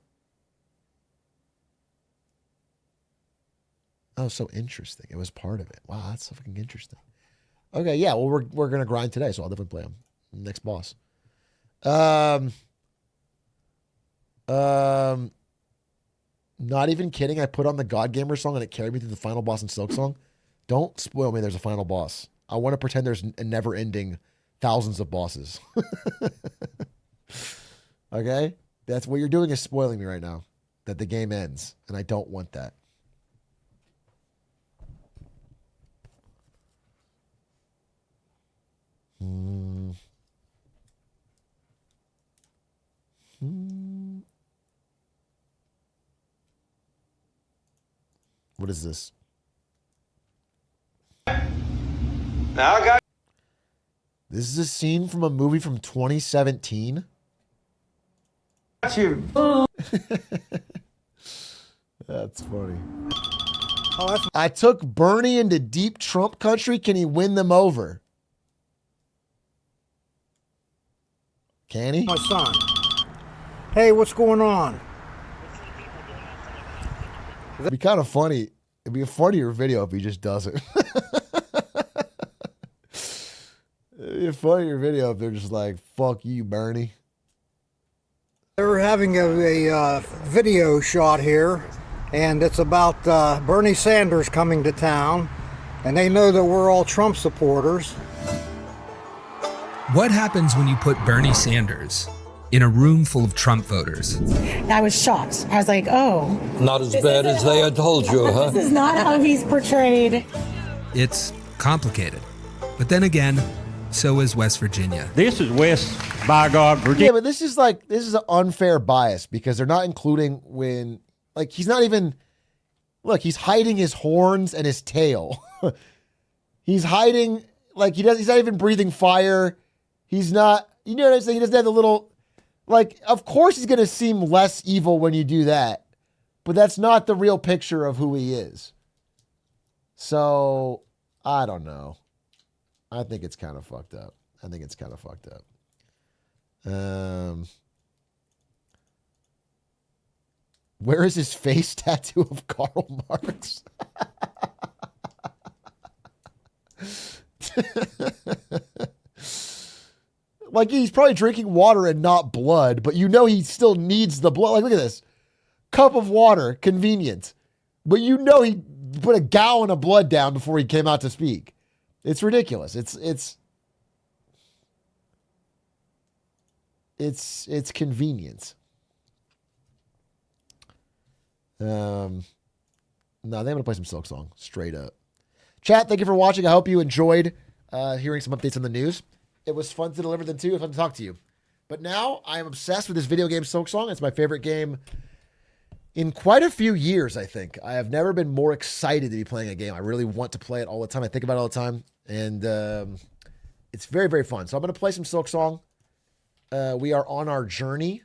Oh, so interesting. It was part of it. Wow, that's so fucking interesting. Okay, yeah, well, we're going to grind today, so I'll definitely play him. Next boss. Not even kidding. I put on the God Gamer song and it carried me through the final boss in Silk Song. Don't spoil me. There's a final boss. I want to pretend there's a never-ending thousands of bosses. Okay? That's what you're doing is spoiling me right now. That the game ends. And I don't want that. What is this? Now I got This is a scene from a movie from 2017. you. funny. I took Bernie into deep Trump country. Can he win them over? Can he? My son. Hey, what's going on? It'd be kind of funny. It'd be a funnier video if he just does it. It'd be a funnier video if they're just like, fuck you, Bernie. They're having a video shot here, and it's about Bernie Sanders coming to town, and they know that we're all Trump supporters. What happens when you put Bernie Sanders in a room full of Trump voters? I was shocked. I was like, oh. Not as bad as they had told you, huh? This is not how he's portrayed. It's complicated. But then again, so is West Virginia. This is West, by God, Virginia. Yeah, but this is an unfair bias because they're not including when, like, he's not even, look, he's hiding his horns and his tail. He's hiding, like, he's not even breathing fire. He's not, you know what I'm saying? He doesn't have the little, like, of course he's going to seem less evil when you do that, but that's not the real picture of who he is. So, I don't know. I think it's kind of fucked up. Where is his face tattoo of Karl Marx? Like, he's probably drinking water and not blood, but you know he still needs the blood. Like, look at this. Cup of water, convenient. But you know he put a gallon of blood down before he came out to speak. It's ridiculous. It's convenience. No, they're going to play some Silk Song, straight up. Chat, thank you for watching. I hope you enjoyed hearing some updates on the news. It was fun to deliver them to you. It was fun to talk to you. But now I am obsessed with this video game Silk Song. It's my favorite game in quite a few years, I think. I have never been more excited to be playing a game. I really want to play it all the time. I think about it all the time. And it's very, very fun. So I'm going to play some Silk Song. We are on our journey